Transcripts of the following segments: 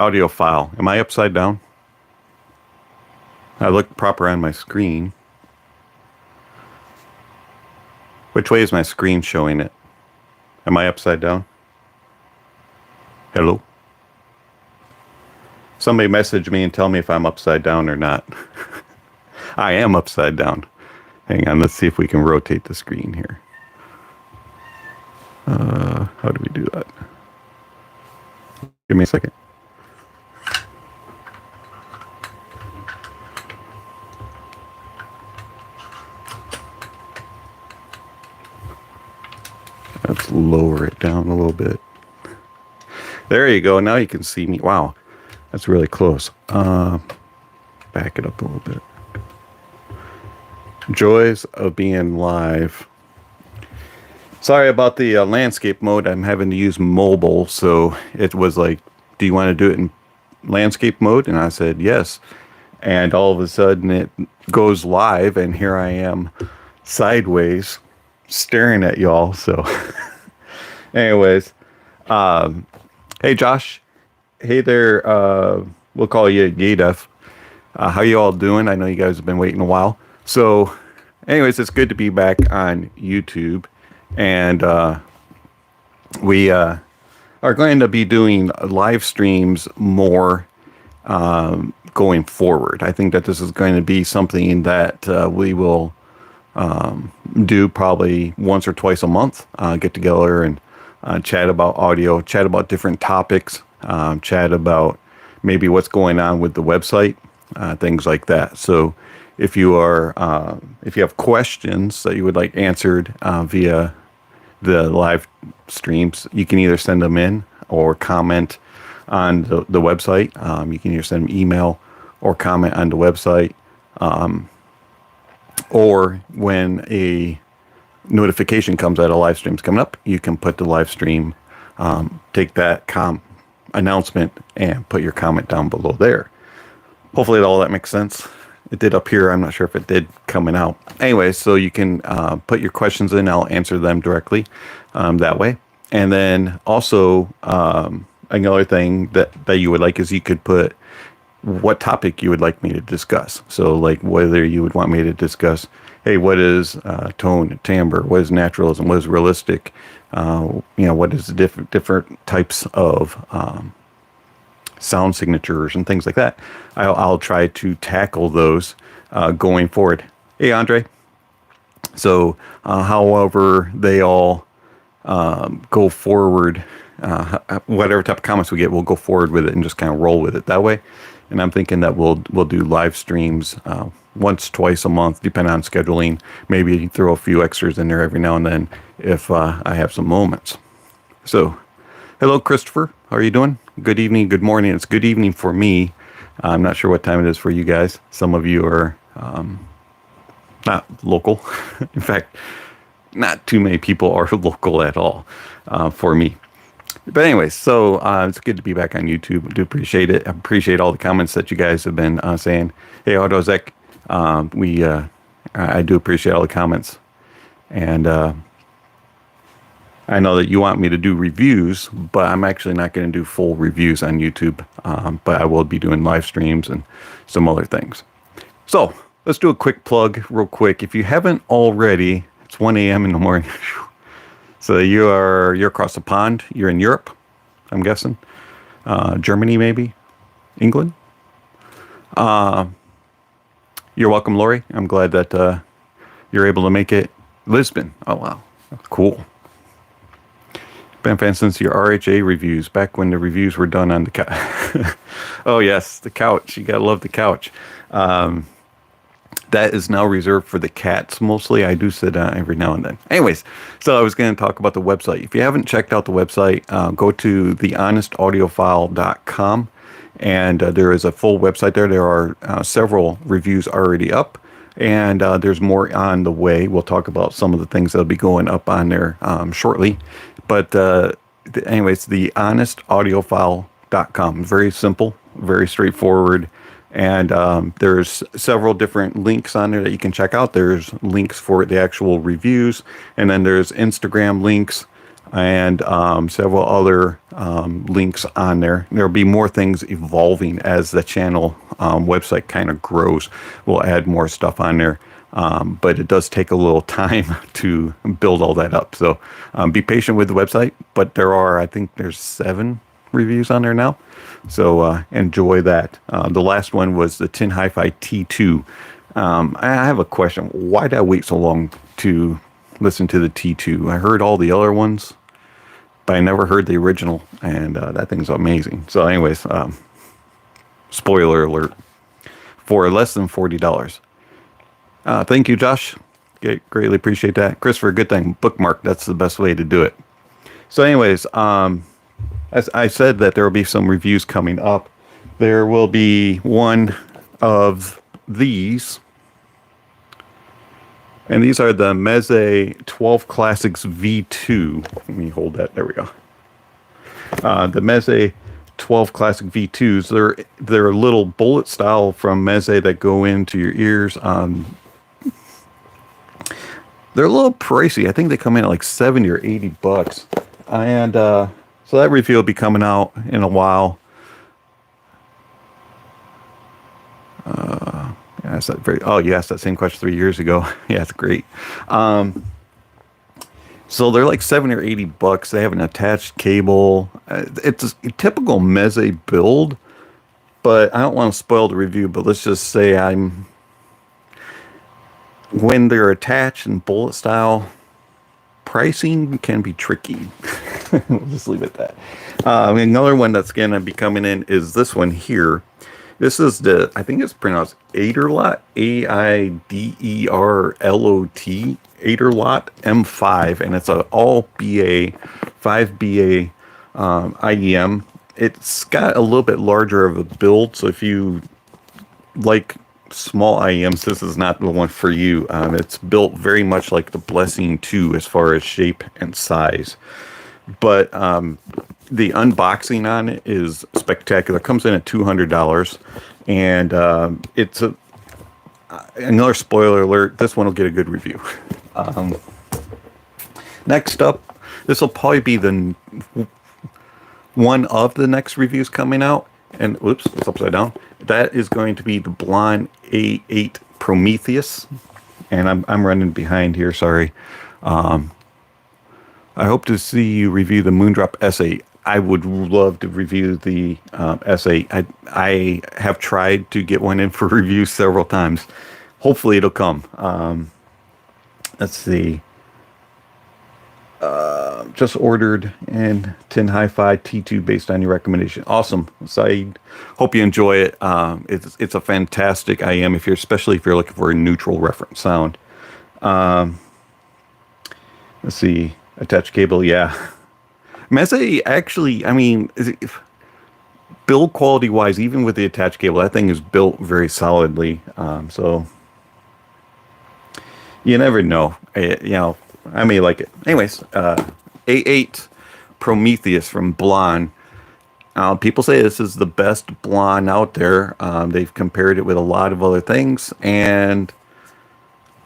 Audiophile. Am I upside down? I look proper on my screen. Which way is my screen showing it? Am I upside down? Hello? Somebody message me and tell me if I'm upside down or not. I am upside down. Hang on, let's see if we can rotate the screen here. How do we do that? Give me a second. Let's lower it down a little bit. There you go. Now you can see me. Wow, that's really close. Back it up a little bit. Joys of being live. Sorry about the landscape mode. I'm having to use mobile, so it was like, do you want to do it in landscape mode? And I said yes. And all of a sudden it goes live, and here I am sideways staring at y'all. So anyways, hey Josh, hey there, we'll call you Yadef. How you all doing? I know you guys have been waiting a while. So anyways, it's good to be back on YouTube, and we are going to be doing live streams more going forward. I think that this is going to be something that we will do probably once or twice a month, get together and chat about audio, chat about different topics, chat about maybe what's going on with the website, things like that. So if you have questions that you would like answered via the live streams, you can either send them in or comment on the website. You can either send them email or comment on the website. Or when a notification comes out, a live stream's coming up, you can put the live stream, take that announcement and put your comment down below there. Hopefully all that makes sense. It did up here. I'm not sure if it did coming out. Anyway, so you can put your questions in. I'll answer them directly that way. And then also another thing that you would like is you could put what topic you would like me to discuss. So like whether you would want me to discuss, hey, what is tone, timbre, what is naturalism, what is realistic, what is the different types of sound signatures and things like that. I'll try to tackle those going forward. Hey, Andre. So however they all go forward, whatever type of comments we get, we'll go forward with it and just kind of roll with it that way. And I'm thinking that we'll do live streams once, twice a month, depending on scheduling. Maybe throw a few extras in there every now and then if I have some moments. So, hello, Christopher. How are you doing? Good evening, good morning. It's good evening for me. I'm not sure what time it is for you guys. Some of you are not local. In fact, not too many people are local at all for me. But anyways, so it's good to be back on YouTube. I do appreciate it. I appreciate all the comments that you guys have been saying. Hey, Autozek, I do appreciate all the comments. And I know that you want me to do reviews, but I'm actually not going to do full reviews on YouTube. But I will be doing live streams and some other things. So let's do a quick plug real quick. If you haven't already, it's 1 a.m. in the morning. So you're across the pond. You're in Europe, I'm guessing. Germany, maybe. England. You're welcome, Lori. I'm glad that you're able to make it. Lisbon. Oh, wow. Cool. Been fan since your RHA reviews, back when the reviews were done on the couch. Oh, yes, the couch. You got to love the couch. That is now reserved for the cats mostly. I do sit down every now and then. Anyways, so I was going to talk about the website. If you haven't checked out the website, go to thehonestaudiophile.com, and there is a full website there. There are several reviews already up, and there's more on the way. We'll talk about some of the things that'll be going up on there shortly. But anyways, thehonestaudiophile.com. Very simple, very straightforward. And there's several different links on there that you can check out. There's links for the actual reviews, and then there's Instagram links and several other links on there. There'll be more things evolving as the channel website kind of grows. We'll add more stuff on there, but it does take a little time to build all that up. So be patient with the website, but I think there's 7 reviews on there now. So enjoy that. The last one was the Tin Hi-Fi T2. I have a question. Why did I wait so long to listen to the T2? I heard all the other ones, but I never heard the original, and that thing's amazing. So anyways, spoiler alert, for less than $40. Thank you, Josh. Greatly appreciate that. Christopher, good thing. Bookmark. That's the best way to do it. So anyways, as I said that there will be some reviews coming up. There will be one of these. And these are the Meze 12 Classics V2. Let me hold that. There we go. The Meze 12 Classic V2s. They're a little bullet style from Meze that go into your ears. They're a little pricey. I think they come in at like $70 or $80. And so that review will be coming out in a while. You asked that same question 3 years ago. Yeah, it's great. So they're like $70 or $80. They have an attached cable. It's a typical Meze build, but I don't want to spoil the review. But let's just say when they're attached and bullet style, pricing can be tricky. We'll just leave it at that. Another one that's going to be coming in is this one here. This is I think it's pronounced Aiderlot, Aiderlot, Aiderlot M5, and it's an all BA, 5 BA IEM. It's got a little bit larger of a build, so if you like small IEMs, this is not the one for you. It's built very much like the Blessing 2 as far as shape and size. But the unboxing on it is spectacular. It comes in at $200, and it's another spoiler alert. This one will get a good review. Next up, this will probably be the one of the next reviews coming out. And whoops, it's upside down. That is going to be the Blonde A8 Prometheus, and I'm running behind here. Sorry. I hope to see you review the Moondrop S8. I would love to review the S8. I have tried to get one in for review several times. Hopefully it'll come. Let's see. Just ordered in Tin Hi-Fi T2 based on your recommendation. Awesome, Saeed. Hope you enjoy it. It's a fantastic IM, especially if you're looking for a neutral reference sound. Let's see. Attached cable, yeah. Meze actually, I mean, build quality wise, even with the attached cable, that thing is built very solidly. So you never know. I may like it. Anyways, A8 Prometheus from Blonde. People say this is the best Blonde out there. They've compared it with a lot of other things, and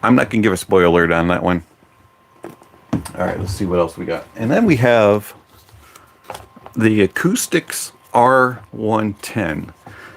I'm not going to give a spoiler alert on that one. All right, let's see what else we got. And then we have the Acoustics R110.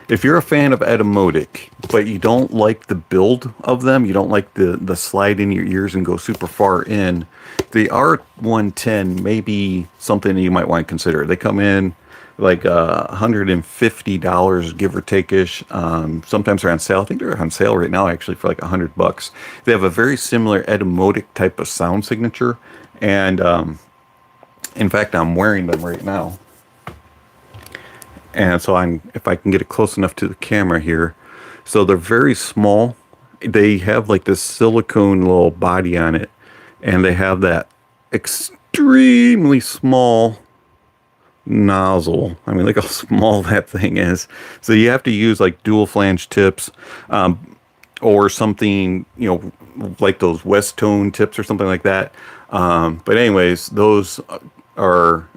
If you're a fan of Etymotic, but you don't like the build of them, you don't like the slide in your ears and go super far in, the R110 may be something that you might want to consider. They come in like $150, give or take-ish. Sometimes they're on sale. I think they're on sale right now, actually, for like $100. They have a very similar Etymotic type of sound signature, and in fact, I'm wearing them right now. And so if I can get it close enough to the camera here. So they're very small. They have like this silicone little body on it, and they have that extremely small nozzle. I mean, look how small that thing is. So you have to use like dual flange tips, or something, like those West Tone tips or something like that. But anyways, those are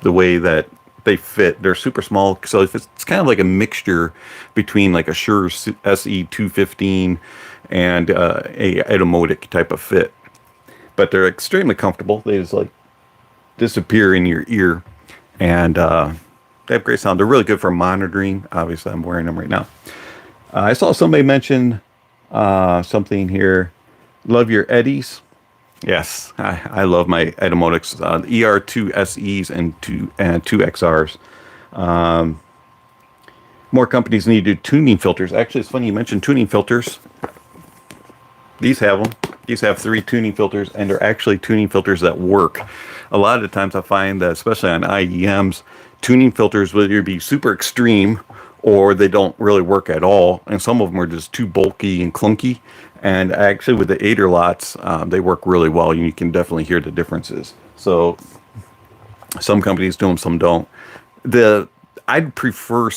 the way that they fit. They're super small, so it's kind of like a mixture between like a Shure SE215 and a Etymotic type of fit. but they're extremely comfortable. They just like disappear in your ear, and they have great sound. They're really good for monitoring. Obviously, I'm wearing them right now. I saw somebody mention something here. Love your Eddies. Yes, I love my Etymotics, ER2 SEs and two XRs. More companies need to do tuning filters. Actually, it's funny you mentioned tuning filters. These have them. These have 3 tuning filters, and they're actually tuning filters that work. A lot of the times I find that, especially on IEMs, tuning filters will either be super extreme or they don't really work at all. And some of them are just too bulky and clunky. And actually with the Aderlots, they work really well. You can definitely hear the differences. So some companies do them, some don't. I'd prefer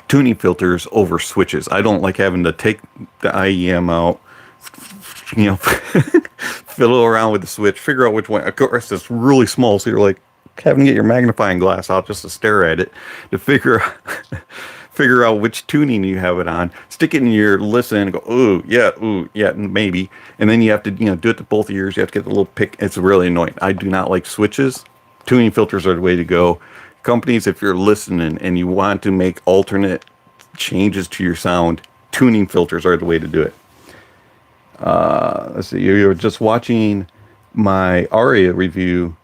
tuning filters over switches. I don't like having to take the IEM out, fiddle around with the switch, figure out which one. Of course, it's really small, so you're like having to get your magnifying glass out just to stare at it to figure out which tuning you have it on. Stick it in your listen and go, ooh, yeah, maybe. And then you have to, do it to both ears. You have to get the little pick. It's really annoying. I do not like switches. Tuning filters are the way to go. Companies, if you're listening and you want to make alternate changes to your sound, tuning filters are the way to do it. Let's see, you were just watching my Aria review.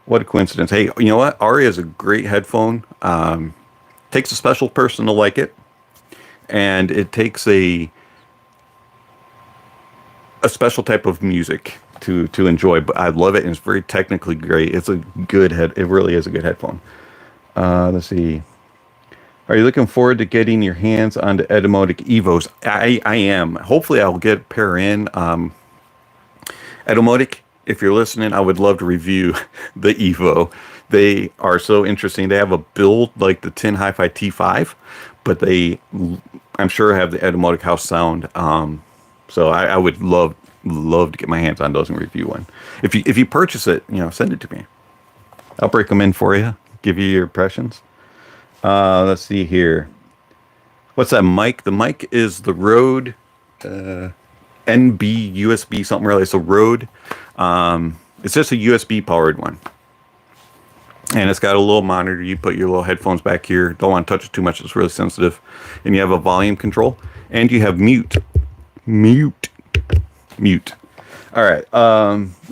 What a coincidence. Hey, you know what? Aria is a great headphone. Takes a special person to like it. And it takes a special type of music to enjoy. But I love it, and it's very technically great. It's a good it really is a good headphone. Let's see. Are you looking forward to getting your hands on the Etymotic Evos? I am. Hopefully I'll get a pair in. Etymotic, if you're listening, I would love to review the Evo. They are so interesting. They have a build like the Tin Hi-Fi T5, but I'm sure, have the Etymotic house sound. So I would love to get my hands on those and review one. If you purchase it, send it to me. I'll break them in for you. Give you your impressions. Let's see here. What's that mic? The mic is the Rode NB USB something really. So Rode. It's just a USB powered one. And it's got a little monitor. You put your little headphones back here. Don't want to touch it too much. It's really sensitive. And you have a volume control. And you have mute. All right.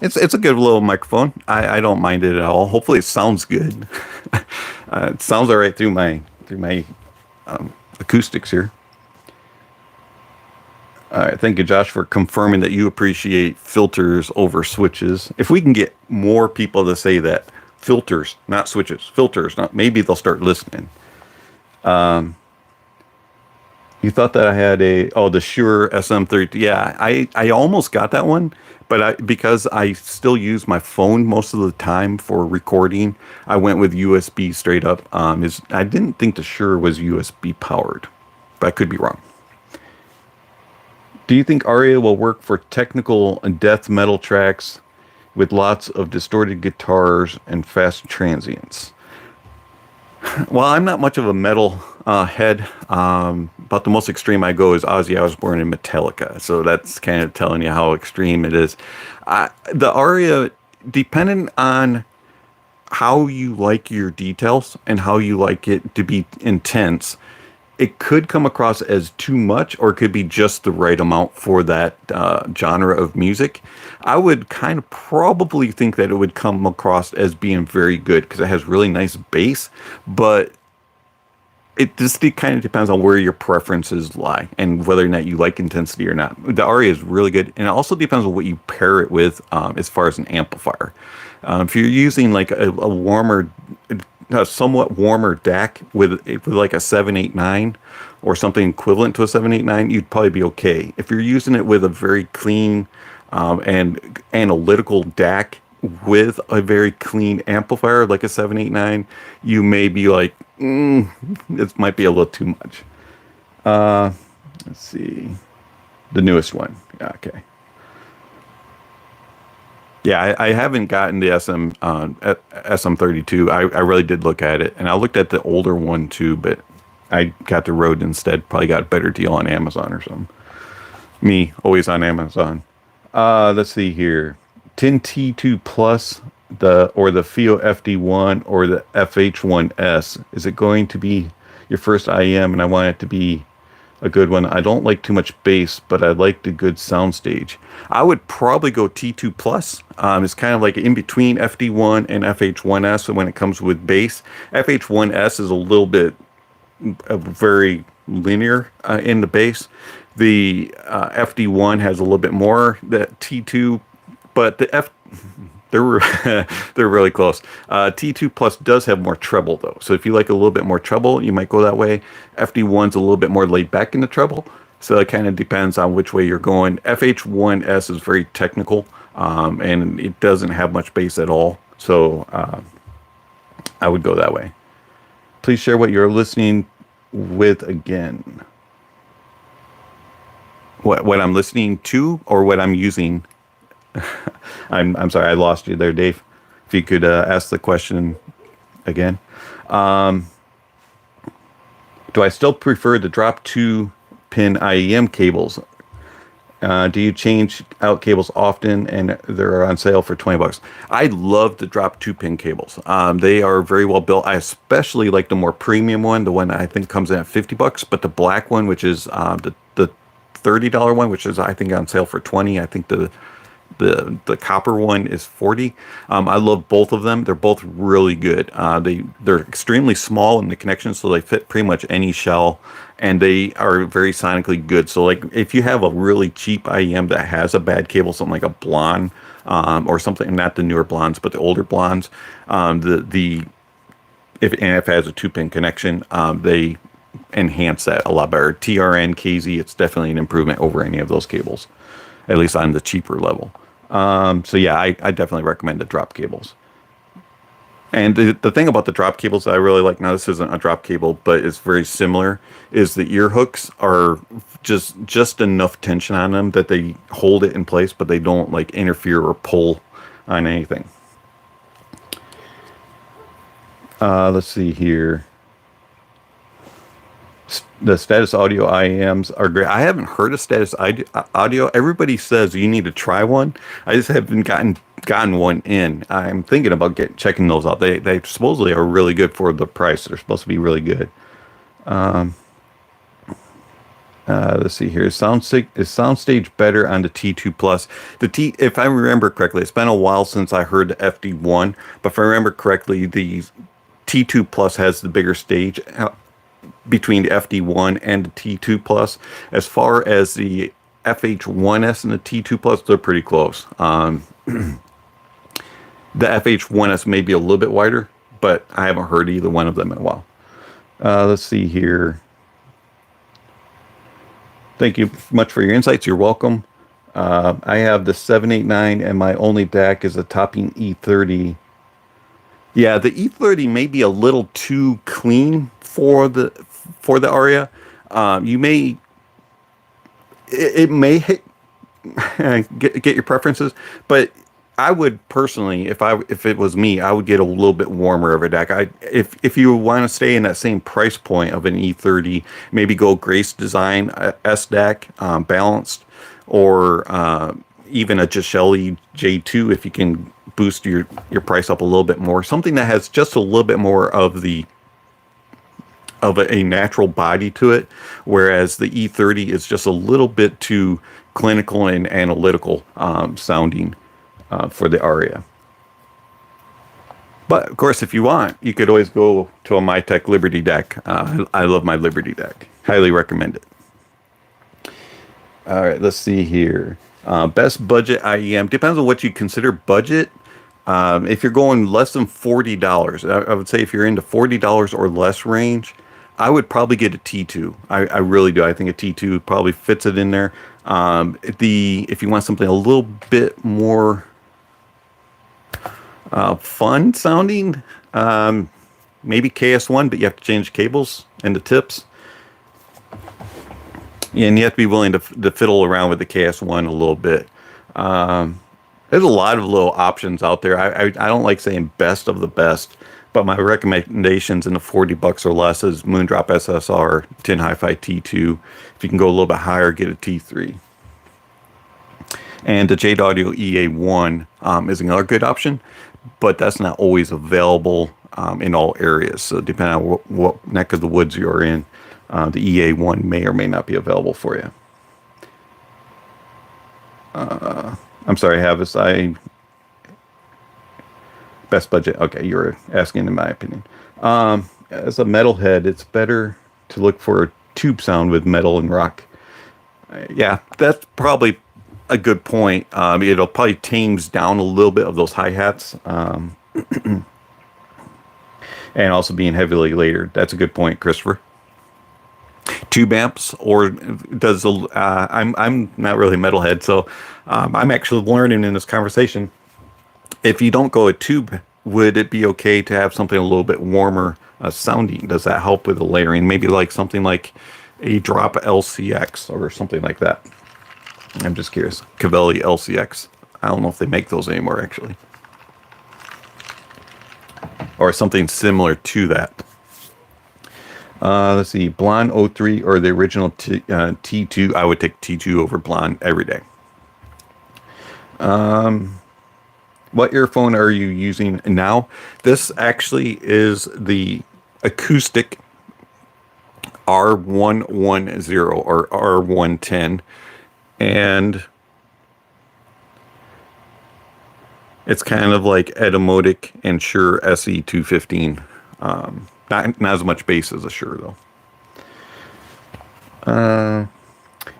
It's a good little microphone. I don't mind it at all. Hopefully it sounds good. It sounds all right through my acoustics here. All right. Thank you, Josh, for confirming that you appreciate filters over switches. If we can get more people to say that, filters, not switches, filters, maybe they'll start listening. You thought that I had the Shure SM32. Yeah, I almost got that one, but because I still use my phone most of the time for recording, I went with USB straight up. I didn't think the Shure was USB powered, but I could be wrong. Do you think Aria will work for technical and death metal tracks with lots of distorted guitars and fast transients? Well, I'm not much of a metal head. About the most extreme I go is Ozzy Osbourne and Metallica. So that's kind of telling you how extreme it is. The Aria, depending on how you like your details and how you like it to be intense, it could come across as too much, or it could be just the right amount for that genre of music. I would kind of probably think that it would come across as being very good because it has really nice bass, but it just kind of depends on where your preferences lie and whether or not you like intensity or not. The Aria is really good, and it also depends on what you pair it with as far as an amplifier. If you're using like a somewhat warmer DAC with like a 789 or something equivalent to a 789, you'd probably be okay. If you're using it with a very clean and analytical DAC with a very clean amplifier like a 789, you may be like, this might be a little too much. Let's see. The newest one. Okay. Yeah, I haven't gotten the SM32. I really did look at it, and I looked at the older one too, but I got the Rode instead. Probably got a better deal on Amazon or something. Me, always on Amazon. Let's see here. 10 T2 Plus, or the FIO FD1 or the FH1S. Is it going to be your first IEM? And I want it to be a good one. I don't like too much bass, but I like the good soundstage. I would probably go T2 Plus. It's kind of like in between FD1 and FH1S when it comes with bass. FH1S is a little bit very linear in the bass. The FD1 has a little bit more. The T2, but they're they're really close. T2 Plus does have more treble though, so if you like a little bit more treble, you might go that way. FD1's a little bit more laid back in the treble, so it kind of depends on which way you're going. FH1S is very technical, and it doesn't have much bass at all, so I would go that way. Please share what you're listening with again. What I'm listening to, or what I'm using. I'm sorry, I lost you there, Dave. If you could ask the question again. Do I still prefer the drop 2-pin IEM cables? Do you change out cables often, and they're on sale for $20? I love the drop 2-pin cables. They are very well built. I especially like the more premium one, the one that I think comes in at $50. But the black one, which is the $30 one, which is I think on sale for $20. I think the copper one is $40. I love both of them. They're both really good. They're extremely small in the connection, so they fit pretty much any shell, and they are very sonically good. So like if you have a really cheap IEM that has a bad cable, something like a blonde, or something, not the newer blondes, but the older blondes, if it has a 2-pin connection, they enhance that a lot better. TRN, KZ, it's definitely an improvement over any of those cables, at least on the cheaper level. So yeah, I definitely recommend the drop cables. And the thing about the drop cables that I really like, now this isn't a drop cable, but it's very similar, is the ear hooks are just enough tension on them that they hold it in place, but they don't like interfere or pull on anything. Let's see here. The Status Audio IEMs are great. I haven't heard of Status Audio. Everybody says you need to try one. I just haven't gotten one in. I'm thinking about checking those out. They supposedly are really good for the price. They're supposed to be really good. Let's see here. Is soundstage better on the T2 Plus? If I remember correctly, it's been a while since I heard the FD1, but if I remember correctly, the T2 Plus has the bigger stage between the FD1 and the T2 Plus. As far as the FH1S and the T2 Plus, they're pretty close. The FH1S may be a little bit wider, but I haven't heard either one of them in a while. Let's see here. Thank you much for your insights. You're welcome. I have the 789, and my only DAC is a topping E30. Yeah, the E30 may be a little too clean for the Aria. It may hit get your preferences, but I would personally, if it was me, I would get a little bit warmer of a DAC. If you want to stay in that same price point of an E30, maybe go Grace Design S DAC, balanced, or even a Gishelli J2 if you can boost your price up a little bit more. Something that has just a little bit more of a natural body to it, whereas the E30 is just a little bit too clinical and analytical sounding for the Aria. But of course, if you want, you could always go to a MyTech Liberty DAC. I love my Liberty DAC. Highly recommend it. All right, let's see here. Best budget IEM. Depends on what you consider budget. If you're going less than $40, I would say if you're into $40 or less range, I would probably get a T2. I really do. I think a T2 probably fits it in there. If you want something a little bit more fun sounding, maybe KS1, but you have to change cables and the tips. Yeah, and you have to be willing to fiddle around with the KS1 a little bit. There's a lot of little options out there. I don't like saying best of the best, but my recommendations in the $40 or less is Moondrop SSR, Tin Hi-Fi T2. If you can go a little bit higher, get a T3. And the Jade Audio EA1 is another good option, but that's not always available in all areas. So depending on what neck of the woods you're in, the EA1 may or may not be available for you. I'm sorry, Havis. Best budget. Okay, you were asking in my opinion. As a metalhead, it's better to look for a tube sound with metal and rock. Yeah, that's probably a good point. It'll probably tames down a little bit of those hi-hats. And also being heavily layered. That's a good point, Christopher. Tube amps, or does I'm not really metalhead, so I'm actually learning in this conversation. If you don't go a tube, would it be okay to have something a little bit warmer sounding? Does that help with the layering? Maybe like something like a drop LCX or something like that. I'm just curious. Cavelli LCX. I don't know if they make those anymore, actually. Or something similar to that. Let's see. Blonde 03 or the original T2. I would take T2 over Blonde every day. What earphone are you using now? This actually is the acoustic R110 or R110. And it's kind of like Etymotic and Shure SE215. Not as much bass as a Shure, though.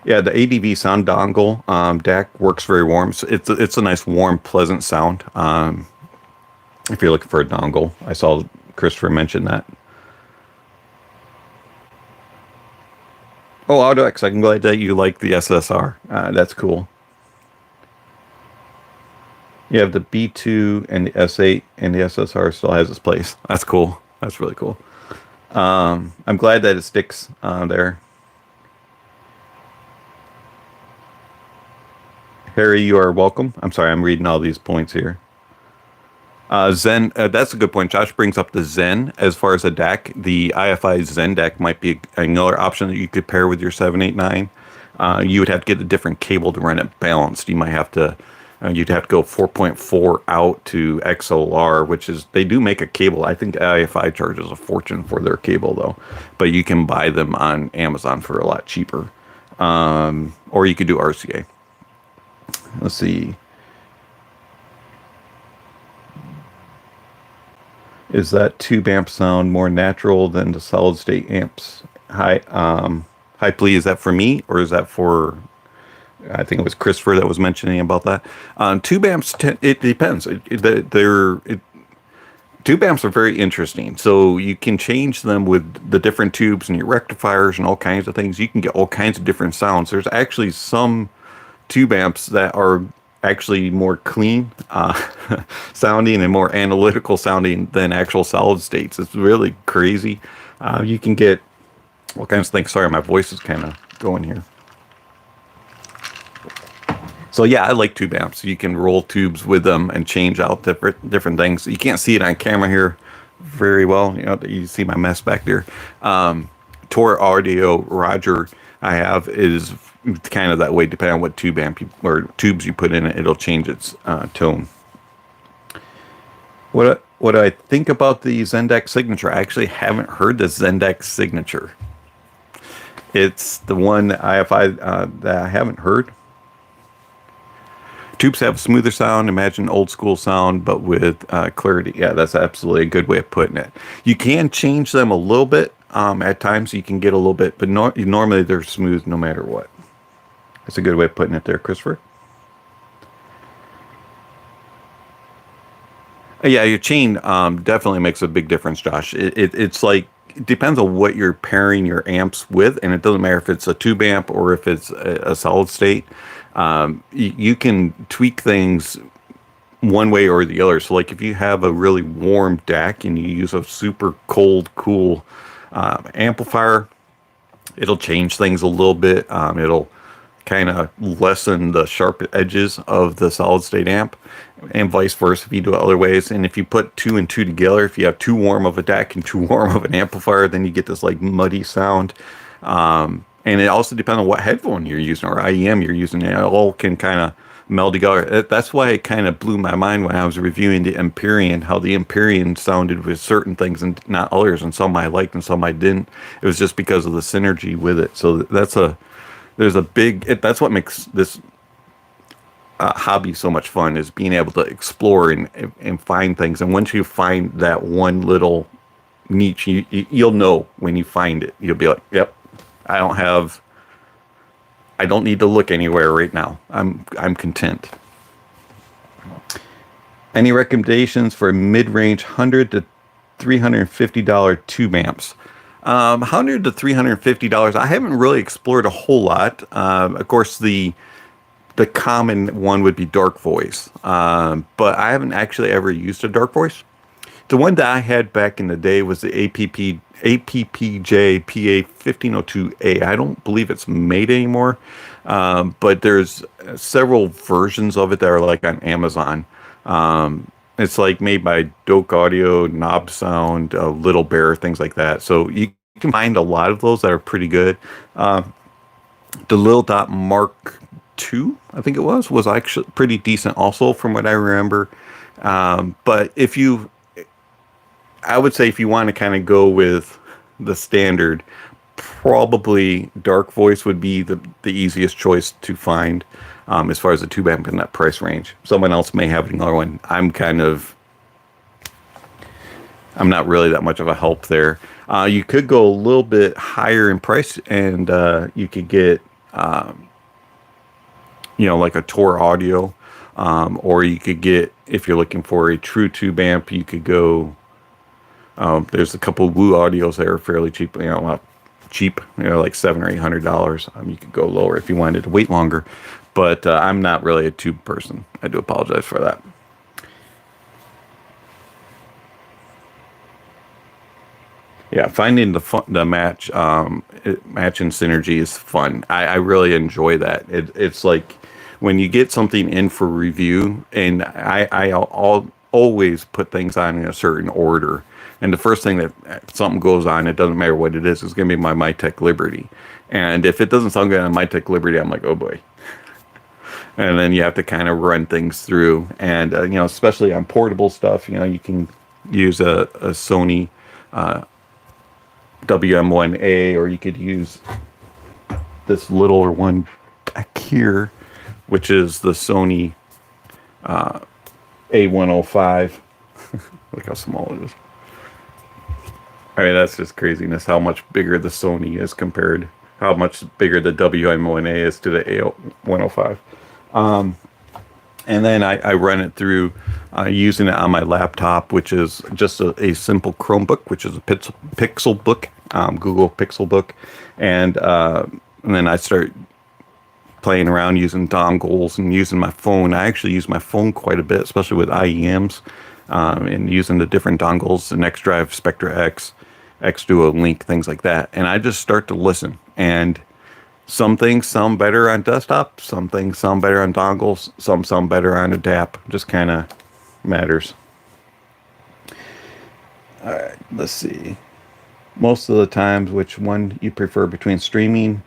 Yeah, the ADV sound dongle DAC works very warm. So it's a nice, warm, pleasant sound. If you're looking for a dongle, I saw Christopher mention that. Oh, AudioX, I'm glad that you like the SSR. That's cool. You have the B2 and the S8, and the SSR still has its place. That's cool. That's really cool. I'm glad that it sticks there. Harry, you are welcome. I'm sorry, I'm reading all these points here. Zen, that's a good point. Josh brings up the Zen as far as a DAC. The IFI Zen DAC might be another option that you could pair with your 789. You would have to get a different cable to run it balanced. You might have to, you'd have to go 4.4 out to XLR, which is, they do make a cable. I think IFI charges a fortune for their cable, though. But you can buy them on Amazon for a lot cheaper. Or you could do RCA. Let's see. Is that tube amp sound more natural than the solid state amps? Hi, Plea, is that for me or is that for? I think it was Christopher that was mentioning about that. Tube amps, it depends. Tube amps are very interesting. So you can change them with the different tubes and your rectifiers and all kinds of things. You can get all kinds of different sounds. There's actually some tube amps that are actually more clean sounding and more analytical sounding than actual solid states. It's really crazy. You can get all kinds of things. Sorry, my voice is kind of going here. So yeah, I like tube amps. You can roll tubes with them and change out different things. You can't see it on camera here very well. You know, you see my mess back there. Tor Audio Roger I have is kind of that way, depending on what tube amp or tubes you put in it, it'll change its tone. What do I think about the Zendex Signature? I actually haven't heard the Zendex Signature. It's the one IFI that I haven't heard. Tubes have a smoother sound. Imagine old school sound, but with clarity. Yeah, that's absolutely a good way of putting it. You can change them a little bit. At times you can get a little bit, but normally they're smooth no matter what. That's a good way of putting it there, Christopher. Yeah, your chain definitely makes a big difference, Josh. It's like, it depends on what you're pairing your amps with, and it doesn't matter if it's a tube amp or if it's a solid state. You can tweak things one way or the other. So like if you have a really warm DAC and you use a super cold, cool amplifier, it'll change things a little bit. It'll kind of lessen the sharp edges of the solid state amp, and vice versa if you do it other ways. And if you put two and two together, if you have too warm of a DAC and too warm of an amplifier, then you get this like muddy sound. And it also depends on what headphone you're using or IEM you're using. It all can kind of melody guitar. That's why it kind of blew my mind when I was reviewing the Empyrean, how the Empyrean sounded with certain things and not others, and some I liked and some I didn't. It was just because of the synergy with it. So there's a big, that's what makes this hobby so much fun, is being able to explore and find things. And once you find that one little niche, you'll know when you find it. You'll be like, yep, I don't need to look anywhere right now. I'm content. Any recommendations for mid-range $100 to $350 tube amps? $100 to $350. I haven't really explored a whole lot. Of course, the common one would be Dark Voice, but I haven't actually ever used a Dark Voice. The one that I had back in the day was the APPJ PA 1502A. I don't believe it's made anymore, but there's several versions of it that are like on Amazon. It's like made by Doak Audio, Knob Sound, Little Bear, things like that. So you can find a lot of those that are pretty good. The Lil Dot Mark II, I think it was actually pretty decent also from what I remember. But I would say if you want to kind of go with the standard, probably Dark Voice would be the easiest choice to find as far as the tube amp in that price range. Someone else may have another one. I'm not really that much of a help there. You could go a little bit higher in price, and you could get like a Tor Audio, or you could get, if you're looking for a true tube amp, you could go. There's a couple of Woo Audios that are fairly cheap, like $700 or $800. You could go lower if you wanted to wait longer, but I'm not really a tube person. I do apologize for that. Yeah, finding the match and synergy is fun. I really enjoy that. It's like when you get something in for review, and I'll always put things on in a certain order. And the first thing that something goes on, it doesn't matter what it is going to be my Mytek Liberty. And if it doesn't sound good on Mytek Liberty, I'm like, oh boy. And then you have to kind of run things through. And, especially on portable stuff, you can use a Sony WM1A, or you could use this littler one back here, which is the Sony A105. Look how small it is. I mean, that's just craziness how much bigger the Sony is compared, how much bigger the WM1A is to the A105. And then I run it through using it on my laptop, which is just a simple Chromebook, which is a Pixel book, Google Pixel book. And then I start playing around using dongles and using my phone. I actually use my phone quite a bit, especially with IEMs, and using the different dongles, the NextDrive, Spectra X, Xduo, Link, things like that. And I just start to listen. And some things sound better on desktop, some things sound better on dongles, some sound better on a DAP. Just kind of matters. All right, let's see. Most of the times, which one you prefer between streaming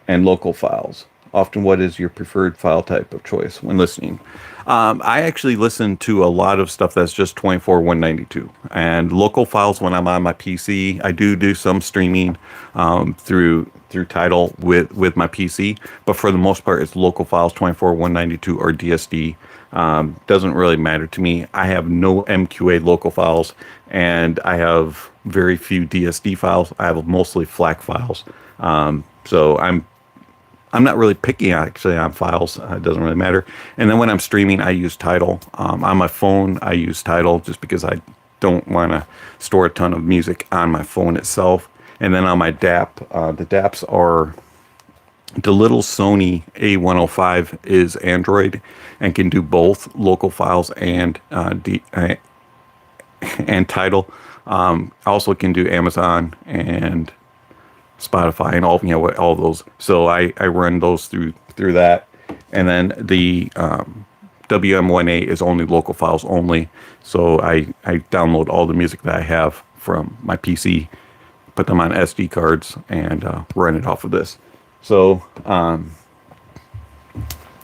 and local files? Often, what is your preferred file type of choice when listening? I actually listen to a lot of stuff that's just 24/192, and local files when I'm on my PC. I do some streaming through Tidal with my PC, but for the most part, it's local files, 24/192 or DSD. Doesn't really matter to me. I have no MQA local files, and I have very few DSD files. I have mostly FLAC files. So I'm not really picky actually on files. It doesn't really matter. And then when I'm streaming, I use Tidal. On my phone, I use Tidal just because I don't want to store a ton of music on my phone itself. And then on my DAP, the DAPs are the little Sony A105 is Android and can do both local files and Tidal. Also can do Amazon and Spotify and all those. So I run those through that. And then the WM1A is only local files only. So I download all the music that I have from my PC, put them on SD cards, and run it off of this. So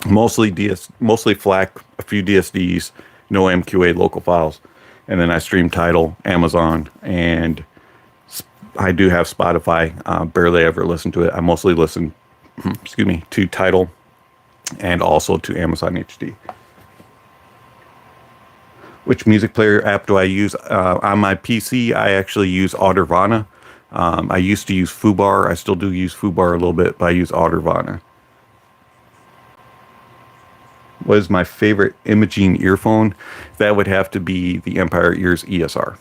mostly FLAC, a few DSDs, no MQA local files, and then I stream Tidal, Amazon, and I do have Spotify. Barely ever listen to it. I mostly listen, excuse me, to Tidal and also to Amazon HD. Which music player app do I use? On my PC, I actually use Audiorvana. I used to use Fubar. I still do use Fubar a little bit, but I use Audiorvana. What is my favorite imaging earphone? That would have to be the Empire Ears ESR.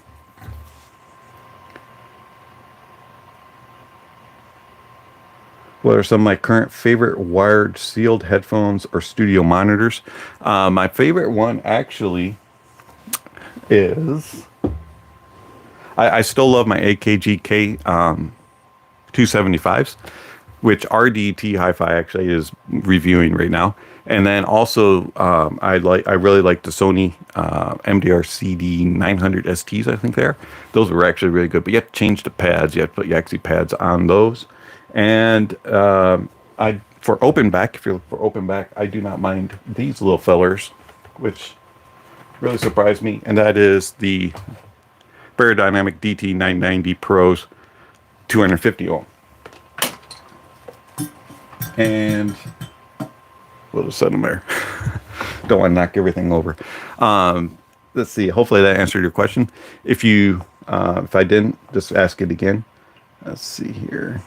What are some of my current favorite wired sealed headphones or studio monitors? My favorite one actually is... I still love my AKG 275s, which RDT Hi-Fi actually is reviewing right now. And then also, I really like the Sony MDR CD 900 STs. I think they are. Those were actually really good. But you have to change the pads. You have to put Yaxi pads on those. And for open back, if you're looking for open back, I do not mind these little fellers, which really surprised me. And that is the Barodynamic DT990 Pros 250 ohm. And we'll just set them there. Don't want to knock everything over. Let's see. Hopefully that answered your question. If I didn't, just ask it again. Let's see here.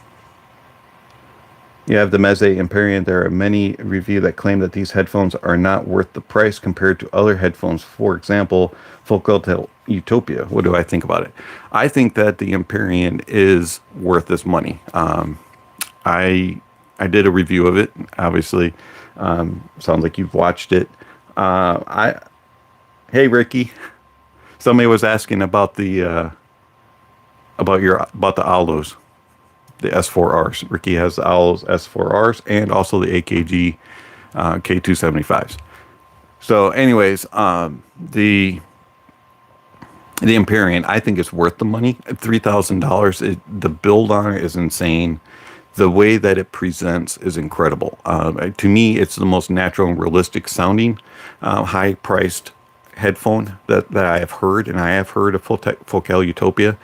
You have the Meze Empyrean. There are many reviews that claim that these headphones are not worth the price compared to other headphones. For example, Focal Utopia. What do I think about it? I think that the Empyrean is worth this money. I did a review of it. Obviously, sounds like you've watched it. Hey Ricky, somebody was asking about the Allos. The S4Rs. Ricky has the Allos S4Rs and also the AKG K275s. So anyways, the Empyrean, I think it's worth the money. $3,000. The build on it is insane. The way that it presents is incredible. To me, it's the most natural and realistic sounding, high-priced headphone that I have heard, and I have heard of Focal Utopia.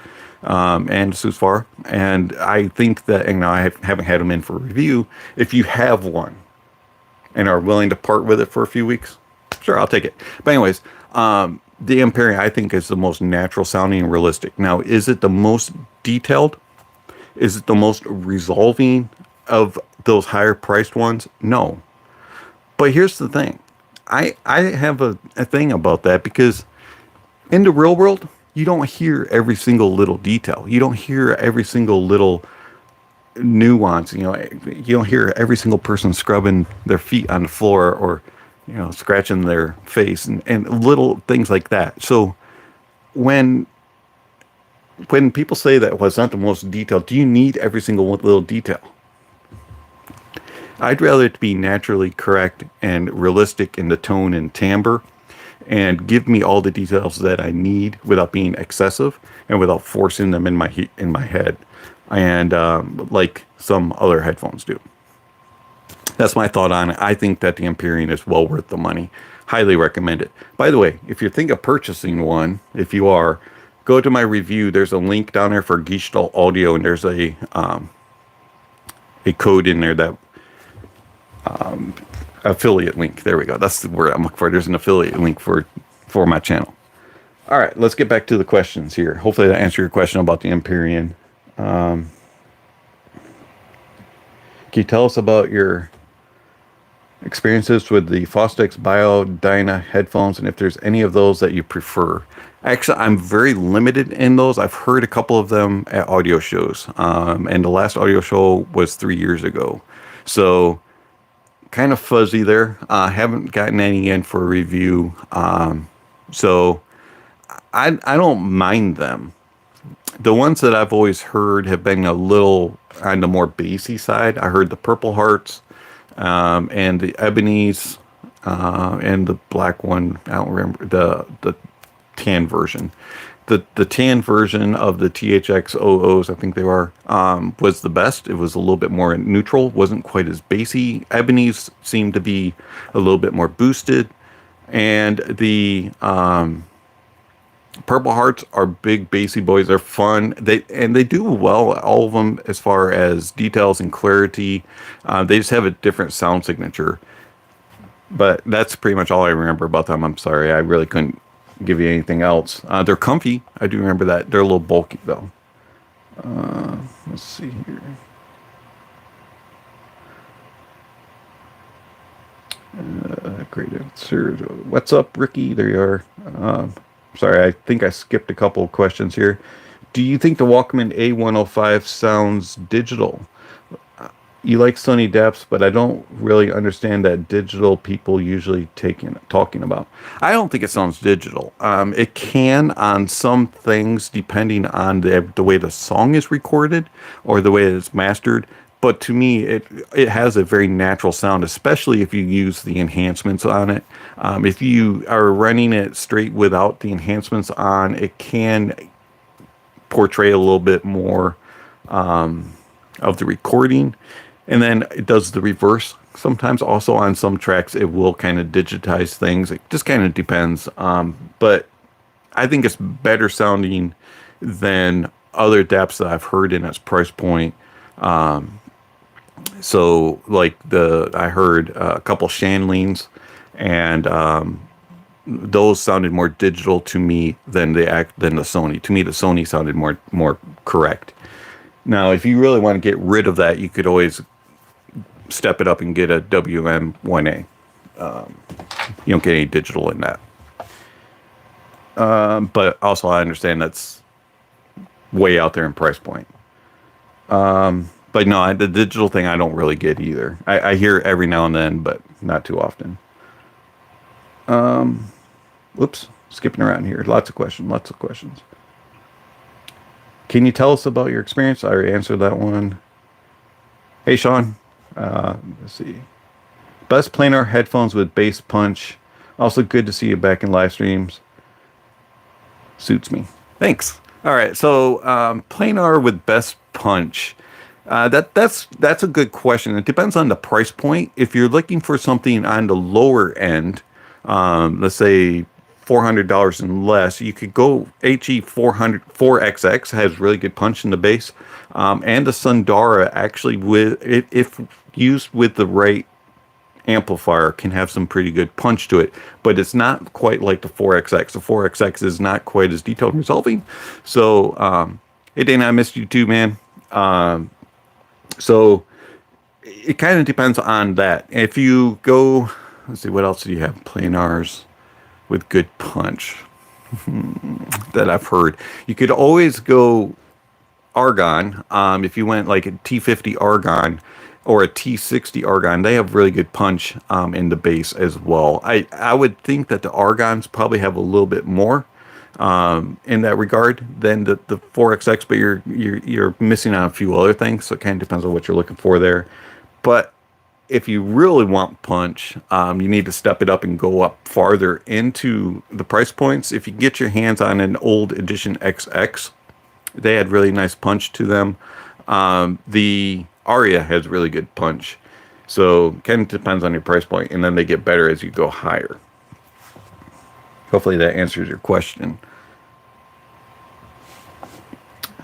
And Susfar, and I think that, and I haven't had them in for review. If you have one and are willing to part with it for a few weeks, sure, I'll take it. But anyways, the Empyrean I think is the most natural sounding and realistic. Now, is it the most detailed? Is it the most resolving of those higher priced ones? No. But here's the thing. I have a thing about that, because in the real world, you don't hear every single little detail. You don't hear every single little nuance. You don't hear every single person scrubbing their feet on the floor, or, scratching their face and little things like that. So when people say that, well, it's not the most detailed, do you need every single little detail? I'd rather it be naturally correct and realistic in the tone and timbre, and give me all the details that I need without being excessive and without forcing them in my head, and like some other headphones do. That's my thought on it. I think that the Empyrean is well worth the money. Highly recommend it. By the way, if you think of purchasing one, if you are, go to my review. There's a link down there for Gestalt Audio, and there's a code in there that affiliate link. There we go. That's the word I'm looking for. There's an affiliate link for my channel. All right, let's get back to the questions here. Hopefully that answered your question about the Empyrean. Can you tell us about your experiences with the Fostex Bio Dyna headphones, and if there's any of those that you prefer? Actually, I'm very limited in those. I've heard a couple of them at audio shows, and the last audio show was 3 years ago. So kind of fuzzy there. Haven't gotten any in for a review. So I don't mind them. The ones that I've always heard have been a little on the more bassy side. I heard the Purple Hearts, and the Ebonies, and the black one. I don't remember the tan version. the tan version of the THX AAAs, I think they are, was the best. It was a little bit more neutral, wasn't quite as bassy. Ebony's seemed to be a little bit more boosted, and the Purple Hearts are big bassy boys. They're fun. They do well, all of them, as far as details and clarity. They just have a different sound signature. But that's pretty much all I remember about them. I'm sorry, I really couldn't give you anything else. They're comfy. I do remember that. They're a little bulky though. Let's see here. Great answer. What's up, Ricky? There you are. Sorry, I think I skipped a couple of questions here. Do you think the Walkman A105 sounds digital? You like Sony depths, but I don't really understand that digital people usually talking about. I don't think it sounds digital. It can on some things, depending on the way the song is recorded or the way it's mastered. But to me, it has a very natural sound, especially if you use the enhancements on it. If you are running it straight without the enhancements on, it can portray a little bit more of the recording. And then it does the reverse. Sometimes also on some tracks, it will kind of digitize things. It just kind of depends. But I think it's better sounding than other depths that I've heard in its price point. So like I heard a couple Shanleys, and those sounded more digital to me than the Sony. To me, the Sony sounded more correct. Now, if you really want to get rid of that, you could always step it up and get a WM1A. You don't get any digital in that. But also, I understand that's way out there in price point. But no, the digital thing I don't really get either. I hear it every now and then, but not too often. Whoops, skipping around here. Lots of questions. Can you tell us about your experience? I already answered that one. Hey, Sean. Let's see. Best planar headphones with bass punch. Also good to see you back in live streams. Suits me. Thanks. All right, so planar with best punch. That's a good question. It depends on the price point. If you're looking for something on the lower end, let's say $400 and less, you could go HE400 has really good punch in the bass, and the Sundara actually, if used with the right amplifier, can have some pretty good punch to it, but it's not quite like the 4XX. The 4XX is not quite as detailed and resolving. So, hey Dana, I missed you too, man. So it kind of depends on that. If you go, let's see, what else do you have? Planars with good punch that I've heard. You could always go Argon. If you went like a T50 Argon or a T60 Argon, they have really good punch in the bass as well. I would think that the Argons probably have a little bit more in that regard than the 4XX, but you're missing on a few other things, so it kind of depends on what you're looking for there. But if you really want punch, you need to step it up and go up farther into the price points. If you get your hands on an old edition XX, they had really nice punch to them. The Aria has really good punch, so kind of depends on your price point, and then they get better as you go higher. Hopefully that answers your question.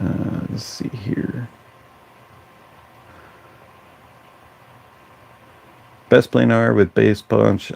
Let's see here. Best planar with bass punch.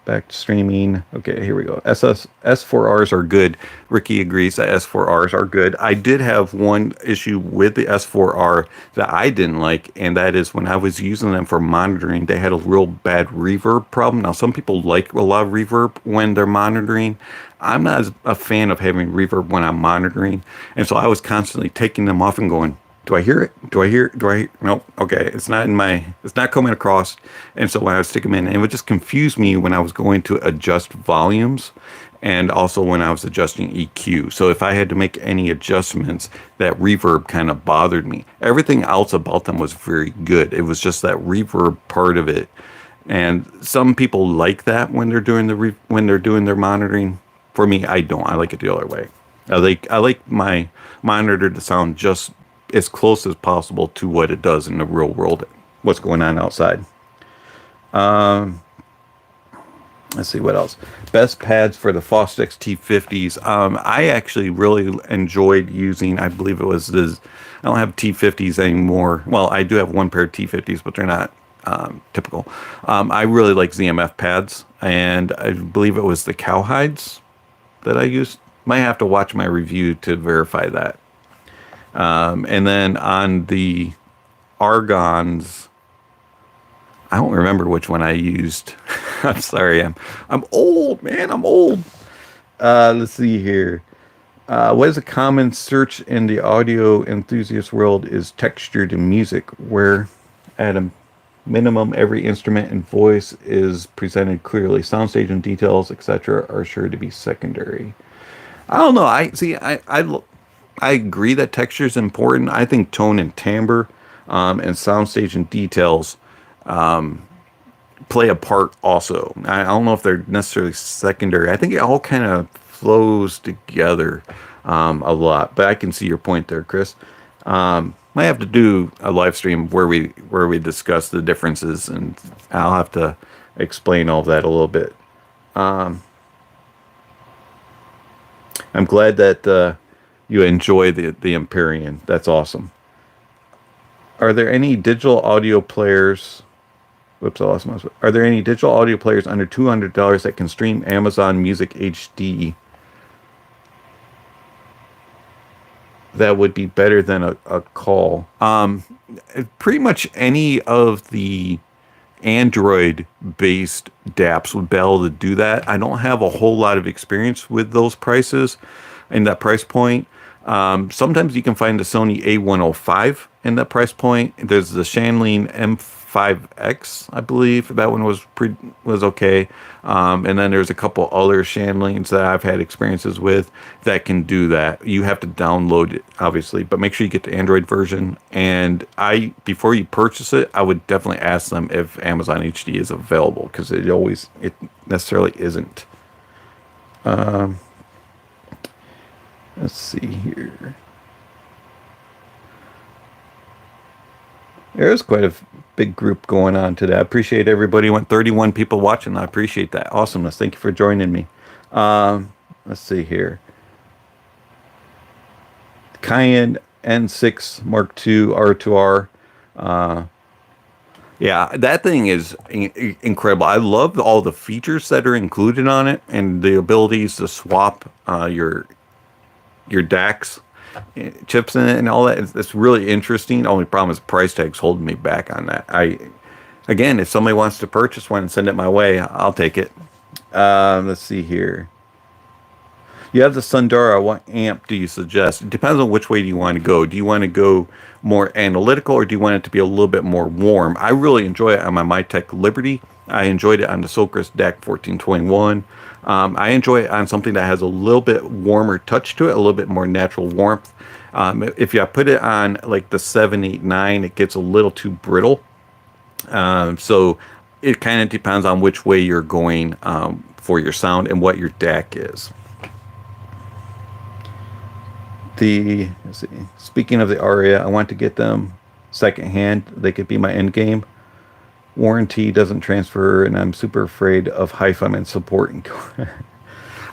Back to streaming. Okay, here we go. S4Rs are good. Ricky agrees that S4Rs are good. I did have one issue with the S4R that I didn't like, and that is when I was using them for monitoring, they had a real bad reverb problem. Now, some people like a lot of reverb when they're monitoring. I'm not a fan of having reverb when I'm monitoring, and so I was constantly taking them off and going, do I hear it? Do I hear it? Nope. Okay. It's not coming across. And so when I would stick them in, it would just confuse me when I was going to adjust volumes and also when I was adjusting EQ. So if I had to make any adjustments, that reverb kind of bothered me. Everything else about them was very good. It was just that reverb part of it. And some people like that when they're doing their monitoring. For me, I don't. I like it the other way. I like my monitor to sound just as close as possible to what it does in the real world, what's going on outside. Let's see what else. Best pads for the Fostex T50s. I actually really enjoyed using, I believe it was this, I don't have T50s anymore. Well, I do have one pair of T50s, but they're not typical. I really like ZMF pads, and I believe it was the cowhides that I used. Might have to watch my review to verify that. And then on the Argons, I don't remember which one I used. I'm sorry. I'm old, man. I'm old. Let's see here. What is a common search in the audio enthusiast world is texture to music, where at a minimum every instrument and voice is presented clearly. Soundstage and details, etc., are sure to be secondary. I don't know. I see. I agree that texture is important. I think tone and timbre, and soundstage and details play a part also. I don't know if they're necessarily secondary. I think it all kind of flows together a lot. But I can see your point there, Chris. Might have to do a live stream where we discuss the differences, and I'll have to explain all of that a little bit. I'm glad that you enjoy the Empyrean. That's awesome. Are there any digital audio players? Whoops, I lost my. Are there any digital audio players under $200 that can stream Amazon Music HD that would be better than a call? Pretty much any of the Android-based DAPs would be able to do that. I don't have a whole lot of experience with those prices and that price point. Sometimes you can find the Sony A105 in that price point. There's the Shanling M5X, I believe. That one was okay. And then there's a couple other Shanlings that I've had experiences with that can do that. You have to download it, obviously, but make sure you get the Android version. And before you purchase it, I would definitely ask them if Amazon HD is available, because it necessarily isn't. Let's see here. There's quite a big group going on today. I appreciate everybody. Went 31 people watching. I appreciate that. Awesomeness. Thank you for joining me. Let's see here. Cayenne N6 Mark II R2R. Yeah, that thing is incredible. I love all the features that are included on it, and the abilities to swap your DACs chips in it and all that. It's really interesting. Only problem is price tag's holding me back on that. Again, if somebody wants to purchase one and send it my way, I'll take it. Let's see here. You have the Sundara. What amp do you suggest? It depends on which way do you want to go. Do you want to go more analytical, or do you want it to be a little bit more warm? I really enjoy it on my Mytek Liberty. I enjoyed it on the Socus DAC 1421. I enjoy it on something that has a little bit warmer touch to it, a little bit more natural warmth. If you put it on like the 789, it gets a little too brittle. So it kind of depends on which way you're going for your sound and what your DAC is. Let's see. Speaking of the Aria, I want to get them secondhand. They could be my end game. Warranty doesn't transfer, and I'm super afraid of Hi-Fi support.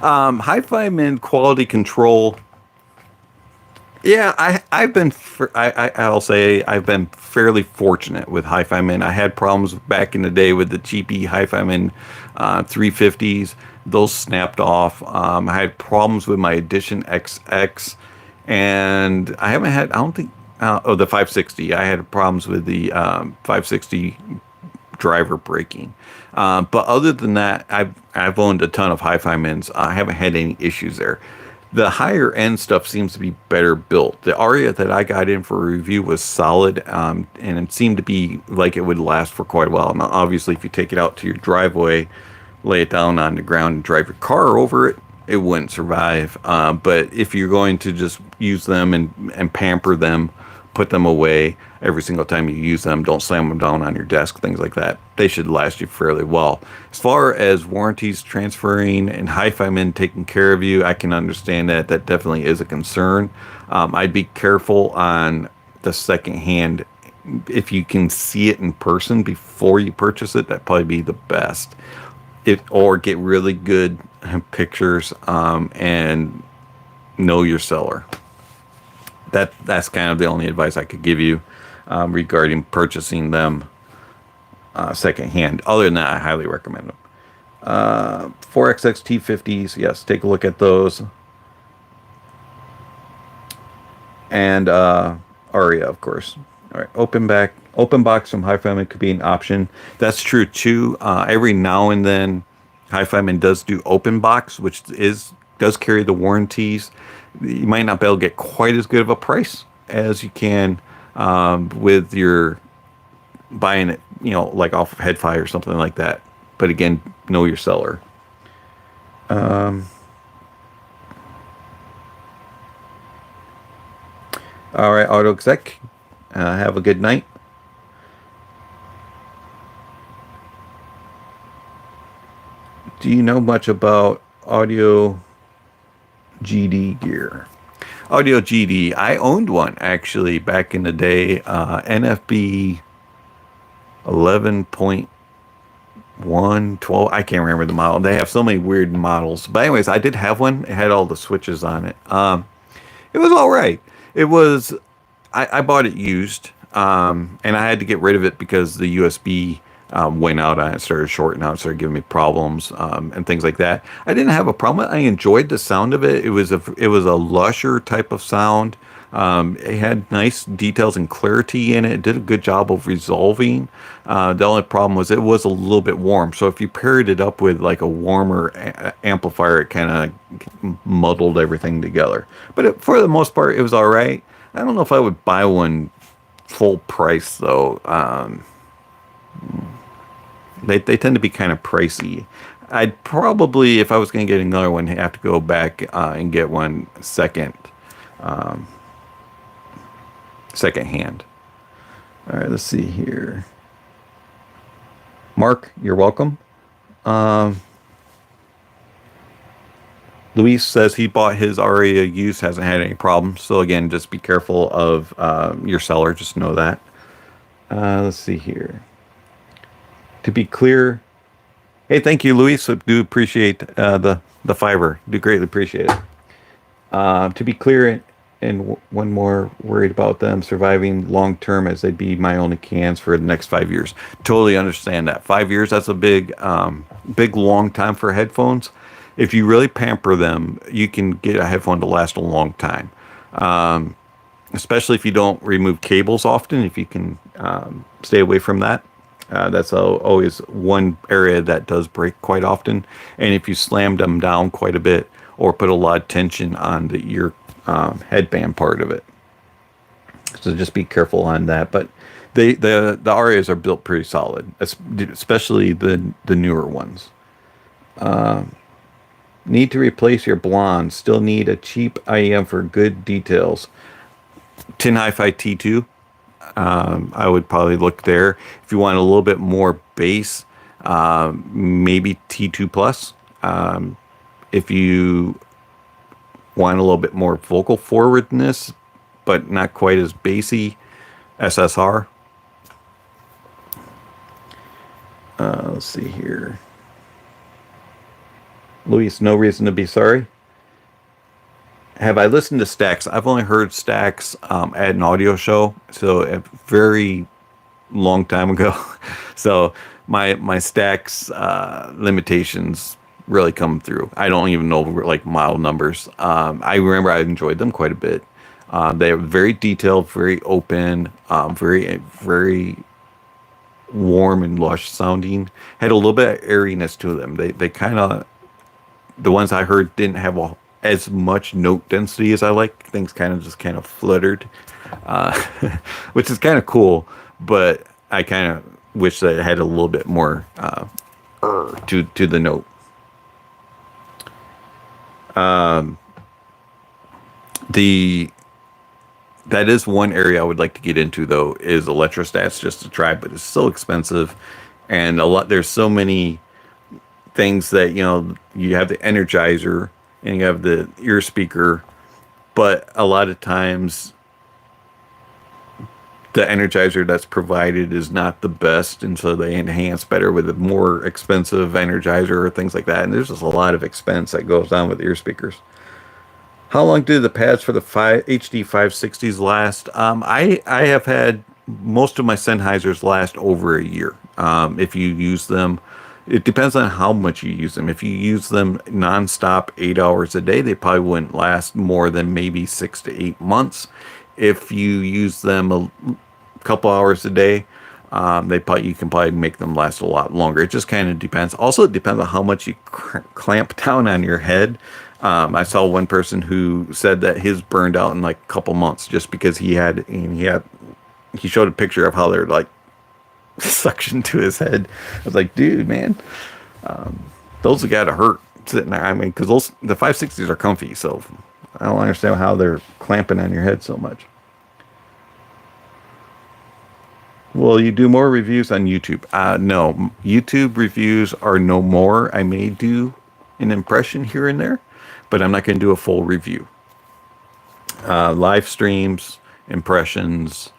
Hi-Fi quality control. Yeah, I'll say I've been fairly fortunate with Hi-Fi. I had problems back in the day with the cheapy Hi-Fi 350s. Those snapped off. I had problems with my Edition XX, and I don't think, the 560. I had problems with the 560 driver braking. But other than that, I've owned a ton of Hi-Fi Mins. I haven't had any issues there. The higher end stuff seems to be better built. The Aria that I got in for a review was solid, and it seemed to be like it would last for quite a while. Now, obviously, if you take it out to your driveway, lay it down on the ground and drive your car over it, it wouldn't survive. But if you're going to just use them and pamper them put them away every single time you use them. Don't slam them down on your desk, things like that. They should last you fairly well. As far as warranties transferring and hi-fi men taking care of you, I can understand that. That definitely is a concern. I'd be careful on the secondhand. If you can see it in person before you purchase it, that'd probably be the best. Or get really good pictures and know your seller. That's kind of the only advice I could give you regarding purchasing them secondhand. Other than that, I highly recommend them. 4XX T50s, yes, take a look at those. And Aria, of course. All right, open box from Hi-Fi Man could be an option. That's true too. Every now and then, Hi-Fi Man does do open box, which does carry the warranties. You might not be able to get quite as good of a price as you can with your buying it, like off of Headfi or something like that. But again, know your seller. All right, Auto Exec. Have a good night. Do you know much about Audio GD gear? Audio GD, I owned one actually back in the day. NFB 11.1, 12. I can't remember the model. They have so many weird models. But anyways, I did have one. It had all the switches on it. It was all right. It was. I bought it used, and I had to get rid of it because the USB went out on it, started shorting out, started giving me problems and things like that. I didn't have a problem. I enjoyed the sound of it. It was a lusher type of sound. It had nice details and clarity in it. It did a good job of resolving. The only problem was it was a little bit warm. So if you paired it up with like a warmer amplifier, it kind of muddled everything together. But for the most part, it was all right. I don't know if I would buy one full price though. They tend to be kind of pricey. I'd probably, if I was going to get another one, have to go back and get one second hand. All right, let's see here. Mark, you're welcome. Luis says he bought his Aria used, hasn't had any problems. So again, just be careful of your seller. Just know that. Let's see here. To be clear, hey, thank you, Luis. I do appreciate the fiber. Do greatly appreciate it. To be clear, and one more, worried about them surviving long term as they'd be my only cans for the next 5 years. Totally understand that. 5 years, that's a big long time for headphones. If you really pamper them, you can get a headphone to last a long time. Especially if you don't remove cables often, if you can stay away from that. That's always one area that does break quite often. And if you slam them down quite a bit or put a lot of tension on the ear headband part of it. So just be careful on that. But the Arias are built pretty solid, especially the newer ones. Need to replace your blonde. Still need a cheap IEM for good details. Tin Hi-Fi T2. I would probably look there. If you want a little bit more bass, maybe T2 Plus. If you want a little bit more vocal forwardness, but not quite as bassy, SSR. Let's see here. Luis, no reason to be sorry. Have I listened to Stax? I've only heard Stax at an audio show, so a very long time ago. So my Stax limitations really come through. I don't even know like model numbers. I remember I enjoyed them quite a bit. They are very detailed, very open, very warm and lush sounding. Had a little bit of airiness to them. They kind of, the ones I heard didn't have as much note density as I like. Things kind of fluttered, which is kind of cool, but I kind of wish that it had a little bit more to the note. That is one area I would like to get into, though, is electrostats just to try, but it's so expensive, and there's so many things that, you have the energizer and you have the ear speaker, but a lot of times the energizer that's provided is not the best, and so they enhance better with a more expensive energizer or things like that. And there's just a lot of expense that goes on with ear speakers. How long do the pads for the HD 560s last? I have had most of my Sennheisers last over a year. If you use them, it depends on how much you use them. If you use them nonstop, 8 hours a day, they probably wouldn't last more than maybe 6 to 8 months. If you use them a couple hours a day, you can probably make them last a lot longer. It just kind of depends. Also, it depends on how much you clamp down on your head. I saw one person who said that his burned out in like a couple months just because he showed a picture of how they're like suction to his head. I was like, dude, man, those have got to hurt sitting there. I mean, because the 560s are comfy, so I don't understand how they're clamping on your head so much. Will you do more reviews on YouTube? No, YouTube reviews are no more. I may do an impression here and there, but I'm not going to do a full review. Live streams, impressions,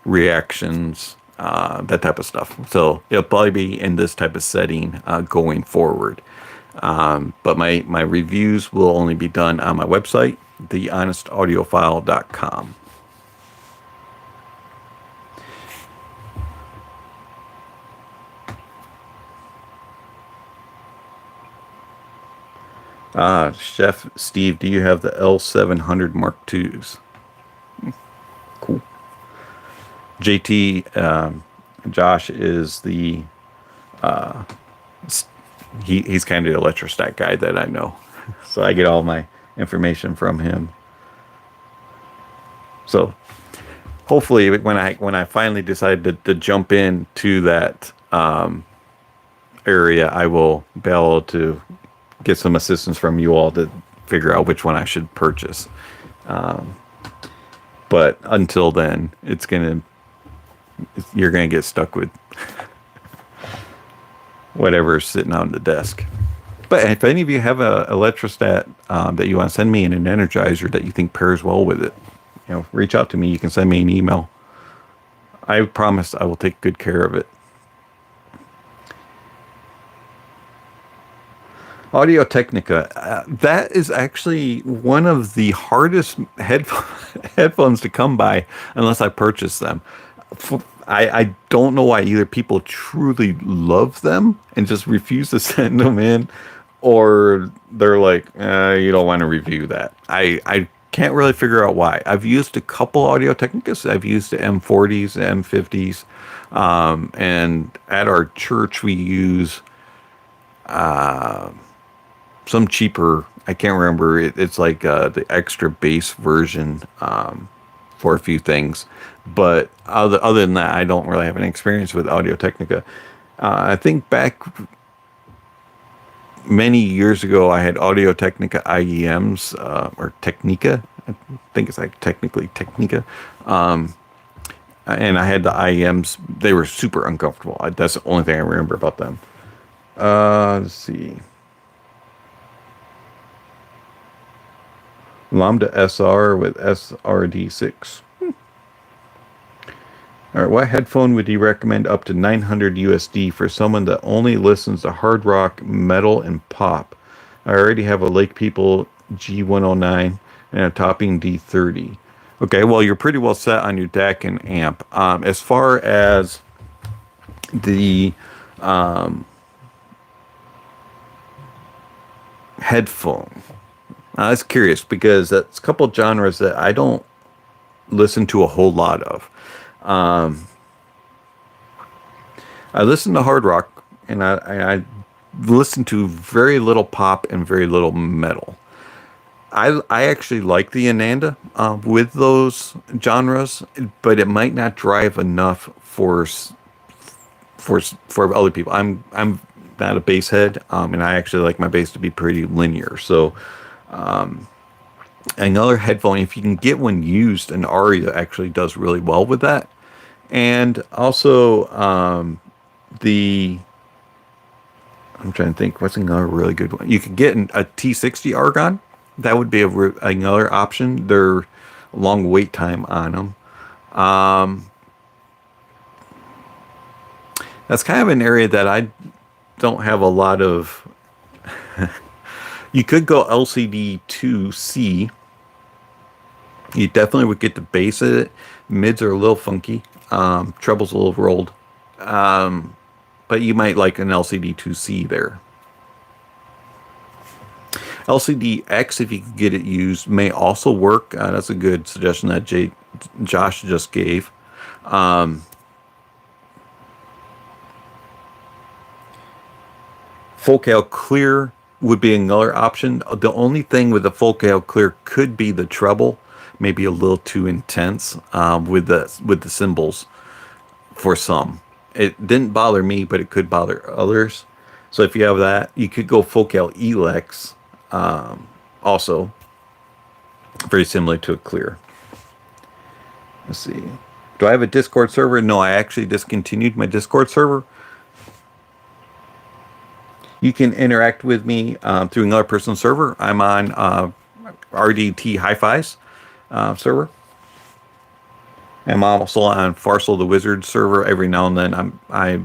reactions, that type of stuff. So it'll probably be in this type of setting going forward. But my reviews will only be done on my website, thehonestaudiophile.com. Chef Steve, do you have the L700 Mark IIs? Cool. JT, Josh is the, he's kind of the electrostat guy that I know. So I get all my information from him. So hopefully when I finally decide to jump into that area, I will be able to get some assistance from you all to figure out which one I should purchase. But until then, you're gonna get stuck with whatever's sitting on the desk. But if any of you have a electrostat that you want to send me and an energizer that you think pairs well with it, reach out to me. You can send me an email. I promise I will take good care of it. Audio Technica, that is actually one of the hardest headphones to come by unless I purchase them. I don't know why either people truly love them and just refuse to send them in, or they're like, you don't want to review that. I can't really figure out why. I've used a couple Audio Technicas. I've used the M40s, the M50s, and at our church we use some cheaper, I can't remember, it's like the extra bass version for a few things. But other than that, I don't really have any experience with Audio Technica. I think back many years ago, I had Audio Technica IEMs, or Technica. I think it's like technically Technica. And I had the IEMs. They were super uncomfortable. That's the only thing I remember about them. Let's see. Lambda SR with SRD6. All right, what headphone would you recommend up to 900 USD for someone that only listens to hard rock, metal, and pop? I already have a Lake People G109 and a Topping D30. Okay, well, you're pretty well set on your DAC and amp. As far as the headphone, I was curious because that's a couple genres that I don't listen to a whole lot of. I listen to hard rock, and I listen to very little pop and very little metal. I actually like the Ananda with those genres, but it might not drive enough for other people. I'm not a bass head, and I actually like my bass to be pretty linear. So Another headphone, if you can get one used, an Aria actually does really well with that. And also I'm trying to think, what's another really good one? You could get a T60 Argon. That would be another option. They're long wait time on them. That's kind of an area that I don't have a lot of. You could go LCD 2C. You definitely would get the bass of it. Mids are a little funky. Treble's a little rolled. But you might like an LCD 2C there. LCD X, if you can get it used, may also work. That's a good suggestion that Josh just gave. Focal Clear would be another option. The only thing with the Focal Clear could be the treble, maybe a little too intense with the cymbals for some. It didn't bother me, but it could bother others. So if you have that, you could go Focal Elex, also very similar to a Clear. Let's see. Do I have a Discord server? No, I actually discontinued my Discord server. You can interact with me through another person's server. I'm on RDT Hi-Fi's server. I'm also on Farsal the Wizard server every now and then. I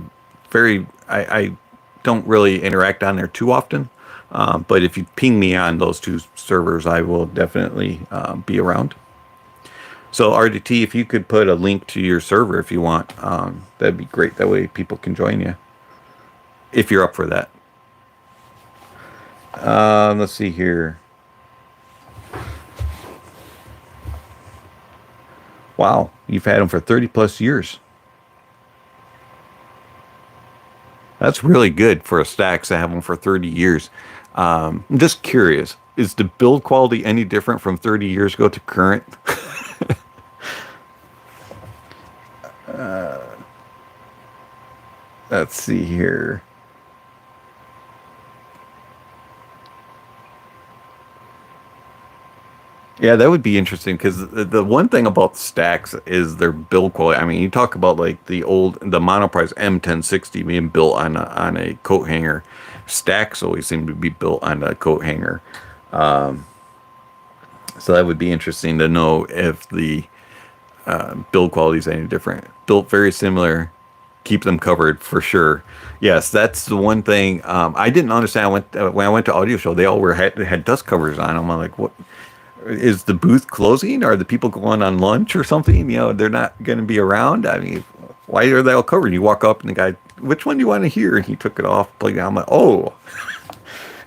don't really interact on there too often, but if you ping me on those two servers, I will definitely be around. So RDT, if you could put a link to your server if you want, that'd be great. That way people can join you if you're up for that. Let's see here. Wow, you've had them for 30 plus years. That's really good for a Stax to have them for 30 years. I'm just curious, is the build quality any different from 30 years ago to current? Let's see here. Yeah, that would be interesting because the one thing about Stax is their build quality. I mean, you talk about like the Monoprice M1060 being built on a coat hanger. Stax always seem to be built on a coat hanger. So that would be interesting to know if the build quality is any different. Built very similar. Keep them covered for sure. Yes, that's the one thing I didn't understand when I went to Audio Show. They all had dust covers on them. I'm like, what? Is the booth closing? Are the people going on lunch or something? You know, they're not going to be around. I mean, why are they all covered? You walk up and the guy, which one do you want to hear? And he took it off. I'm like, oh.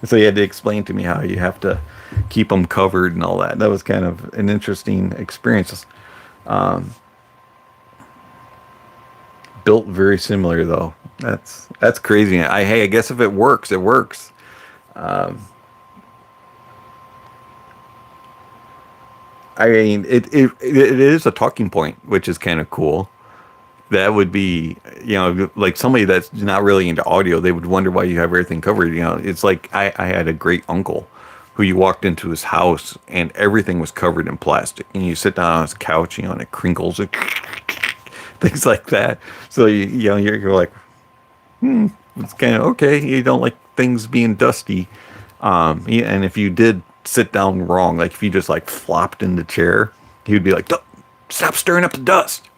So he had to explain to me how you have to keep them covered and all that. That was kind of an interesting experience. Built very similar though. That's crazy. I guess if it works, it works. I mean, it is a talking point, which is kind of cool. That would be, you know, like somebody that's not really into audio, they would wonder why you have everything covered. You know, it's like I had a great uncle who you walked into his house and everything was covered in plastic. And you sit down on his couch, you know, and it crinkles, things like that. So, you're like, it's kind of okay. You don't like things being dusty. And if you did sit down wrong, like if you just like flopped in the chair, he would be like, stop stirring up the dust.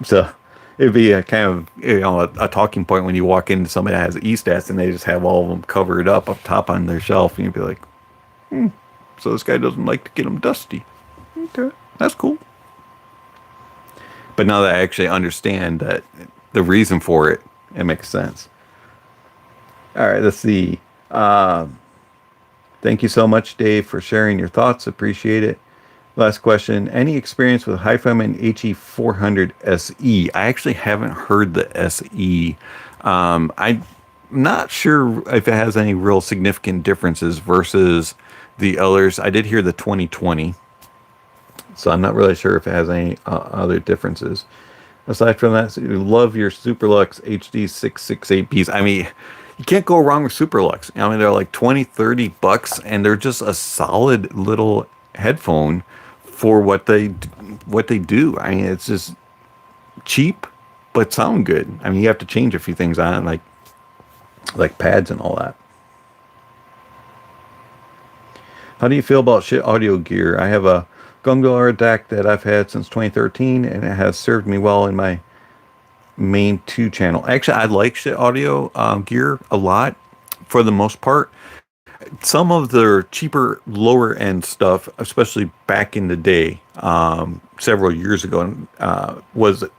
So it'd be a kind of, a talking point when you walk into somebody that has E-Stats and they just have all of them covered up top on their shelf, and you'd be like, so this guy doesn't like to get them dusty. Okay, that's cool. But now that I actually understand that the reason for it, it makes sense. All right, let's see. Thank you so much, Dave, for sharing your thoughts. Appreciate it. Last question. Any experience with HiFiMan HE400 SE? I actually haven't heard the SE. I'm not sure if it has any real significant differences versus the others. I did hear the 2020. So I'm not really sure if it has any other differences. Aside from that, love your Superlux HD 668Bs. I mean, You can't go wrong with Superlux. I mean, they're like 20, $30, and they're just a solid little headphone for what they do. I mean, it's just cheap, but sound good. I mean, you have to change a few things on, like pads and all that. How do you feel about shit audio gear? I have a Gungar DAC that I've had since 2013, and it has served me well in my main 2 channel. Actually, I like shit audio gear a lot for the most part. Some of their cheaper, lower end stuff, especially back in the day, several years ago,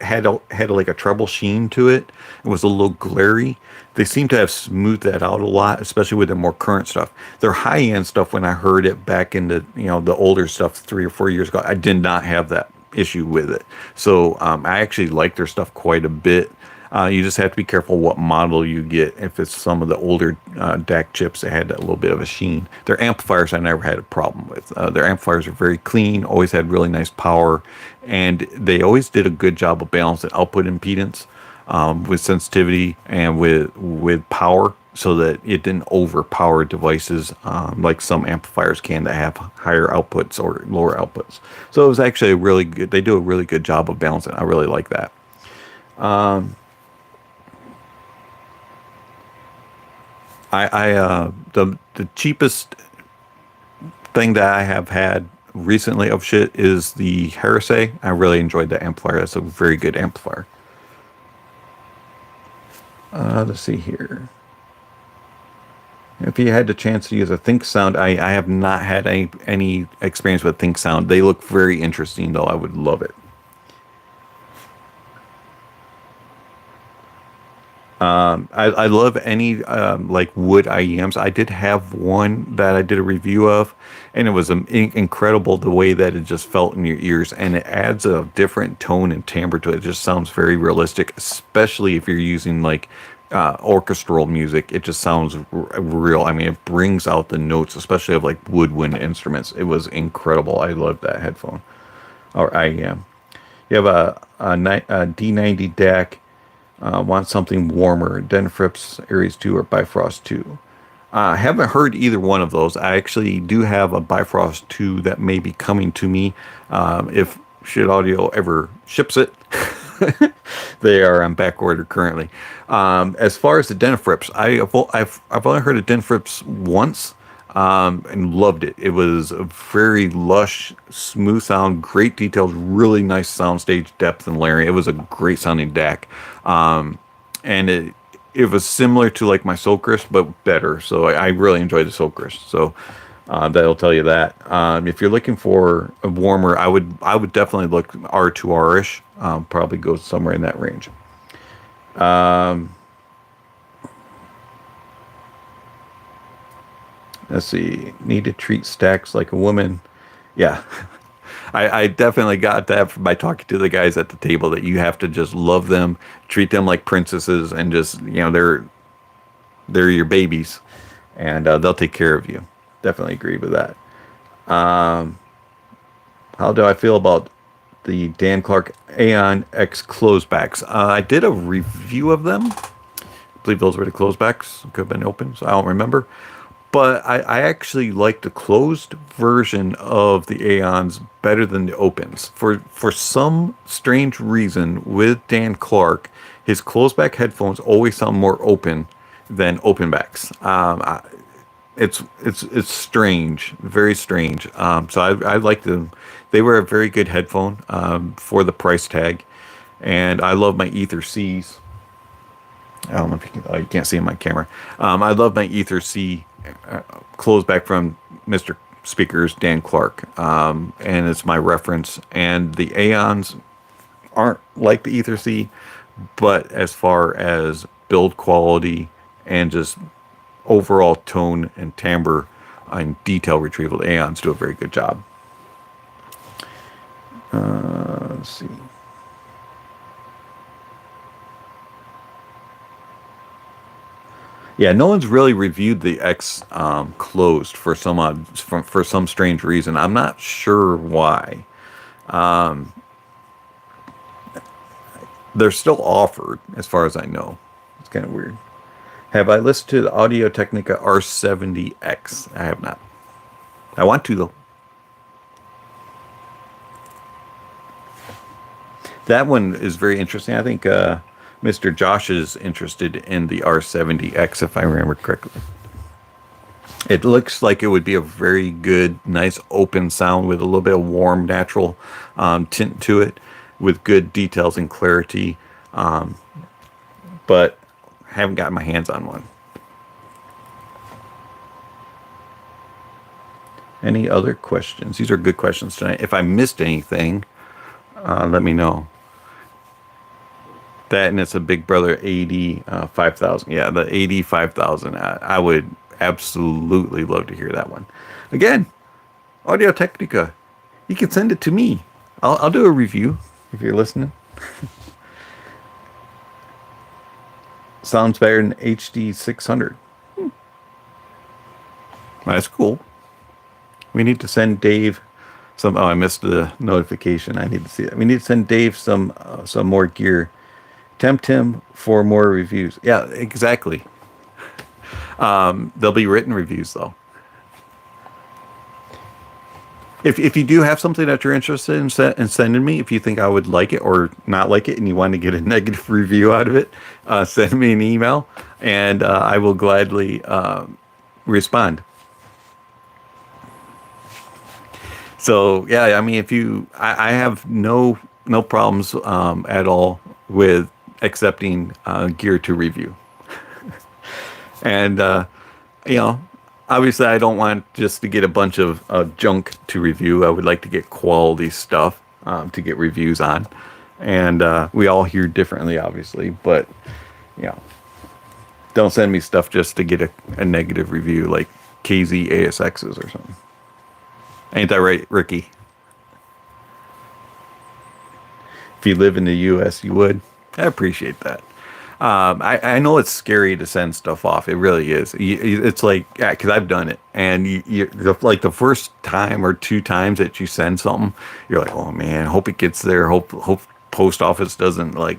had like a treble sheen to it. It was a little glary. They seem to have smoothed that out a lot, especially with the more current stuff. Their high end stuff, when I heard it back in the older stuff 3 or 4 years ago, I did not have that issue with it. So I actually like their stuff quite a bit. You just have to be careful what model you get. If it's some of the older DAC chips that had that little bit of a sheen. Their amplifiers I never had a problem with. Their amplifiers are very clean, always had really nice power, and they always did a good job of balancing output impedance with sensitivity and with power, so that it didn't overpower devices like some amplifiers can that have higher outputs or lower outputs. So it was actually a really good, they do a really good job of balancing. I really like that. The cheapest thing that I have had recently of shit is the Heresy. I really enjoyed that amplifier. That's a very good amplifier. Let's see here. If you had the chance to use a Think Sound, I have not had any experience with Think Sound. They look very interesting, though. I would love it. I love any like wood IEMs. I did have one that I did a review of, and it was incredible the way that it just felt in your ears, and it adds a different tone and timbre to it. It just sounds very realistic, especially if you're using like orchestral music. It just sounds real. I mean, it brings out the notes, especially of like woodwind instruments. It was incredible. I love that headphone or IEM. You have a D90 DAC. Want something warmer, Denfrips Aries 2 or Bifrost 2. I haven't heard either one of those. I actually do have a Bifrost 2 that may be coming to me if Shit Audio ever ships it. They are on back order currently. As far as the Denfrips, I've only heard of Denfrips once and loved it. It was a very lush, smooth sound, great details, really nice soundstage depth and layering. It was a great sounding DAC. And it was similar to like my Soulcrest, but better. So I really enjoyed the Soulcrest. So that'll tell you that. If you're looking for a warmer, I would definitely look R2R-ish. Probably go somewhere in that range. Let's see. Need to treat stacks like a woman. Yeah. I definitely got that by talking to the guys at the table, that you have to just love them, treat them like princesses, and just, they're your babies, and they'll take care of you. Definitely agree with that. How do I feel about the Dan Clark Aeon X closebacks? I did a review of them. I believe those were the closebacks. Could have been open, so I don't remember. But I actually like the closed version of the Aeons better than the opens. For some strange reason, with Dan Clark, his closeback headphones always sound more open than openbacks. It's strange, very strange. So I like them. They were a very good headphone for the price tag, and I love my Ether C's. I don't know if you can't see in my camera. I love my Ether C closeback from Mr. Speakers Dan Clark, and it's my reference. And the Aeons aren't like the Ether C, but as far as build quality and just overall tone and timbre and detail retrieval, the Aeons do a very good job. Let's see. Yeah, no one's really reviewed the X closed for some strange reason. I'm not sure why. They're still offered, as far as I know. It's kind of weird. Have I listened to the Audio Technica R70X? I have not. I want to, though. That one is very interesting. I think Mr. Josh is interested in the R70X, if I remember correctly. It looks like it would be a very good, nice open sound with a little bit of warm, natural tint to it, with good details and clarity. But haven't gotten my hands on one. Any other questions? These are good questions tonight. If I missed anything, let me know. That, and it's a Big Brother 5000. Yeah, the 5000. I would absolutely love to hear that one. Again, Audio Technica. You can send it to me. I'll do a review if you're listening. Sounds better than HD 600. That's cool. We need to send Dave some. Oh, I missed the notification. I need to see that. We need to send Dave some more gear. Tempt him for more reviews. Yeah, exactly. There'll be written reviews, though. If you do have something that you're interested in sending me, if you think I would like it or not like it, and you want to get a negative review out of it, send me an email, and I will gladly respond. So yeah, I mean, I have no problems at all with accepting gear to review. And obviously I don't want just to get a bunch of junk to review. I would like to get quality stuff to get reviews on. And we all hear differently, obviously, but don't send me stuff just to get a negative review like KZ ASXs or something. Ain't that right, Ricky? If you live in the U.S., you would. I appreciate that. I know it's scary to send stuff off. It really is. It's like, yeah, because I've done it. And like the first time or two times that you send something, you're like, oh man, hope it gets there. Hope post office doesn't like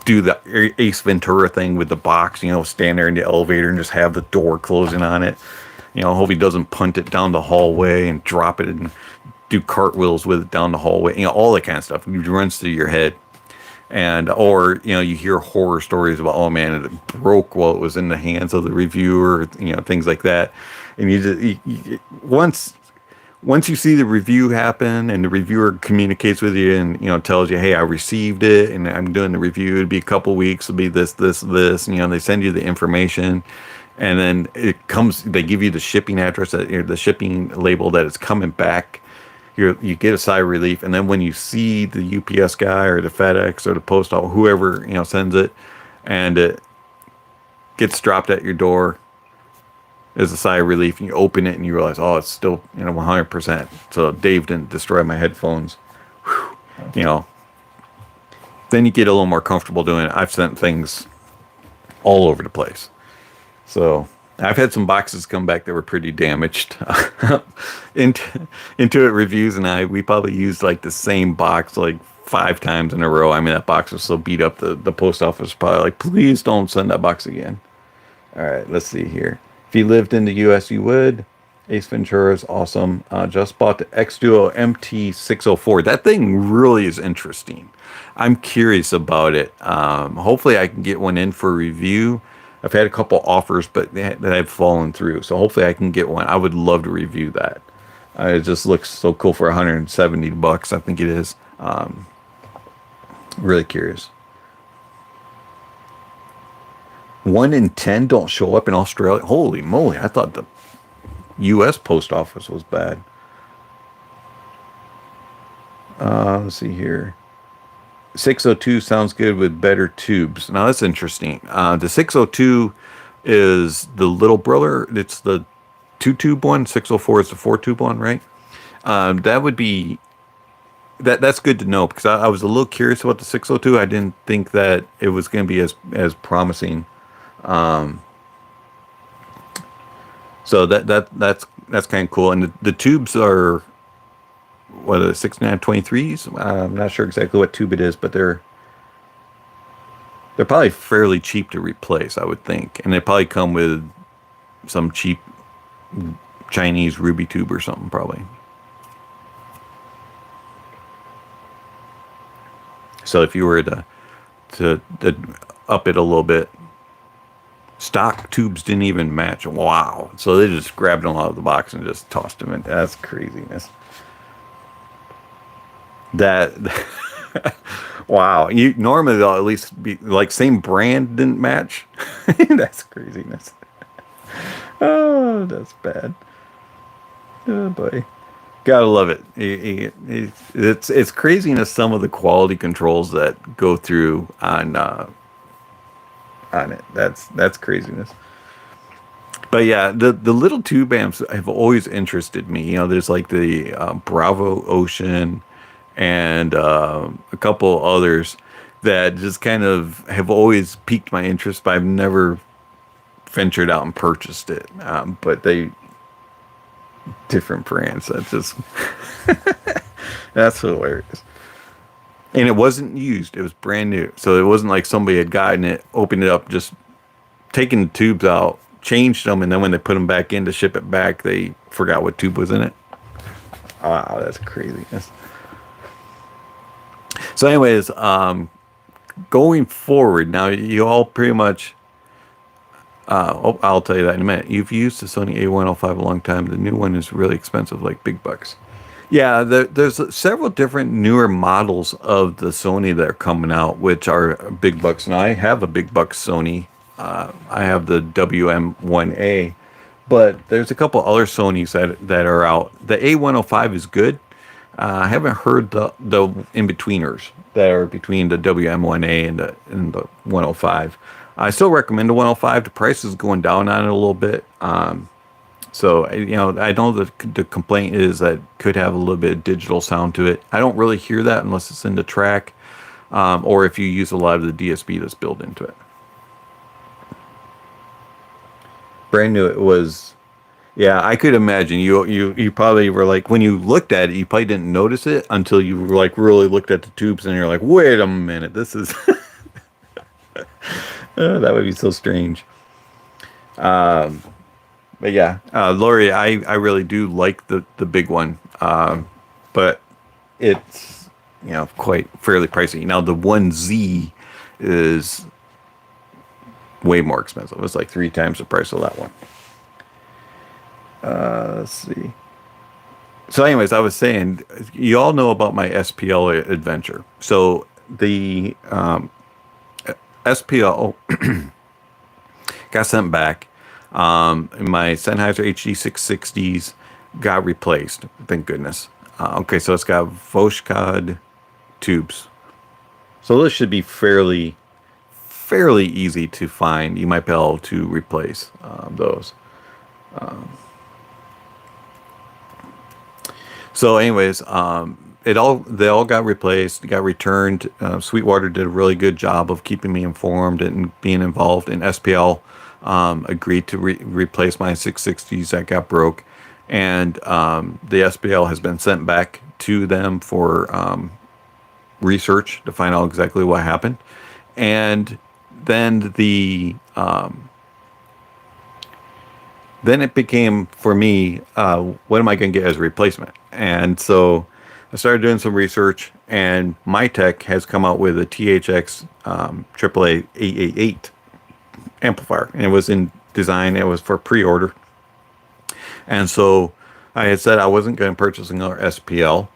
do the Ace Ventura thing with the box, stand there in the elevator and just have the door closing on it. Hope he doesn't punt it down the hallway and drop it and do cartwheels with it down the hallway. All that kind of stuff. It runs through your head. And, or, you hear horror stories about, oh man, it broke while it was in the hands of the reviewer, things like that. And once you see the review happen and the reviewer communicates with you and, tells you, hey, I received it and I'm doing the review, it'll be a couple weeks, it'll be this, and, they send you the information. And then they give you the shipping address, the shipping label that it's coming back. You get a sigh of relief. And then when you see the UPS guy or the FedEx or the post office, whoever, sends it, and it gets dropped at your door, there's a sigh of relief. And you open it and you realize, oh, it's still, 100%. So Dave didn't destroy my headphones. Whew. Then you get a little more comfortable doing it. I've sent things all over the place. So I've had some boxes come back that were pretty damaged. Intuit Reviews and we probably used like the same box like 5 times in a row. I mean, that box was so beat up, the post office was probably like, please don't send that box again. All right, let's see here. If you lived in the U.S., you would. Ace Ventura is awesome. Just bought the X-Duo MT604. That thing really is interesting. I'm curious about it. Hopefully I can get one in for review. I've had a couple offers, but that have fallen through. So hopefully I can get one. I would love to review that. It just looks so cool for $170. I think it is. Really curious. 1 in 10 don't show up in Australia. Holy moly! I thought the U.S. post office was bad. Let's see here. 602 sounds good with better tubes. Now that's interesting. The 602 is the little brother. It's the 2-tube one. 604 is the 4-tube one, right? That would be that's good to know, because I was a little curious about the 602. I didn't think that it was going to be as promising. So that's kind of cool. And the tubes are, what are the 6923s? I'm not sure exactly what tube it is, but they're They're probably fairly cheap to replace, I would think. And they probably come with some cheap Chinese ruby tube or something, probably. So if you were to up it a little bit, stock tubes didn't even match. Wow. So they just grabbed them out of the box and just tossed them in. That's craziness. That wow. You normally they'll at least be like same brand didn't match. That's craziness. Oh, that's bad. Oh boy. Gotta love it. It's craziness some of the quality controls that go through on it. That's craziness. But yeah, the little tube amps have always interested me. You know, there's like the Bravo Ocean and a couple others that just kind of have always piqued my interest, but I've never ventured out and purchased it. But they different brands. That's just that's hilarious. And it wasn't used. It was brand new. So it wasn't like somebody had gotten it, opened it up, just taken the tubes out, changed them, and then when they put them back in to ship it back, they forgot what tube was in it. Wow, that's craziness. So anyways, going forward, now you all pretty much, I'll tell you that in a minute. You've used the Sony A105 a long time. The new one is really expensive, like big bucks. Yeah, there's several different newer models of the Sony that are coming out, which are big bucks. And I have a big bucks Sony. I have the WM1A, but there's a couple other Sonys that are out. The A105 is good. I haven't heard the in-betweeners that are between the WM1A and the 105. I still recommend the 105. The price is going down on it a little bit. So, you know, I know the complaint is that it could have a little bit of digital sound to it. I don't really hear that unless it's in the track, or if you use a lot of the DSP that's built into it. Brand new, it was. Yeah, I could imagine you probably were like, when you looked at it, you probably didn't notice it until you were like really looked at the tubes and you're like, wait a minute, this is that would be so strange. But yeah, Lori, I really do like the big one, but it's, you know, quite fairly pricey. Now the 1Z is way more expensive. It's like 3 times the price of that one. Let's see. So anyways, I was saying, you all know about my SPL adventure. So the SPL got sent back. My Sennheiser HD 660s got replaced. Thank goodness. Okay, so it's got Voshkod tubes. So this should be fairly easy to find. You might be able to replace those. So anyways, they all got replaced, got returned. Sweetwater did a really good job of keeping me informed and being involved in SPL. Agreed to replace my 660s that got broke, and the SPL has been sent back to them for research to find out exactly what happened. And then then it became, for me, what am I going to get as a replacement? And so I started doing some research, and Mytek has come out with a THX AAA 888 amplifier, and it was in design. It was for pre-order, and so I had said I wasn't going to purchase another SPL,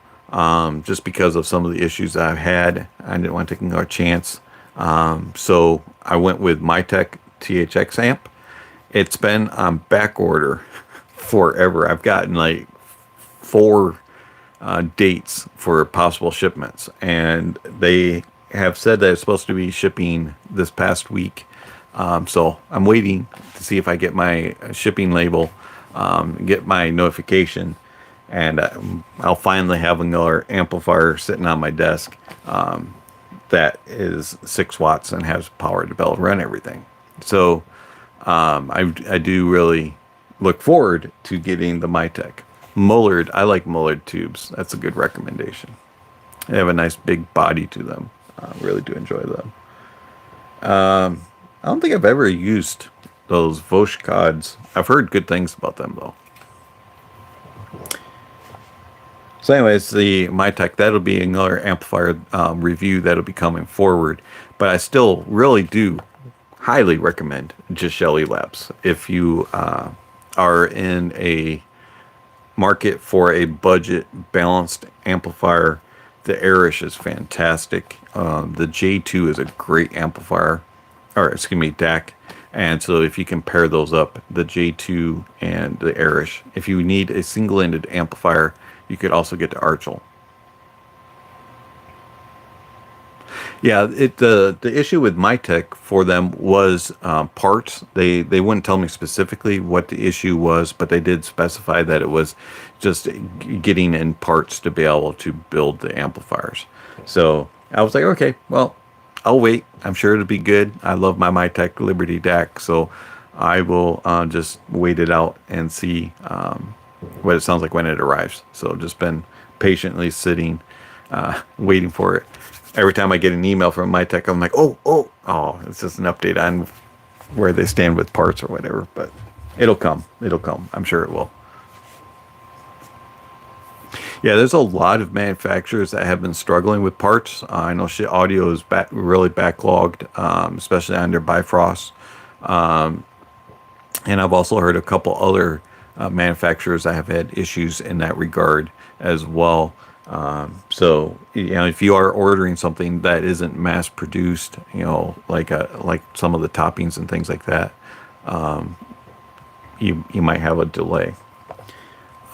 just because of some of the issues that I've had. I didn't want to take another chance, so I went with Mytek THX amp. It's been on back order forever. I've gotten like 4 dates for possible shipments, and they have said that it's supposed to be shipping this past week. So I'm waiting to see if I get my shipping label, get my notification, and I'll finally have another amplifier sitting on my desk that is 6 watts and has power to be able to run everything. So I do really look forward to getting the Mytek. Mullard, I like Mullard tubes. That's a good recommendation. They have a nice big body to them. I really do enjoy them. I don't think I've ever used those Voshkods. I've heard good things about them though. So anyways, the MyTech, that'll be another amplifier review that'll be coming forward. But I still really do highly recommend just Shelly Labs. If you are in a market for a budget balanced amplifier, the Arish is fantastic. The J2 is a great amplifier, or excuse me, DAC. And so if you can pair those up, the J2 and the Arish, if you need a single-ended amplifier, you could also get the Archel. Yeah, the issue with MyTech for them was parts. They wouldn't tell me specifically what the issue was, but they did specify that it was just getting in parts to be able to build the amplifiers. So I was like, okay, well, I'll wait. I'm sure it'll be good. I love my MyTech Liberty DAC, so I will just wait it out and see what it sounds like when it arrives. So just been patiently sitting, waiting for it. Every time I get an email from MyTech, I'm like, oh, it's just an update on where they stand with parts or whatever. But it'll come. I'm sure it will. Yeah, there's a lot of manufacturers that have been struggling with parts. I know Shit Audio is really backlogged, especially on their Bifrost. And I've also heard a couple other manufacturers that have had issues in that regard as well. So if you are ordering something that isn't mass produced, like some of the toppings and things like that, you might have a delay.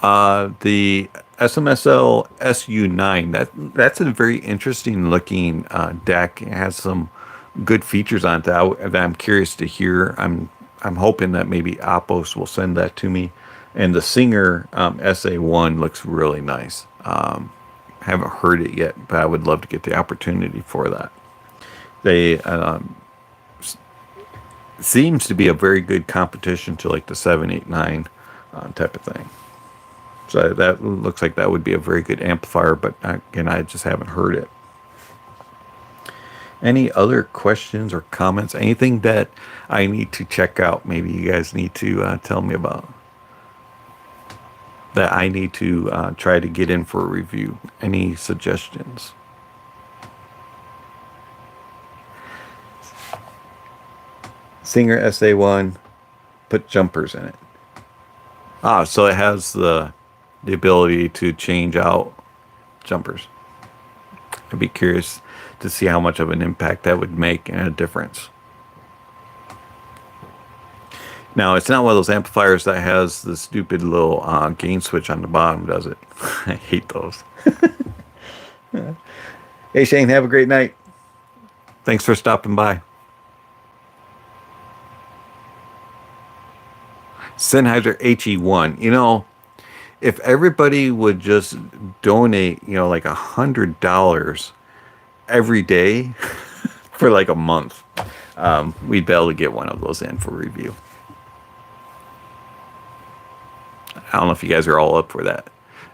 The SMSL SU9, that's a very interesting looking deck. It has some good features on it that I'm curious to hear. I'm hoping that maybe Apos will send that to me. And the Singer SA1 looks really nice. Haven't heard it yet, but I would love to get the opportunity for that. They seems to be a very good competition to like the 789 type of thing. So that looks like that would be a very good amplifier, but again, I just haven't heard it. Any other questions or comments? Anything that I need to check out? Maybe you guys need to tell me about that I need to try to get in for a review. Any suggestions? Singer SA1, put jumpers in it. So it has the ability to change out jumpers. I'd be curious to see how much of an impact that would make and a difference. Now, it's not one of those amplifiers that has the stupid little gain switch on the bottom, does it? I hate those. Hey, Shane, have a great night. Thanks for stopping by. Sennheiser HE1. If everybody would just donate, like $100 every day for like a month, we'd be able to get one of those in for review. I don't know if you guys are all up for that.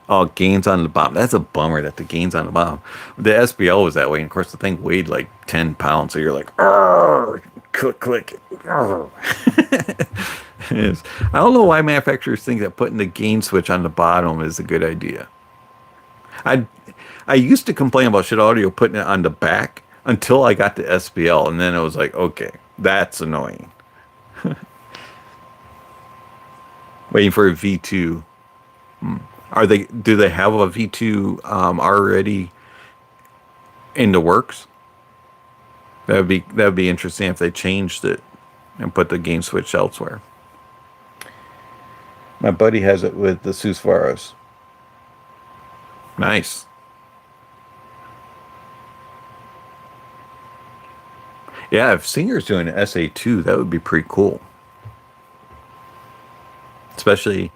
Oh, gains on the bottom. That's a bummer that the gains on the bottom. The SBL was that way. And of course, the thing weighed like 10 pounds. So you're like, click. I don't know why manufacturers think that putting the gain switch on the bottom is a good idea. I used to complain about Shit Audio putting it on the back until I got the SBL. And then it was like, okay, that's annoying. Waiting for a V2. Do they have a V2 already in the works? That would be interesting if they changed it and put the gain switch elsewhere. My buddy has it with the Susvaros. Nice. Yeah, if Singer's doing an SA2, that would be pretty cool. Especially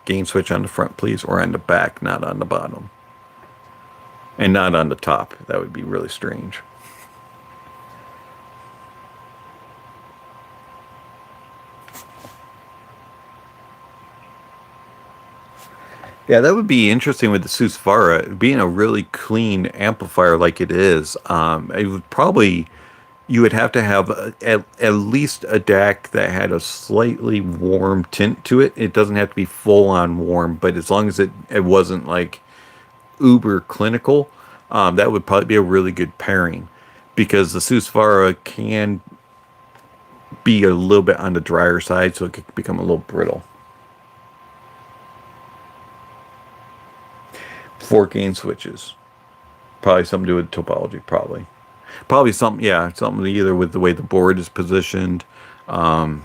gain switch on the front, please, or on the back, not on the bottom. And not on the top. That would be really strange. Yeah, that would be interesting with the Susvara. Being a really clean amplifier like it is, it would probably you would have to have at least a DAC that had a slightly warm tint to it. It doesn't have to be full on warm, but as long as it wasn't like uber clinical, that would probably be a really good pairing, because the Susvara can be a little bit on the drier side, so it could become a little brittle. 4-gain switches. Probably something to do with topology, Probably something, yeah, something either with the way the board is positioned, or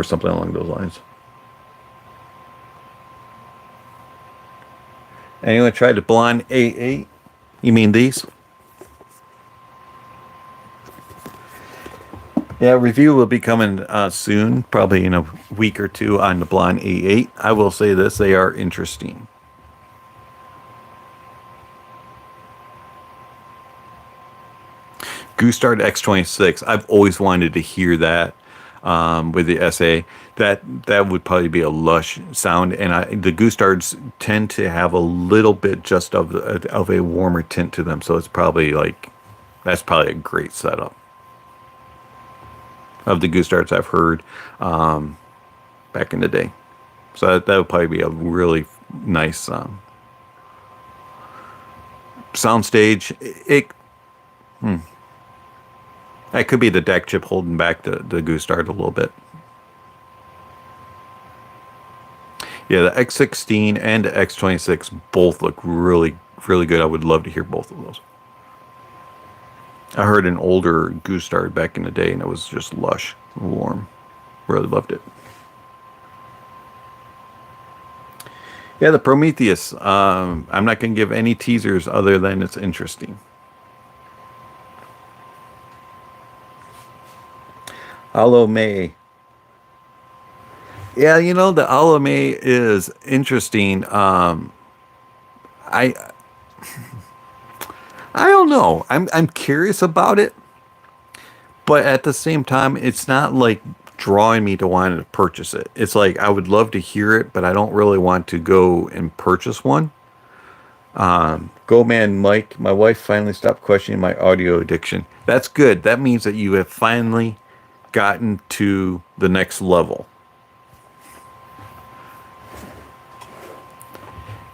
something along those lines. Anyone tried the Blonde A8? You mean these? Yeah, review will be coming soon, probably in a week or two, on the Blonde A8. I will say this, they are interesting. Gustard X26. I've always wanted to hear that with the SA. That would probably be a lush sound, and the Gustards tend to have a little bit just of a warmer tint to them, so it's probably like, that's probably a great setup. Of the Gustards I've heard back in the day. So that would probably be a really nice soundstage. That could be the deck chip holding back the Gustard a little bit. Yeah, the X16 and the X26 both look really, really good. I would love to hear both of those. I heard an older Gustard back in the day, and it was just lush, warm. Really loved it. Yeah, the Prometheus. I'm not going to give any teasers other than it's interesting. Alome. Yeah, you know, the Alome is interesting. I don't know. I'm curious about it, but at the same time, it's not like drawing me to want to purchase it. It's like I would love to hear it, but I don't really want to go and purchase one. Go Man Mike, my wife finally stopped questioning my audio addiction. That's good. That means that you have finally gotten to the next level.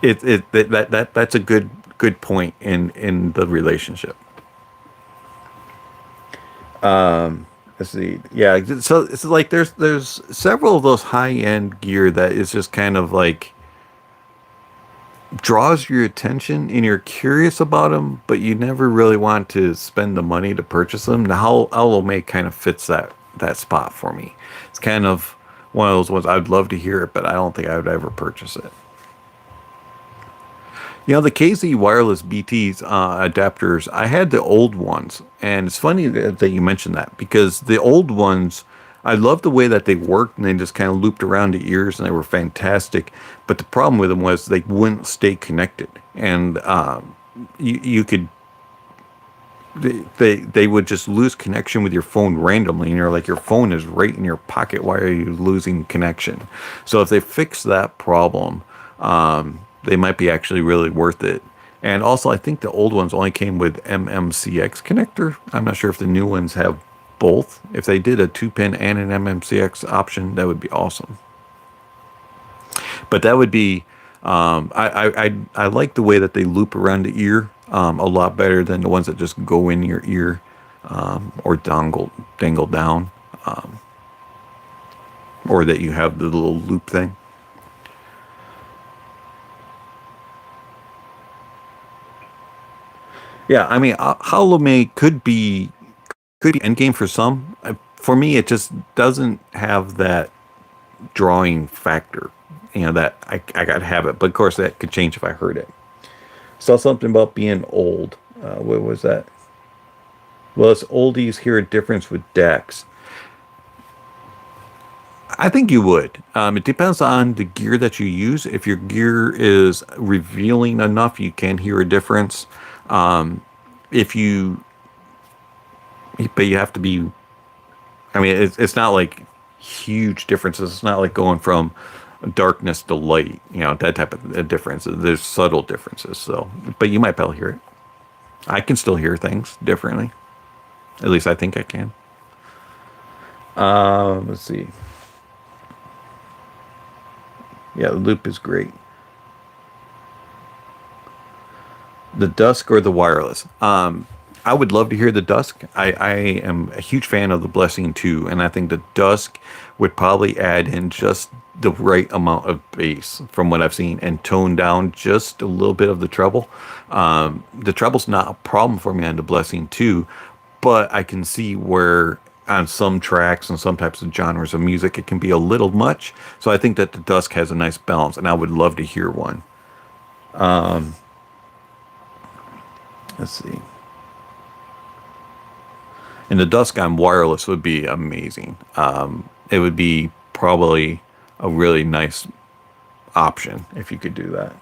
That's a good point in the relationship. Let's see. Yeah, so it's like there's several of those high-end gear that is just kind of like draws your attention and you're curious about them, but you never really want to spend the money to purchase them. Now, Alome kind of fits that spot for me. It's kind of one of those ones I'd love to hear it, but I don't think I would ever purchase it. You know, the KZ wireless BTs adapters, I had the old ones, and it's funny that you mentioned that, because the old ones, I loved the way that they worked, and they just kind of looped around the ears, and they were fantastic. But the problem with them was they wouldn't stay connected, and you could, they would just lose connection with your phone randomly, and you're like, your phone is right in your pocket. Why are you losing connection? So if they fix that problem, they might be actually really worth it. And also, I think the old ones only came with MMCX connector. I'm not sure if the new ones have both. If they did a 2-pin and an MMCX option, that would be awesome. But that would be, I like the way that they loop around the ear a lot better than the ones that just go in your ear or dangle down, or that you have the little loop thing. Yeah, I mean, Alome could be endgame for some. For me, it just doesn't have that drawing factor. You know, that I gotta have it. But of course, that could change if I heard it. Saw something about being old. What was that? Well, it's oldies hear a difference with decks. I think you would. It depends on the gear that you use. If your gear is revealing enough, you can hear a difference. If you, but you have to be, I mean, it's not like huge differences. It's not like going from darkness to light, you know, that type of difference. There's subtle differences. So, but you might be able to hear it. I can still hear things differently. At least I think I can. Let's see. Yeah, the loop is great. The Dusk or the wireless? I would love to hear the Dusk. I am a huge fan of the Blessing too, and I think the Dusk would probably add in just the right amount of bass from what I've seen and tone down just a little bit of the treble. The treble's not a problem for me on the Blessing too, but I can see where on some tracks and some types of genres of music it can be a little much. So I think that the Dusk has a nice balance, and I would love to hear one. Let's see. And the Dusk on wireless would be amazing. It would be probably a really nice option if you could do that.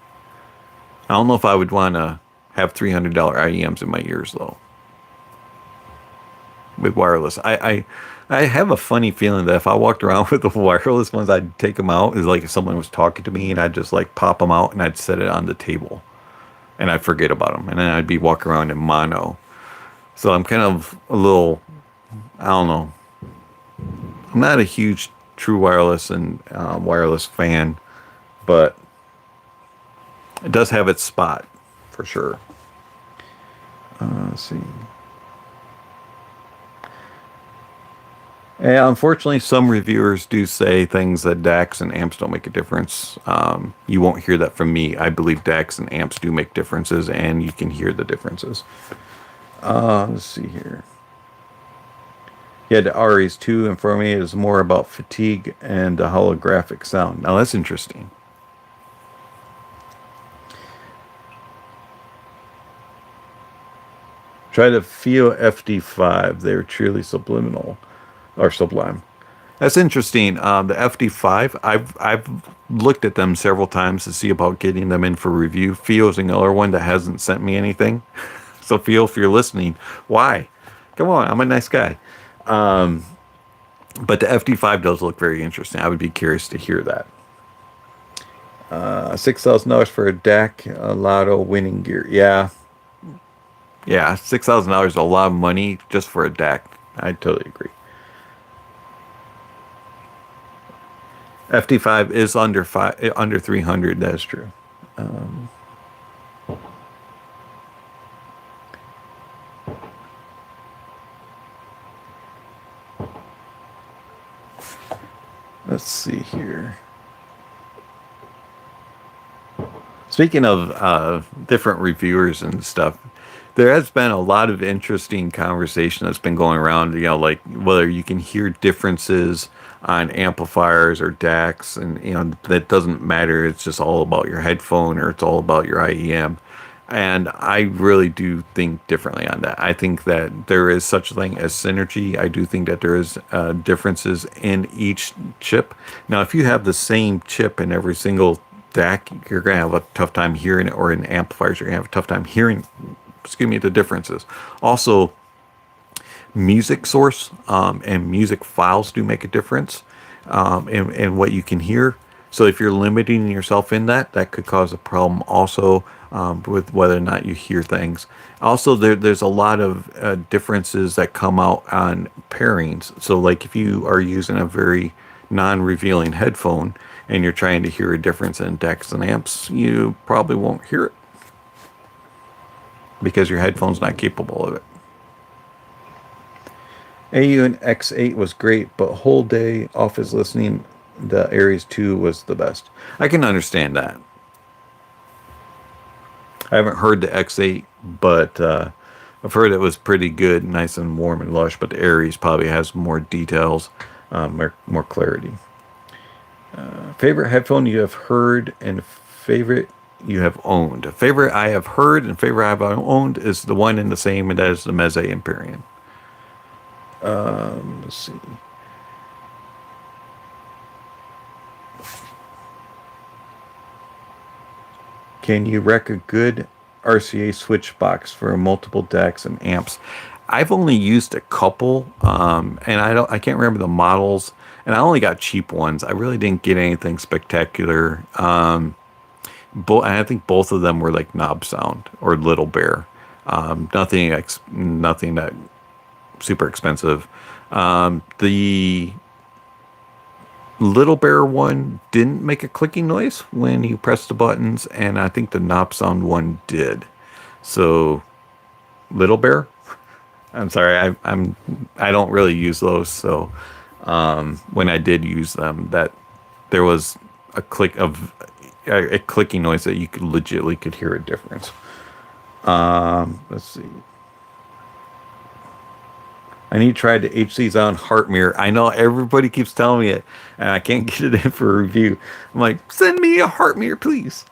I don't know if I would want to have $300 IEMs in my ears though. With wireless, I have a funny feeling that if I walked around with the wireless ones, I'd take them out. It's like if someone was talking to me, and I'd just like pop them out and I'd set it on the table, and I'd forget about them, and then I'd be walking around in mono. So I'm kind of a little, I don't know. I'm not a huge true wireless and wireless fan, but it does have its spot for sure. Let's see. Yeah, unfortunately, some reviewers do say things that DACs and amps don't make a difference. You won't hear that from me. I believe DACs and amps do make differences, and you can hear the differences. Let's see here. Yeah, the REs 2, and for me, is more about fatigue and the holographic sound. Now, that's interesting. Try to feel FD5. They're truly subliminal. Or sublime. That's interesting. The FD5, I've looked at them several times to see about getting them in for review. Fio's another one that hasn't sent me anything. So Fio, if you're listening, why? Come on, I'm a nice guy. But the FD5 does look very interesting. I would be curious to hear that. $6,000 for a DAC, a Lotto winning gear. Yeah, $6,000 is a lot of money just for a DAC. I totally agree. FD5 is under 300. That is true. Let's see here. Speaking of different reviewers and stuff, there has been a lot of interesting conversation that's been going around, you know, like whether you can hear differences on amplifiers or DACs, and you know that doesn't matter. It's just all about your headphone, or it's all about your IEM. And I really do think differently on that. I think that there is such a thing as synergy. I do think that there is differences in each chip. Now, if you have the same chip in every single DAC, you're going to have a tough time hearing it, or in amplifiers, you're going to have a tough time hearing, the differences. Also, music source and music files do make a difference in what you can hear. So if you're limiting yourself in that, that could cause a problem also with whether or not you hear things. Also, there's a lot of differences that come out on pairings. So like if you are using a very non-revealing headphone and you're trying to hear a difference in decks and amps, you probably won't hear it because your headphone's not capable of it. AU and X8 was great, but whole day office listening, the Aries 2 was the best. I can understand that. I haven't heard the X8, but I've heard it was pretty good, nice and warm and lush, but the Aries probably has more details, more clarity. Favorite headphone you have heard and favorite you have owned. Favorite I have heard and favorite I have owned is the one in the same, and that is the Meze Empyrean. Let's see. Can you wreck a good RCA switch box for multiple decks and amps? I've only used a couple, and I can't remember the models, and I only got cheap ones. I really didn't get anything spectacular. I think both of them were like Knob Sound or Little Bear. Nothing that super expensive. The Little Bear one didn't make a clicking noise when you pressed the buttons, and I think the Knob Sound one did. So, Little Bear. I'm sorry, I don't really use those. So, when I did use them, that there was a clicking noise that you could hear a difference. Let's see. I need to try the HC Sound Heart Mirror. I know everybody keeps telling me it, and I can't get it in for a review. I'm like, send me a heart mirror, please.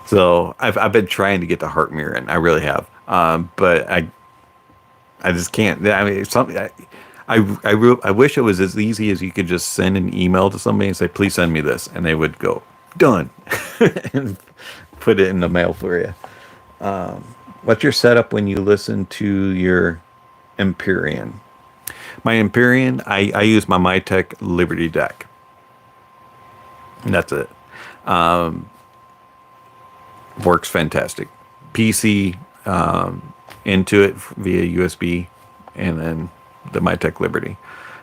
So I've been trying to get the heart mirror, and I really have. But I just can't. I mean, it's something. I wish it was as easy as you could just send an email to somebody and say, please send me this, and they would go, done, and put it in the mail for you. What's your setup when you listen to your Empyrean? My Empyrean, I use my Mytek Liberty deck, and that's it. Works fantastic. PC into it via USB, and then the Mytek Liberty.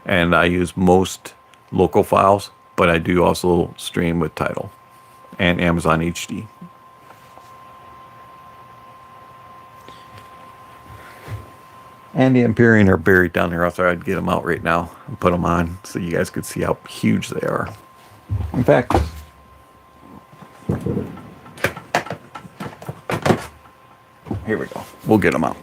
And I use most local files, but I do also stream with Tidal and Amazon HD. And the Empyrean are buried down there. I thought I'd get them out right now and put them on so you guys could see how huge they are. In fact, here we go. We'll get them out.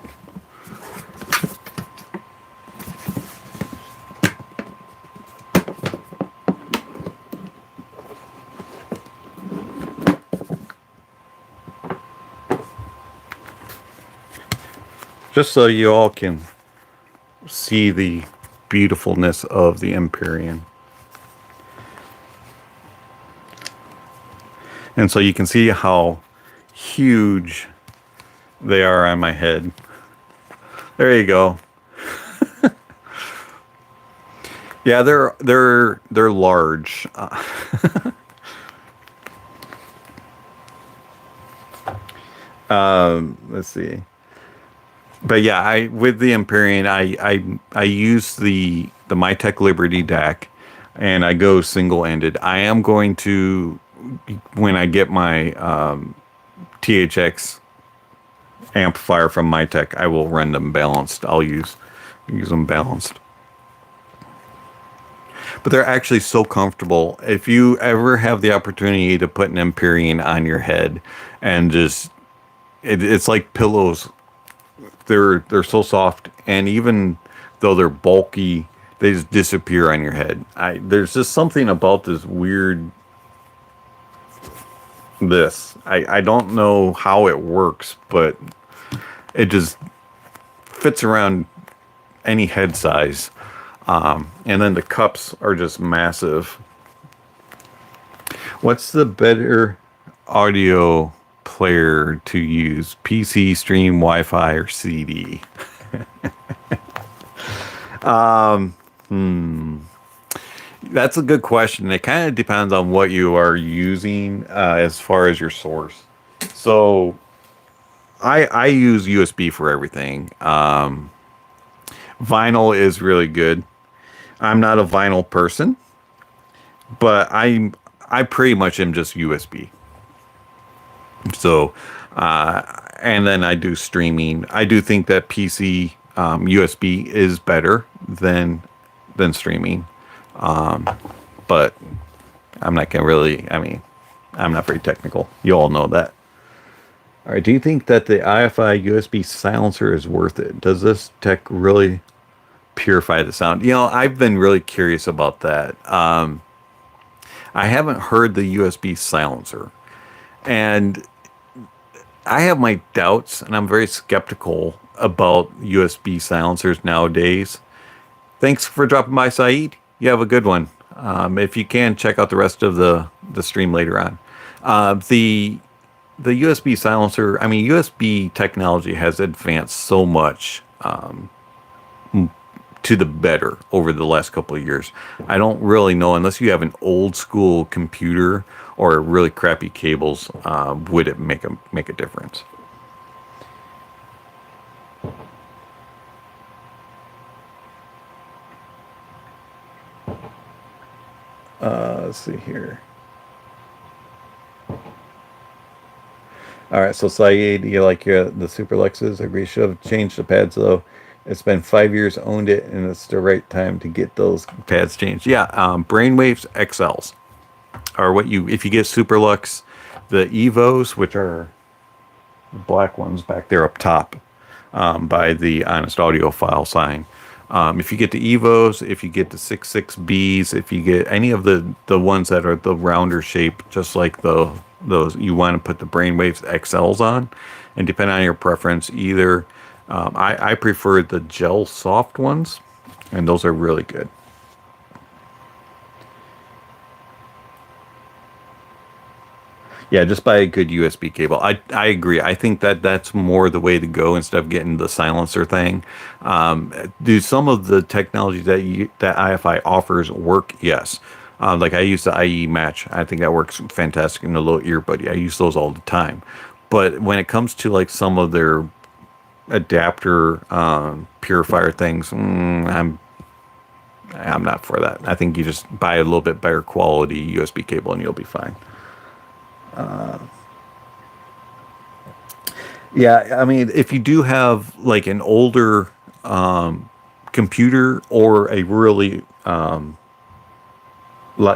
Just so you all can see the beautifulness of the Empyrean. And so you can see how huge they are on my head. There you go. Yeah, they're large. Let's see. But yeah, with the Empyrean, I use the Mytek Liberty DAC, and I go single-ended. I am going to, when I get my THX amplifier from Mytek, I will run them balanced. I'll use them balanced. But they're actually so comfortable. If you ever have the opportunity to put an Empyrean on your head and just, it's like pillows. They're so soft, and even though they're bulky, they just disappear on your head. There's just something about this weird. I don't know how it works, but it just fits around any head size. And then the cups are just massive. What's the better audio player to use? PC, stream, Wi-Fi, or CD? That's a good question. It kind of depends on what you are using as far as your source. So I use USB for everything. Vinyl is really good. I'm not a vinyl person, but I pretty much am just USB. So, and then I do streaming. I do think that PC USB is better than streaming. But I'm not gonna really, I'm not very technical. You all know that. All right, do you think that the IFI USB silencer is worth it? Does this tech really purify the sound? You know, I've been really curious about that. I haven't heard the USB silencer, and I have my doubts, and I'm very skeptical about USB silencers nowadays. Thanks for dropping by, Saeed. You have a good one. If you can, check out the rest of the stream later on. The USB silencer, USB technology has advanced so much to the better over the last couple of years. I don't really know, unless you have an old school computer or really crappy cables, would it make a difference. Let's see here. All right, so Saeed, you like the Super Luxes? I agree. Should have changed the pads though. It's been 5 years owned it, and it's the right time to get those pads changed. Yeah, Brainwaves XLs are what you, if you get Super Lux, the Evos, which are the black ones back there up top, by the Honest Audiophile sign. If you get the Evos, if you get the 66Bs, if you get any of the ones that are the rounder shape, just like those, you want to put the Brainwaves XLs on, and depending on your preference, either I prefer the gel soft ones, and those are really good. Yeah, just buy a good USB cable. I agree. I think that's more the way to go instead of getting the silencer thing. Do some of the technologies that IFI offers work? Yes. Like I use the IE Match. I think that works fantastic in the little earbud. I use those all the time. But when it comes to like some of their adapter purifier things, I'm not for that. I think you just buy a little bit better quality USB cable and you'll be fine. Yeah, I mean, if you do have like an older computer or a really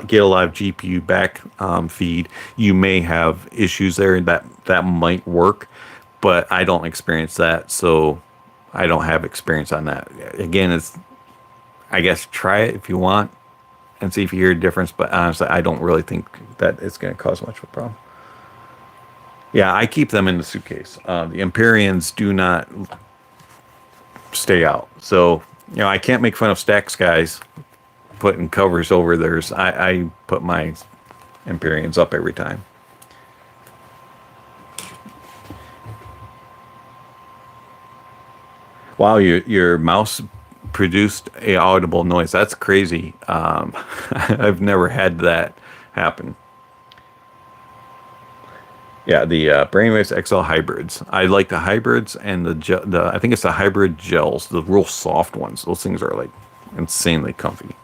get a live GPU back feed, you may have issues there, and that might work, but I don't experience that, so I don't have experience on that. Again, it's, I guess, try it if you want and see if you hear a difference, but honestly, I don't really think that it's going to cause much of a problem. Yeah, I keep them in the suitcase. The Empyreans do not stay out. So, I can't make fun of Stax guys putting covers over theirs. I put my Empyreans up every time. Wow, your mouse produced a audible noise. That's crazy. I've never had that happen. Yeah, the Brainwaves XL hybrids. I like the hybrids and the I think it's the hybrid gels, the real soft ones. Those things are like insanely comfy.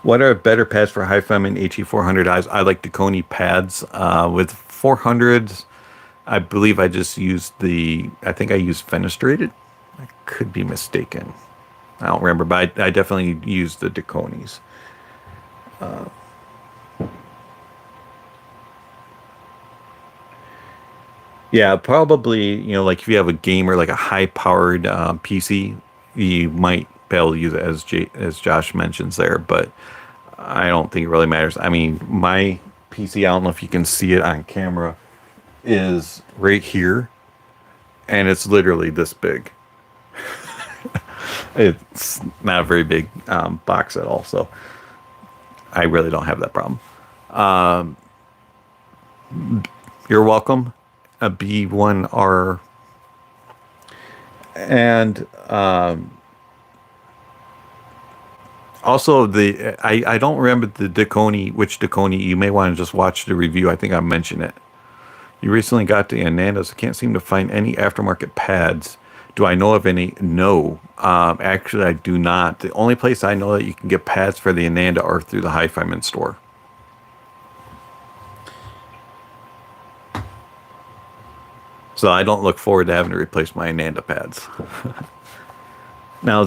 What are better pads for HiFi and HE400Is? I like Deconi pads. With 400s, I believe I just used I think I used fenestrated. I could be mistaken. I don't remember, but I definitely used the Deconis. Yeah, probably, like if you have a gamer, like a high-powered PC, you might be able to use it as Josh mentions there, but I don't think it really matters. I mean, my PC, I don't know if you can see it on camera, is right here, and it's literally this big. It's not a very big box at all, so I really don't have that problem. You're welcome. A B1R. And also I don't remember the Deconi, which Deconi. You may want to just watch the review. I think I mentioned it. You recently got the Anandas. I can't seem to find any aftermarket pads. Do I know of any? No. Actually, I do not. The only place I know that you can get pads for the Ananda are through the HiFiMan store. So I don't look forward to having to replace my Ananda pads. Now,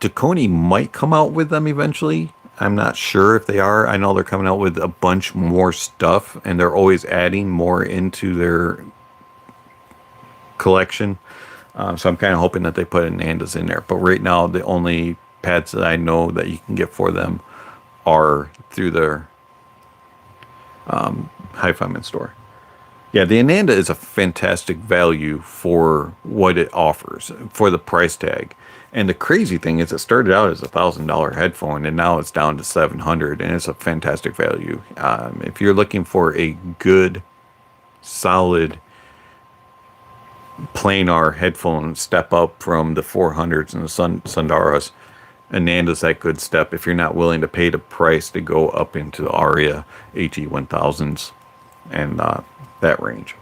Deconi might come out with them eventually. I'm not sure if they are. I know they're coming out with a bunch more stuff, and they're always adding more into their collection. So I'm kind of hoping that they put Anandas in there. But right now, the only pads that I know that you can get for them are through their HiFiMan store. Yeah, the Ananda is a fantastic value for what it offers, for the price tag. And the crazy thing is it started out as $1,000 headphone, and now it's down to $700, and it's a fantastic value. If you're looking for a good, solid planar headphones step up from the 400s and the Sundaras. Ananda's that good step if you're not willing to pay the price to go up into the Aria HE1000s and that range.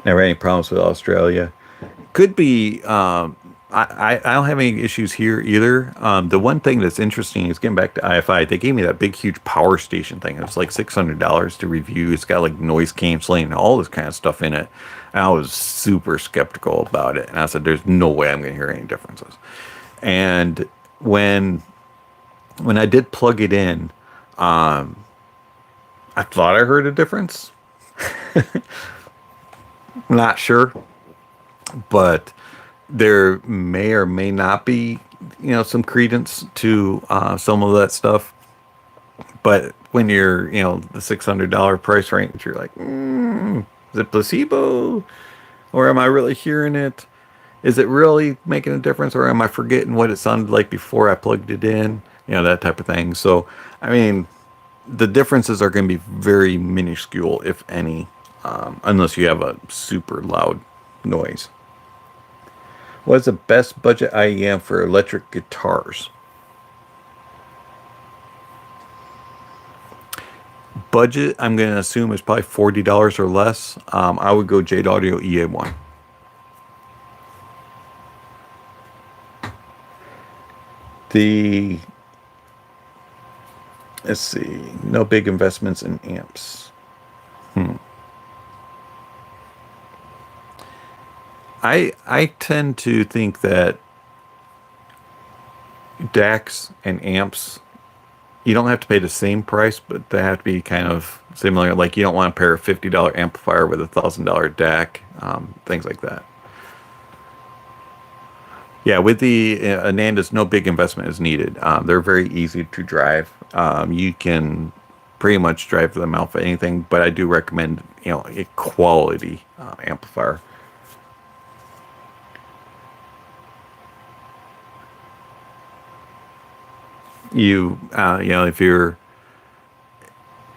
Never any problems with Australia. Could be. I don't have any issues here either. The one thing that's interesting is getting back to IFI. They gave me that big, huge power station thing. It was like $600 to review. It's got like noise canceling and all this kind of stuff in it. And I was super skeptical about it. And I said, "There's no way I'm going to hear any differences." And when I did plug it in, I thought I heard a difference. Not sure, but there may or may not be, some credence to some of that stuff. But when you're, the $600 price range, you're like, is it placebo? Or am I really hearing it? Is it really making a difference? Or am I forgetting what it sounded like before I plugged it in? That type of thing. So, I mean, the differences are going to be very minuscule, if any, unless you have a super loud noise. What's the best budget IEM for electric guitars? Budget, I'm going to assume, is probably $40 or less. I would go Jade Audio EA1. Let's see, no big investments in amps. I tend to think that DACs and amps, you don't have to pay the same price, but they have to be kind of similar. Like, you don't want to pair a $50 amplifier with a $1,000 DAC, things like that. Yeah, with the Anandas, no big investment is needed. They're very easy to drive. You can pretty much drive them out for anything, but I do recommend, a quality amplifier. If you're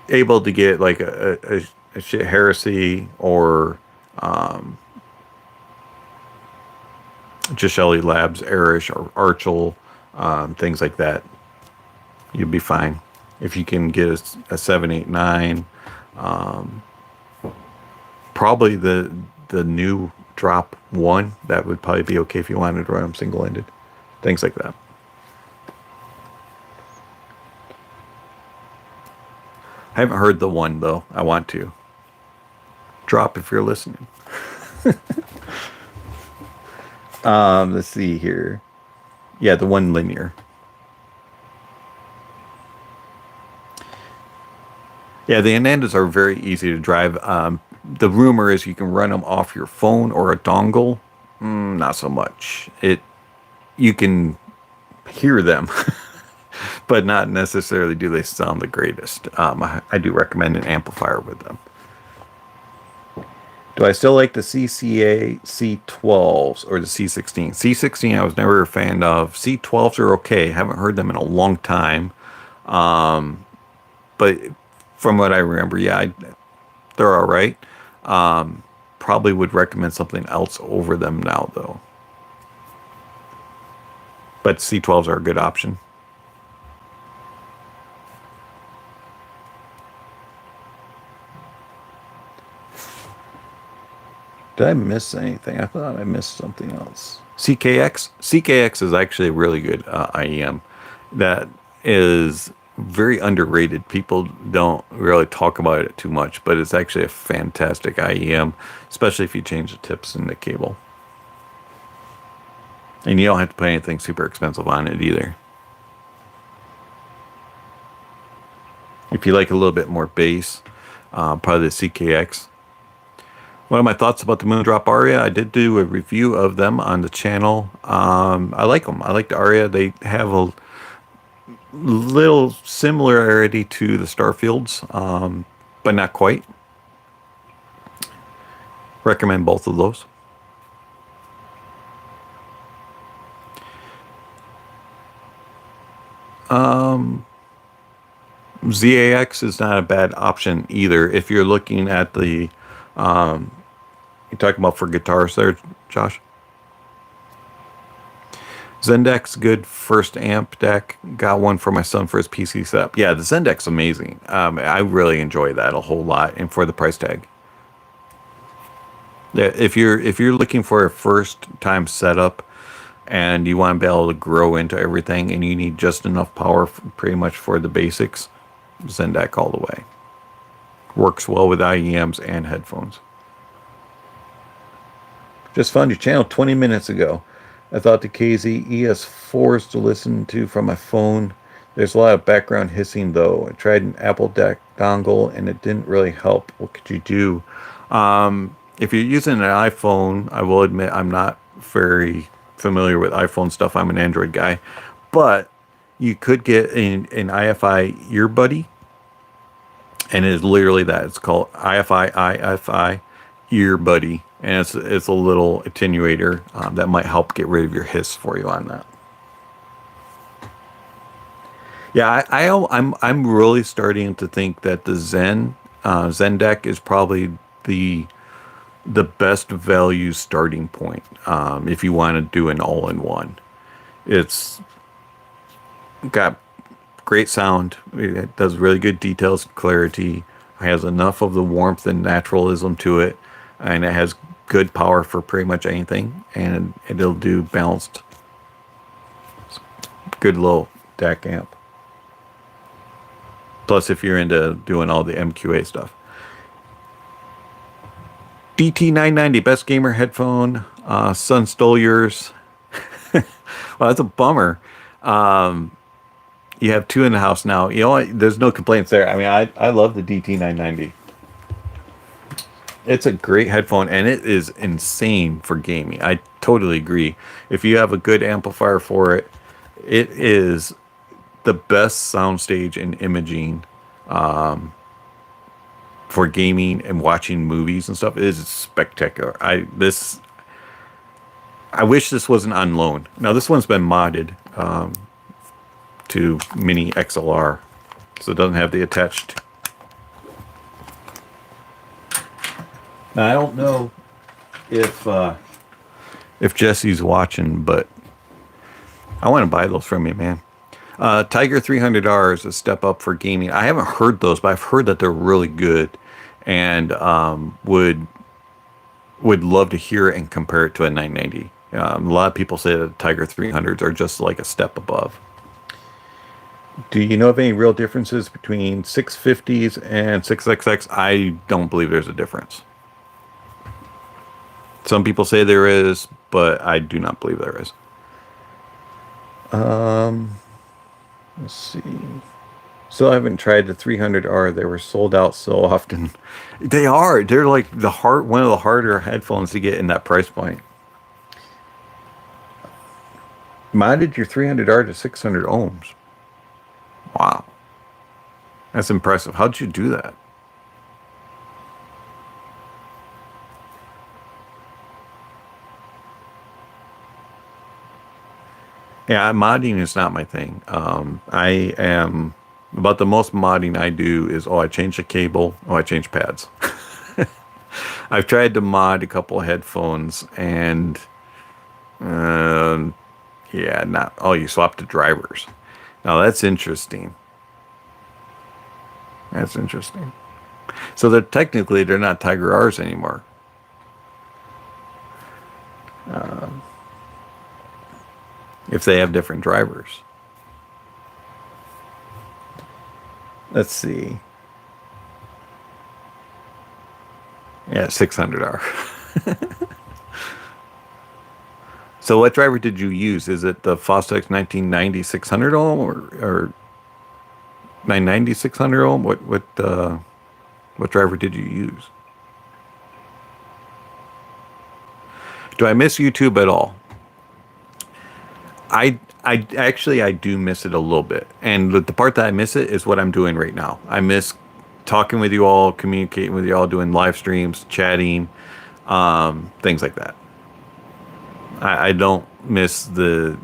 able to get like a shit heresy or just Shelly Labs, Arish or Archel, things like that, you'll be fine. If you can get a 789, probably the new drop 1, that would probably be okay if you wanted to run them single-ended, things like that. I haven't heard the one, though. I want to. Drop if you're listening. Let's see here. Yeah, the one linear. Yeah, the Anandas are very easy to drive. The rumor is you can run them off your phone or a dongle. Not so much. You can hear them. But not necessarily do they sound the greatest. I do recommend an amplifier with them. Do I still like the CCA C12s or the C16? C16 I was never a fan of. C12s are okay. Haven't heard them in a long time. But from what I remember, yeah, they're all right. Probably would recommend something else over them now, though. But C12s are a good option. Did I miss anything? I thought I missed something else. CKX? CKX is actually a really good IEM. That is very underrated. People don't really talk about it too much, but it's actually a fantastic IEM, especially if you change the tips in the cable. And you don't have to pay anything super expensive on it either. If you like a little bit more bass, probably the CKX. One of my thoughts about the Moondrop Aria, I did do a review of them on the channel. I like them. I like the Aria. They have a little similarity to the Starfields, but not quite. Recommend both of those. ZAX is not a bad option either if you're looking at the You're talking about for guitars there, Josh? Zendek's good first amp deck. Got one for my son for his PC setup. Yeah, the Zendek's amazing. I really enjoy that a whole lot, and for the price tag. Yeah, if you're looking for a first time setup and you want to be able to grow into everything and you need just enough power pretty much for the basics, Zendek all the way. Works well with IEMs and headphones. Just found your channel 20 minutes ago. I thought the KZ ES4s to listen to from my phone. There's a lot of background hissing though. I tried an Apple deck dongle and it didn't really help. What could you do? If you're using an iPhone, I will admit I'm not very familiar with iPhone stuff. I'm an Android guy. But you could get an IFI earbuddy. And it is literally that. It's called IFI earbuddy. And it's a little attenuator that might help get rid of your hiss for you on that. Yeah, I'm really starting to think that the Zen deck is probably the best value starting point if you want to do an all-in-one. It's got great sound. It does really good details and clarity. It has enough of the warmth and naturalism to it, and it has good power for pretty much anything, and it'll do balanced, good low DAC amp. Plus, if you're into doing all the MQA stuff. DT990, best gamer headphone. Son stole yours. Well, that's a bummer. You have two in the house now. You know, there's no complaints there. I mean, I love the DT990. It's a great headphone, and it is insane for gaming. I totally agree. If you have a good amplifier for it, it is the best soundstage and imaging for gaming and watching movies and stuff. It is spectacular. I wish this wasn't on loan. Now, this one's been modded to mini XLR, so it doesn't have the attached. Now, I don't know if Jesse's watching, but I want to buy those from you, man. Tiger 300R is a step up for gaming. I haven't heard those, but I've heard that they're really good, and would love to hear it and compare it to a 990. A lot of people say that Tiger 300s are just like a step above. Do you know of any real differences between 650s and 6XX? I don't believe there's a difference. Some people say there is, but I do not believe there is. Let's see. Still haven't tried the 300R. They were sold out so often. They are. They're like one of the harder headphones to get in that price point. Modded your 300R to 600 ohms. Wow. That's impressive. How'd you do that? Yeah, modding is not my thing. I am about the most modding I do is, I change the cable, I change pads. I've tried to mod a couple of headphones, and yeah, you swap the drivers. Now that's interesting. That's interesting. So they're not Tiger R's anymore. If they have different drivers. Let's see. Yeah, 600R. So what driver did you use? Is it the Fostex 1990 600 ohm or 990 600 ohm? What driver did you use? Do I miss YouTube at all? I actually do miss it a little bit, and the part that I miss it is what I'm doing right now. I miss talking with you all, communicating with you all, doing live streams, chatting, things like that. I don't miss the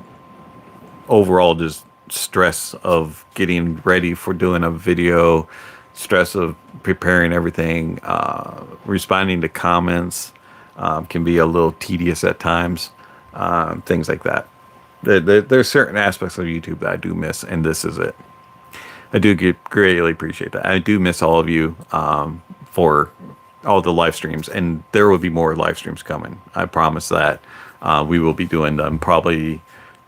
overall just stress of getting ready for doing a video, stress of preparing everything, responding to comments can be a little tedious at times, things like that. There's certain aspects of YouTube that I do miss, and this is it. I do greatly appreciate that. I do miss all of you for all the live streams, and there will be more live streams coming. I promise that. We will be doing them probably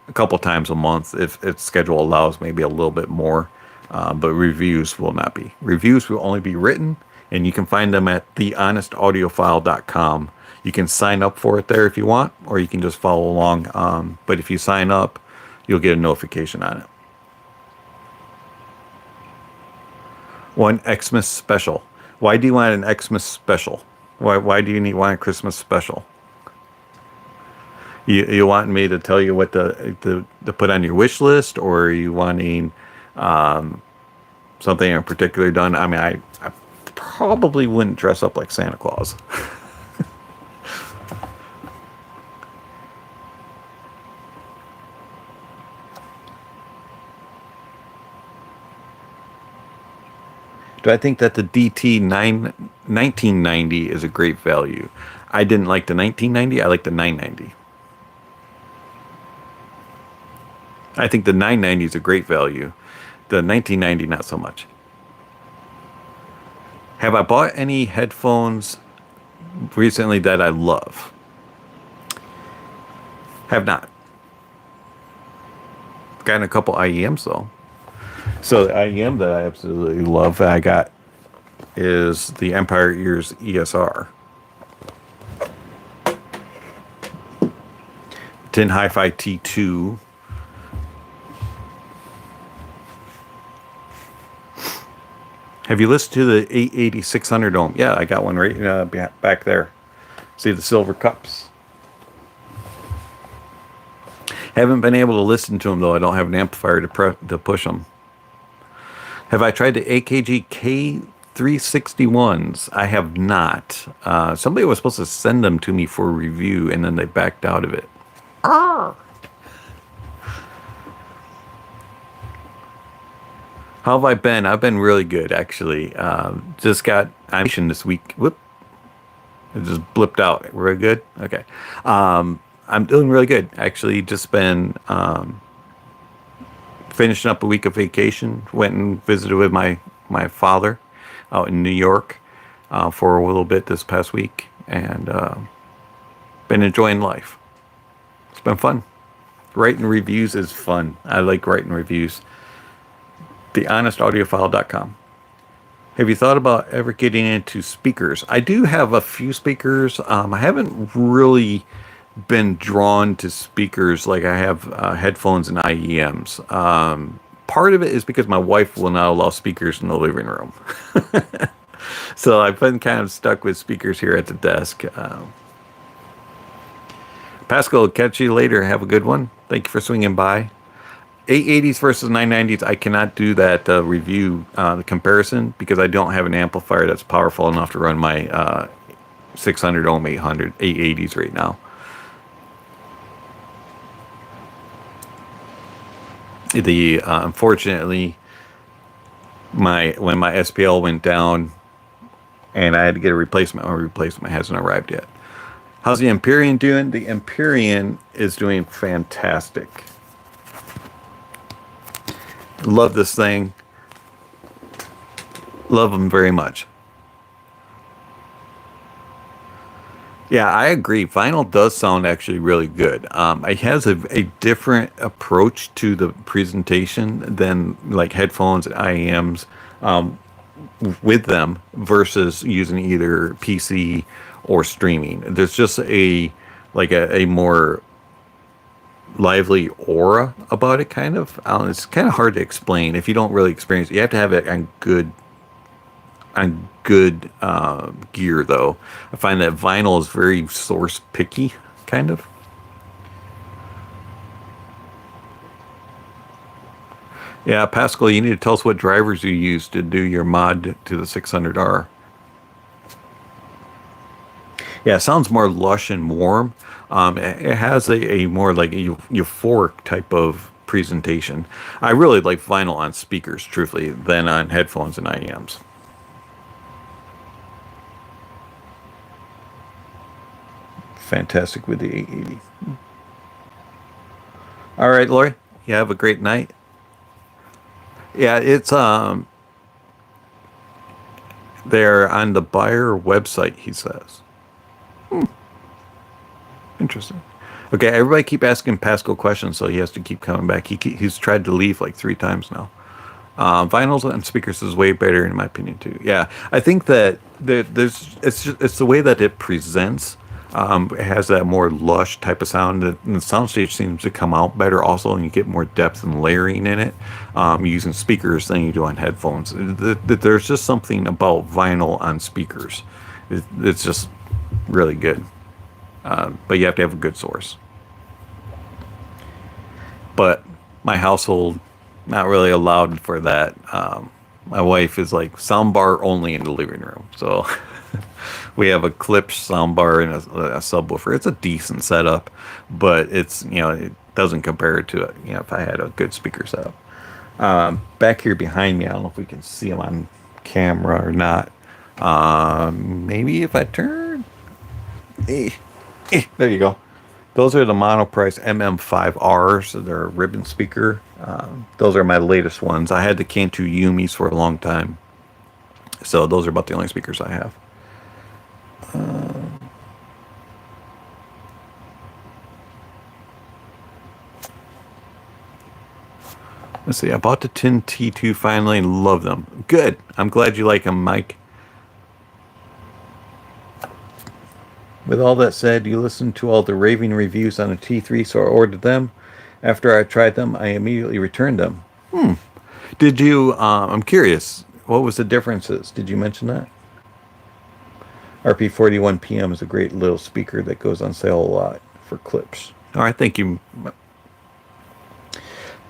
a couple times a month if schedule allows, maybe a little bit more. But reviews will not be. Reviews will only be written, and you can find them at thehonestaudiophile.com. You can sign up for it there if you want, or you can just follow along. But if you sign up, you'll get a notification on it. One Xmas special. Why do you want an Xmas special? Why do you want a Christmas special? You want me to tell you what to put on your wish list, or are you wanting something in particular done? I mean, I probably wouldn't dress up like Santa Claus. Do I think that the DT 1990 is a great value? I didn't like the 1990. I like the 990. I think the 990 is a great value. The 1990, not so much. Have I bought any headphones recently that I love? Have not. Gotten a couple IEMs though. So the IEM that I absolutely love that I got is the Empire Ears ESR. Tin Hi-Fi T2. Have you listened to the 880 600 ohm? Yeah, I got one right back there. See the silver cups? Haven't been able to listen to them though. I don't have an amplifier to push them. Have I tried the AKG K361s? I have not. Somebody was supposed to send them to me for review, and then they backed out of it. How have I been? I've been really good, actually. Just got animation this week. Whoop. It just blipped out. We're good? Okay. I'm doing really good. Actually, just been finishing up a week of vacation. Went and visited with my father out in New York for a little bit this past week, and been enjoying life. It's been fun. Writing reviews is fun. I like writing reviews. TheHonestAudiophile.com. Have you thought about ever getting into speakers? I do have a few speakers. I haven't really been drawn to speakers like I have headphones and IEMs. Part of it is because my wife will not allow speakers in the living room. So I've been kind of stuck with speakers here at the desk. Pascal, catch you later. Have a good one. Thank you for swinging by. 880s versus 990s, I cannot do that review, the comparison, because I don't have an amplifier that's powerful enough to run my 600 ohm 880s right now. Unfortunately, when my SPL went down and I had to get a replacement, my replacement hasn't arrived yet. How's the Empyrean doing? The Empyrean is doing fantastic. Love this thing. Love them very much. Yeah, I agree. Vinyl does sound actually really good. It has a different approach to the presentation than like headphones and IEMs with them versus using either PC or streaming. There's just a more lively aura about it, kind of. It's kind of hard to explain if you don't really experience it. You have to have it on good gear, though. I find that vinyl is very source picky, kind of. Yeah, Pascal, you need to tell us what drivers you use to do your mod to the 600R. Yeah, it sounds more lush and warm. It has a more like a euphoric type of presentation. I really like vinyl on speakers, truthfully, than on headphones and IEMs. fantastic with the 880. All right, Lori. You have a great night. Yeah, it's they're on the buyer website, he says. Interesting. Okay, everybody keep asking Pascal questions, so he has to keep coming back. He's tried to leave like 3 times now. Vinyls and speakers is way better in my opinion too. Yeah, I think that it's the way that it presents. It has that more lush type of sound, and the soundstage seems to come out better also, and you get more depth and layering in it using speakers than you do on headphones. There's just something about vinyl on speakers. It's just really good, but you have to have a good source. But my household, not really allowed for that. My wife is like soundbar only in the living room, so we have a Klipsch soundbar and a subwoofer. It's a decent setup, but it's, it doesn't compare to it. If I had a good speaker setup. Back here behind me, I don't know if we can see them on camera or not. Maybe if I turn, there you go. Those are the Monoprice MM5Rs. They're a ribbon speaker. Those are my latest ones. I had the Cantu Yumis for a long time. So those are about the only speakers I have. Let's see. I bought the Tin T2 finally and love them. Good. I'm glad you like them, Mike. With all that said, you listened to all the raving reviews on the T3, so I ordered them. After I tried them, I immediately returned them. Did you, I'm curious, what was the differences? Did you mention that? RP41PM is a great little speaker that goes on sale a lot for Klipsch. All right, thank you.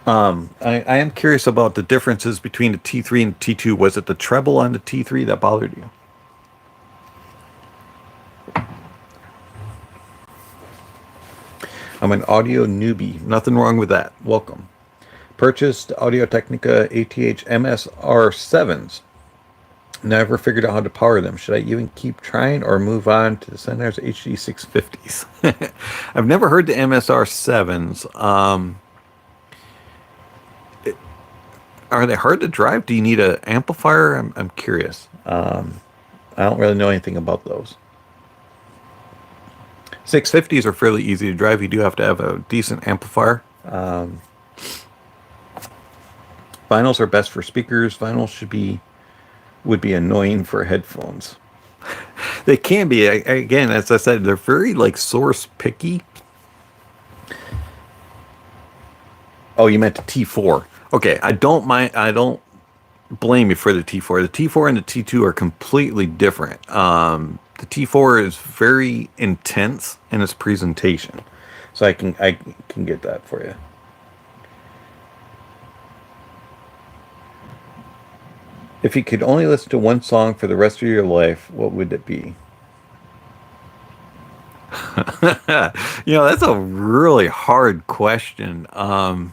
I am curious about the differences between the T3 and the T2. Was it the treble on the T3 that bothered you? I'm an audio newbie. Nothing wrong with that. Welcome. Purchased Audio Technica ATH MSR7s. Never figured out how to power them. Should I even keep trying or move on to the Sennheiser HD650s? I've never heard the MSR7s. Are they hard to drive? Do you need an amplifier? I'm curious. I don't really know anything about those. 650s are fairly easy to drive. You do have to have a decent amplifier. Vinyls are best for speakers. Vinyls would be annoying for headphones. They can be. Again, as I said, they're very source picky. Oh, you meant the T4. Okay, I don't mind. I don't blame you for the T4. The T4 and the T2 are completely different. The T4 is very intense in its presentation, so I can get that for you. If you could only listen to one song for the rest of your life, what would it be? That's a really hard question. I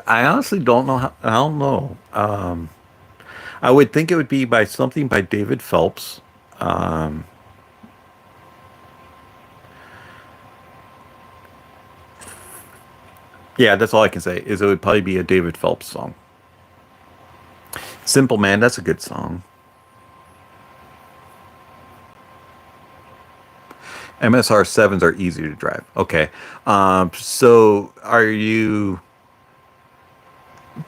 honestly don't know. I don't know. I would think it would be something by David Phelps. Yeah, that's all I can say, is it would probably be a David Phelps song. Simple Man, that's a good song. MSR 7s are easy to drive. Okay. So are you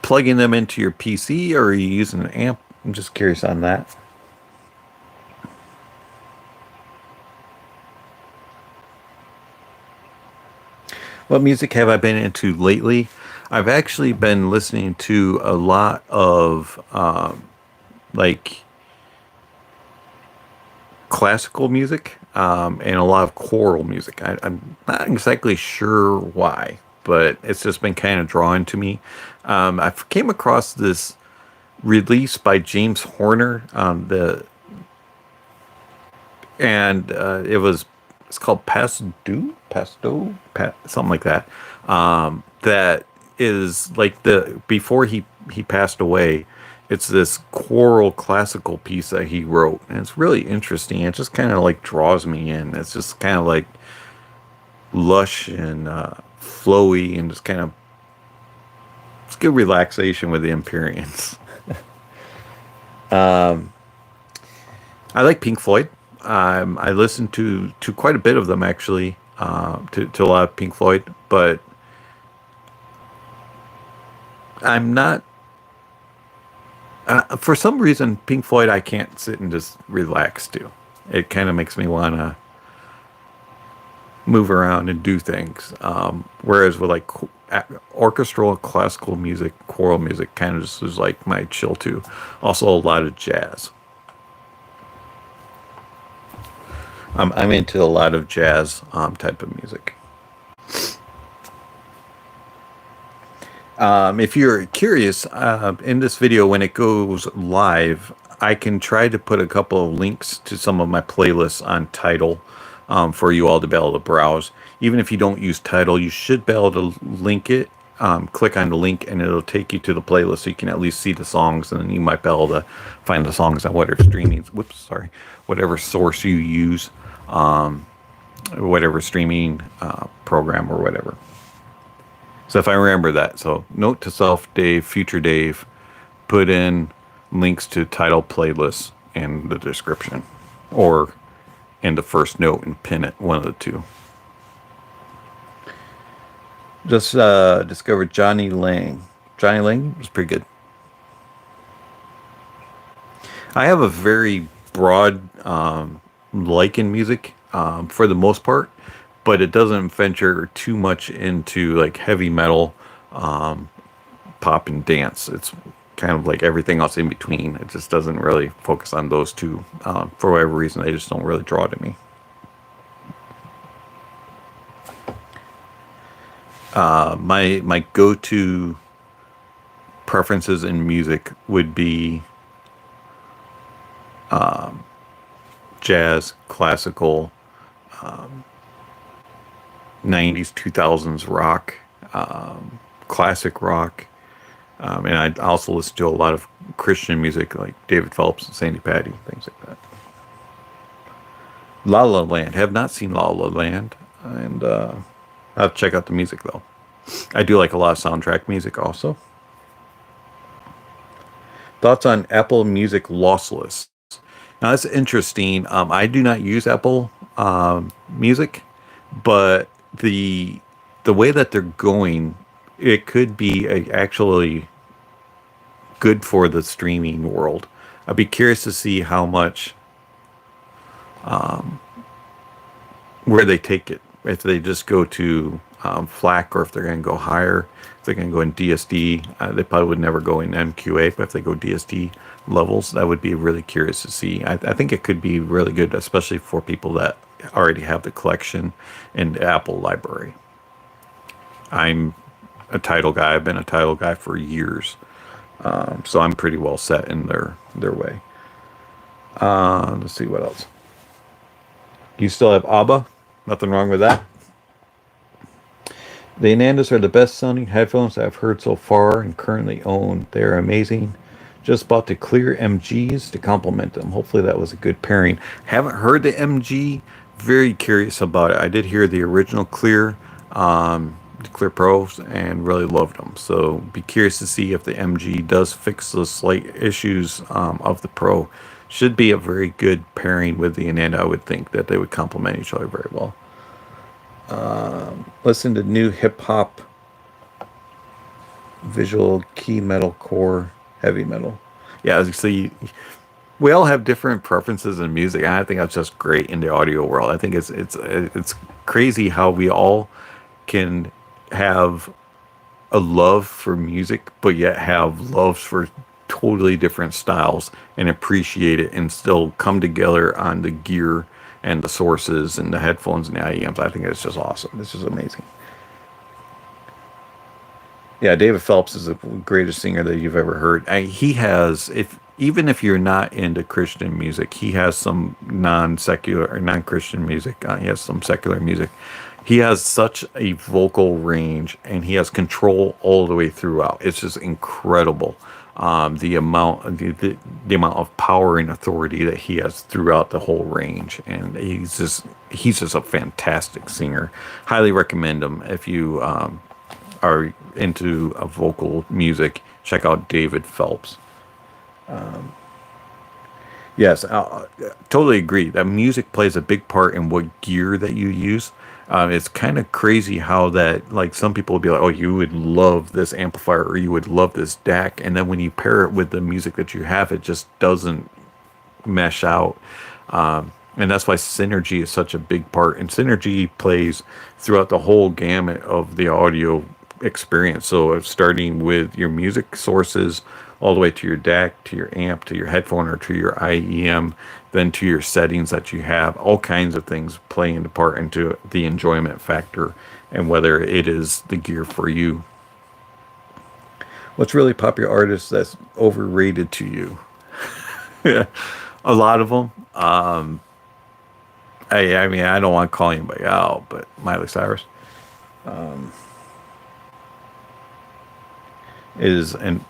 plugging them into your PC, or are you using an amp? I'm just curious on that. What music have I been into lately? I've actually been listening to a lot of classical music and a lot of choral music. I'm not exactly sure why, but it's just been kind of drawn to me. I came across this release by James Horner, it's called Pasto, something like that. That is before he passed away, it's this choral classical piece that he wrote, and it's really interesting. It just kind of like draws me in. It's just kind of like lush and flowy, and just kind of, it's good relaxation with the Empyreans. I like Pink Floyd. I listen to quite a bit of them, actually, to a lot of Pink Floyd, but I'm not, for some reason, Pink Floyd I can't sit and just relax to. It kind of makes me want to move around and do things. Whereas with like orchestral, classical music, choral music, kind of just is like my chill to. Also a lot of jazz. I'm into a lot of jazz type of music. If you're curious, in this video, when it goes live, I can try to put a couple of links to some of my playlists on Tidal for you all to be able to browse. Even if you don't use Tidal, you should be able to link it. Click on the link and it'll take you to the playlist so you can at least see the songs, and then you might be able to find the songs on whatever streaming, whatever source you use, whatever streaming program or whatever. So if I remember that, so note to self, Dave, future Dave, put in links to Tidal playlists in the description or in the first note and pin it, one of the two. Just discovered Johnny Lang. Johnny Lang was pretty good. I have a very broad like in music for the most part, but it doesn't venture too much into like heavy metal, pop and dance. It's kind of like everything else in between. It just doesn't really focus on those two. For whatever reason, they just don't really draw to me. My go-to preferences in music would be jazz, classical, 90s, 2000s rock, classic rock, and I also listen to a lot of Christian music like David Phelps and Sandy Patty, things like that. La La Land. Have not seen La La Land, and I'll have to check out the music though. I do like a lot of soundtrack music also. Thoughts on Apple Music Lossless? Now that's interesting. I do not use Apple Music, but the way that they're going, it could be actually good for the streaming world. I'd be curious to see how much, where they take it. If they just go to FLAC, or if they're going to go higher. If they're going to go in DSD, they probably would never go in MQA, but if they go DSD levels, that would be really curious to see. I think it could be really good, especially for people that already have the collection in the Apple library. I'm a Tidal guy. I've been a Tidal guy for years, so I'm pretty well set in their way. Let's see what else. You still have ABBA. Nothing wrong with that. The Anandas are the best sounding headphones I've heard so far and currently own. They are amazing. Just bought the Clear MGs to complement them. Hopefully that was a good pairing. Haven't heard the MG. Very curious about it. I did hear the original Clear, the Clear Pros, and really loved them. So be curious to see if the MG does fix the slight issues of the Pro. Should be a very good pairing with the Ananda. I would think that they would complement each other very well. Listen to new hip hop, visual, key metal, core, heavy metal. Yeah, as you see, we all have different preferences in music. And I think that's just great in the audio world. I think it's crazy how we all can have a love for music, but yet have loves for totally different styles and appreciate it and still come together on the gear and the sources and the headphones and the IEMs. I think it's just awesome. This is amazing. Yeah, David Phelps is the greatest singer that you've ever heard. He has, even if you're not into Christian music, he has some non-secular or non-Christian music. He has some secular music. He has such a vocal range, and he has control all the way throughout. It's just incredible. the amount of power and authority that he has throughout the whole range, and he's just a fantastic singer. Highly recommend him if you are into vocal music. Check out David Phelps. Yes, totally agree. That music plays a big part in what gear that you use. It's kind of crazy how that, like, some people will be like, oh, you would love this amplifier or you would love this DAC. And then when you pair it with the music that you have, it just doesn't mesh out. And that's why synergy is such a big part. And synergy plays throughout the whole gamut of the audio experience. So starting with your music sources, all the way to your DAC, to your amp, to your headphone, or to your IEM, then to your settings that you have. All kinds of things play into part into the enjoyment factor and whether it is the gear for you. What's really popular artist that's overrated to you? A lot of them. I mean, I don't want to call anybody out, but Miley Cyrus is, and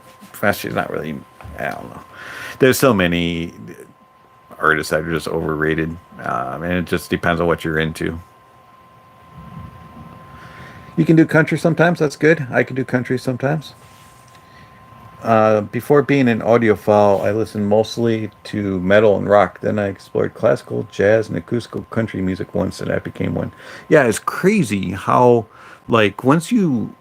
she's not really, I don't know. There's so many artists that are just overrated, and it just depends on what you're into. You can do country sometimes. That's good. I can do country sometimes. Before being an audiophile, I listened mostly to metal and rock. Then I explored classical, jazz, and acoustical country music once, and I became one. Yeah, it's crazy how, like, once you're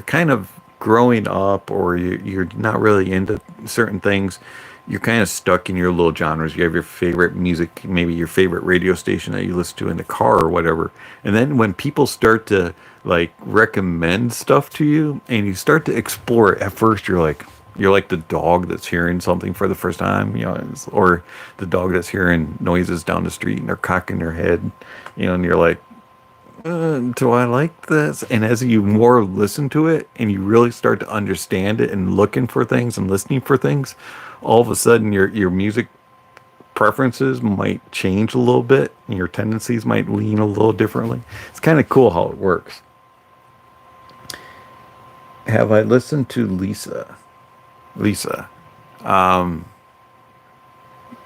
kind of growing up, or you're not really into certain things, you're kind of stuck in your little genres. You have your favorite music, maybe your favorite radio station that you listen to in the car or whatever. And then when people start to, like, recommend stuff to you and you start to explore it, at first you're like the dog that's hearing something for the first time, or the dog that's hearing noises down the street and they're cocking their head, and you're like, do I like this? And as you more listen to it and you really start to understand it and looking for things and listening for things, all of a sudden your music preferences might change a little bit and your tendencies might lean a little differently. It's kind of cool how it works. Have I listened to Lisa? Lisa.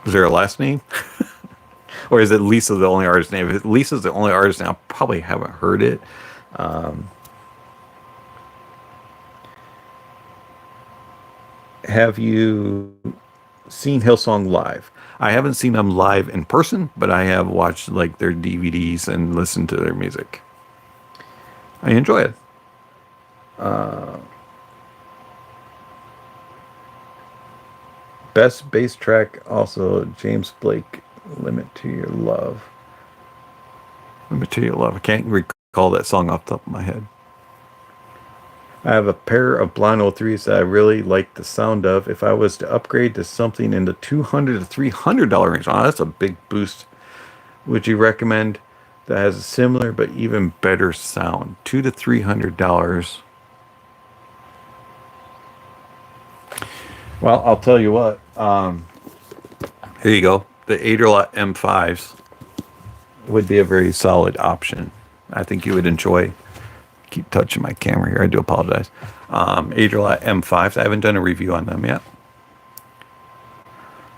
Is there a last name? Or is it Lisa the only artist name? If Lisa's the only artist name, I probably haven't heard it. Have you seen Hillsong live? I haven't seen them live in person, but I have watched, like, their DVDs and listened to their music. I enjoy it. Best bass track, also James Blake, Limit to Your Love. Limit to Your Love. I can't recall that song off the top of my head. I have a pair of Blonde 03s that I really like the sound of. If I was to upgrade to something in the $200 to $300 range, that's a big boost. Would you recommend that has a similar but even better sound? $200 to $300. Well, I'll tell you what. Here you go. The Aderlot M5s would be a very solid option. I think you would enjoy. Keep touching my camera here. I do apologize. Aderlot M5s. I haven't done a review on them yet.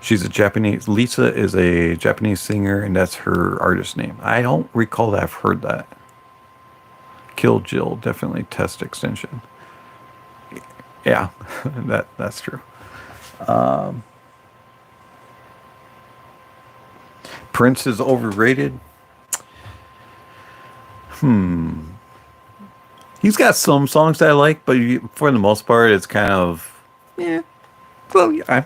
She's a Japanese. Lisa is a Japanese singer, and that's her artist name. I don't recall that I've heard that. Kill Jill, definitely Test Extension. Yeah, that's true. Prince is overrated. He's got some songs that I like, but for the most part, it's kind of, yeah. Well, yeah,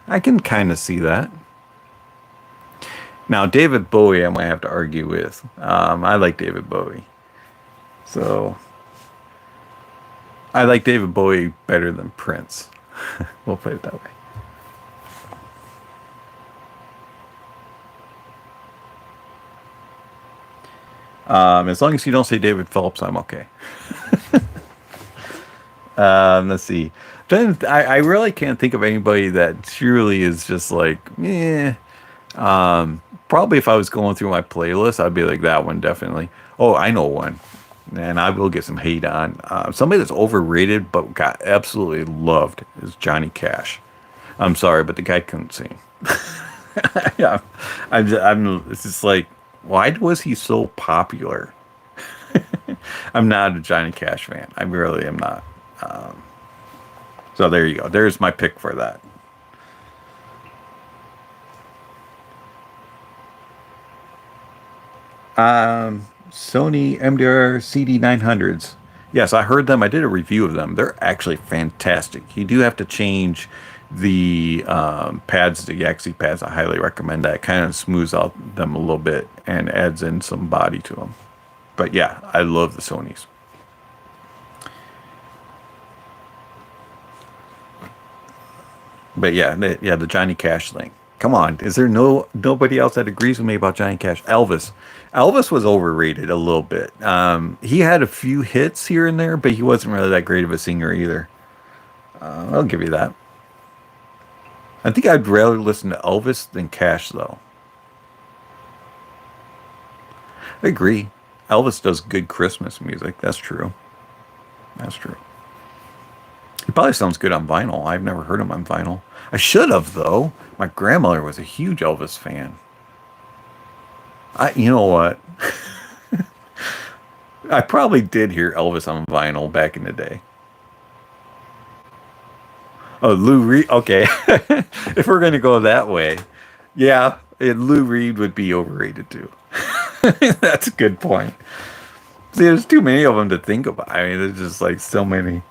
I can kind of see that. Now, David Bowie, I might have to argue with. I like David Bowie. So, I like David Bowie better than Prince. We'll put it that way. As long as you don't say David Phelps, I'm okay. Let's see. Then I really can't think of anybody that truly is just like, yeah. Probably if I was going through my playlist, I'd be like that one, definitely. Oh, I know one. and I will get some hate on. Somebody that's overrated but got absolutely loved is Johnny Cash. I'm sorry, but the guy couldn't sing. Yeah, it's just like, why was he so popular? I'm not a Johnny Cash fan. I really am not. So there you go. There's my pick for that. Sony MDR CD900s. Yes, I heard them. I did a review of them. They're actually fantastic. You do have to change the pads, the Yaxi pads. I highly recommend that. It kind of smooths out them a little bit and adds in some body to them. But yeah, I love the Sonys. But yeah, the Johnny Cash thing. Come on, is there nobody else that agrees with me about Johnny Cash? Elvis was overrated a little bit. He had a few hits here and there, but he wasn't really that great of a singer either. I'll give you that. I think I'd rather listen to Elvis than Cash, though. I agree. Elvis does good Christmas music. That's true. That's true. He probably sounds good on vinyl. I've never heard him on vinyl. I should have, though. My grandmother was a huge Elvis fan. You know what? I probably did hear Elvis on vinyl back in the day. Oh, Lou Reed. Okay. If we're going to go that way, yeah, Lou Reed would be overrated too. That's a good point. See, there's too many of them to think about. I mean, there's just like so many.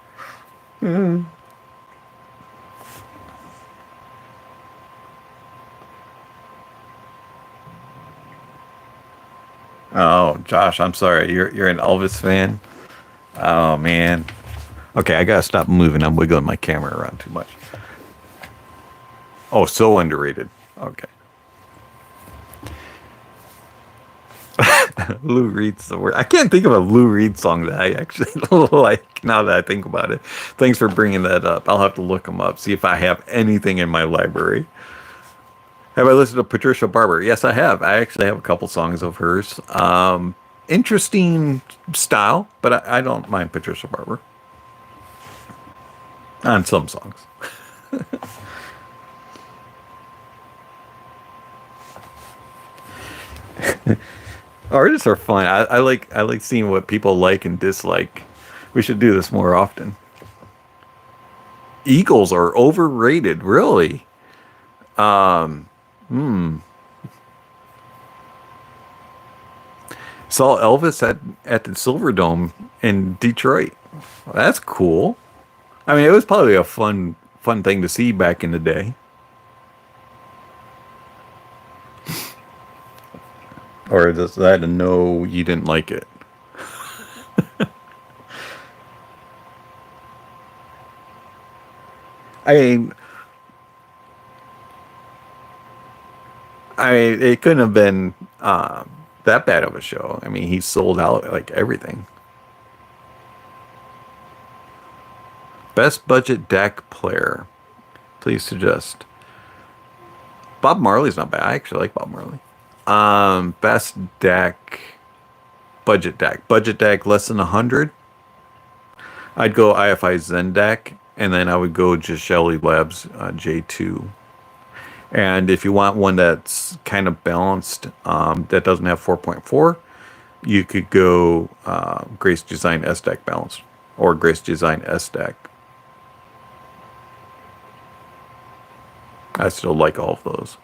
Oh, Josh, I'm sorry. You're an Elvis fan? Oh man. Okay, I gotta stop moving. I'm wiggling my camera around too much. Oh, so underrated. Okay. Lou Reed's the word. I can't think of a Lou Reed song that I actually like now that I think about it. Thanks for bringing that up. I'll have to look them up, see if I have anything in my library. Have I listened to Patricia Barber? Yes, I have. I actually have a couple songs of hers. Interesting style, but I don't mind Patricia Barber on some songs. Artists are fun. I like seeing what people like and dislike. We should do this more often. Eagles are overrated, really. Saw Elvis at the Silverdome in Detroit. Well, that's cool. I mean, it was probably a fun thing to see back in the day. Or is that a no, you didn't like it? I mean, it couldn't have been that bad of a show. I mean, he sold out like everything. Best budget DAC player. Please suggest. Bob Marley's not bad. I actually like Bob Marley. Best DAC. Budget DAC. Budget DAC less than 100. I'd go IFI Zen DAC, and then I would go just Shelly Labs J2. And if you want one that's kind of balanced, that doesn't have 4.4, you could go Grace Design S-DAC balanced or Grace Design S-DAC. I still like all of those.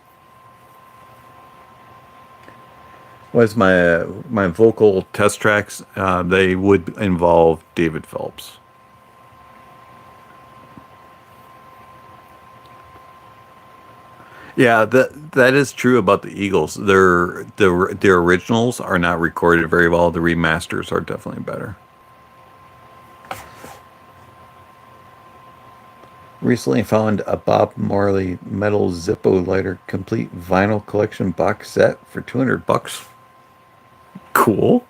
What's my vocal test tracks? They would involve David Phelps. Yeah, that is true about the Eagles. Their originals are not recorded very well. The remasters are definitely better. Recently found a Bob Marley metal Zippo lighter complete vinyl collection box set for $200. Cool.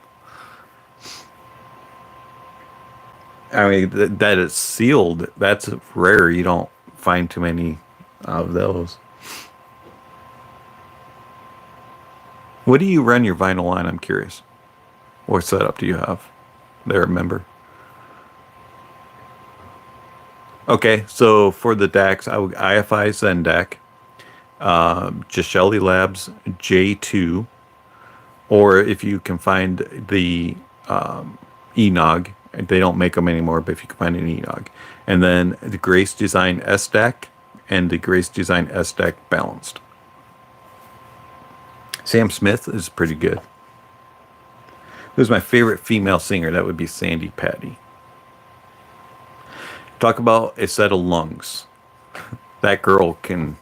I mean, that is sealed. That's rare. You don't find too many of those. What do you run your vinyl on? I'm curious. What setup do you have? they're a member. Okay, so for the DACs, IFI Zen DAC, Gishelli Labs J2, or if you can find the Enog, they don't make them anymore, but if you can find an Enog, and then the Grace Design S DAC and the Grace Design S DAC Balanced. Sam Smith is pretty good. Who's my favorite female singer? That would be Sandy Patty. Talk about a set of lungs. That girl can,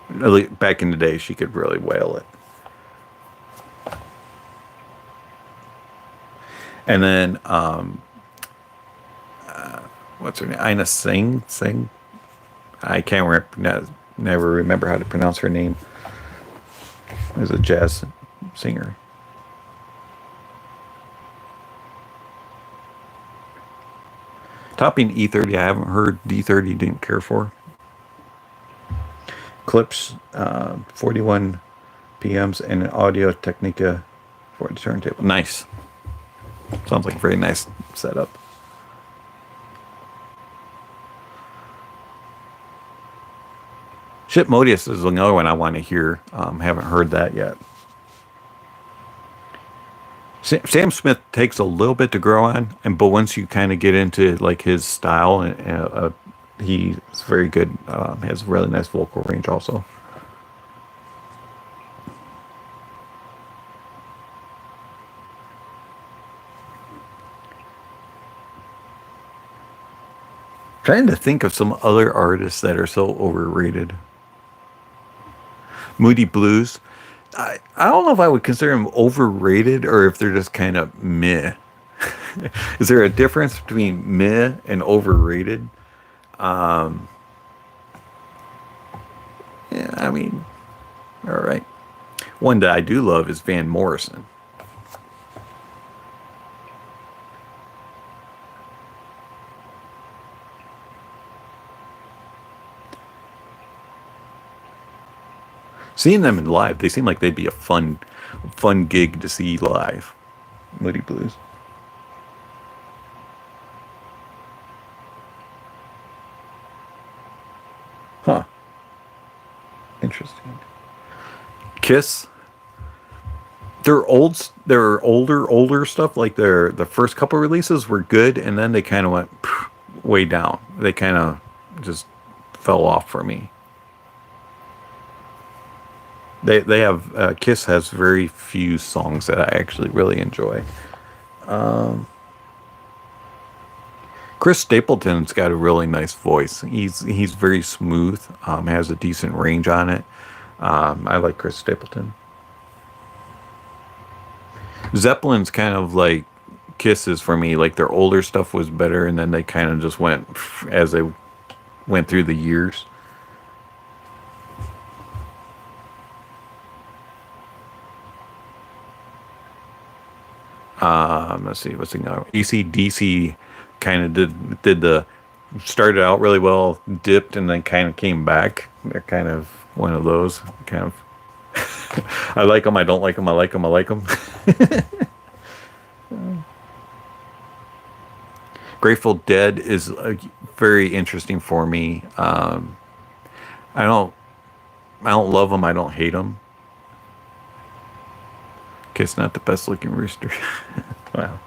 back in the day, she could really wail it. And then, what's her name? Ina Singh? I can't never remember how to pronounce her name. Is a jazz singer. Topping E30, I haven't heard. D30, didn't care for. Clips, 41 PMs, and an Audio Technica for the turntable. Nice. Sounds like a very nice setup. Shipmodius is another one I want to hear. Haven't heard that yet. Sam Smith takes a little bit to grow on, but once you kind of get into like his style, he's very good. Has really nice vocal range also. Trying to think of some other artists that are so overrated. Moody Blues. I don't know if I would consider them overrated or if they're just kind of meh. Is there a difference between meh and overrated? Yeah, I mean, all right. One that I do love is Van Morrison. Seeing them in live, they seem like they'd be a fun gig to see live. Moody Blues. Huh. Interesting. Kiss. Their older stuff, like the first couple releases were good, and then they kind of went way down. They kind of just fell off for me. They have Kiss has very few songs that I actually really enjoy. Chris Stapleton's got a really nice voice. He's very smooth. Has a decent range on it. I like Chris Stapleton. Zeppelin's kind of like Kisses for me. Like their older stuff was better, and then they kind of just went as they went through the years. Let's see, what's the name? AC/DC kind of did the started out really well, dipped, and then kind of came back. They're kind of one of those kind of. I like them. I don't like them. I like them. I like them. Grateful Dead is very interesting for me. I don't love them. I don't hate them. Kiss not the best looking rooster. Wow.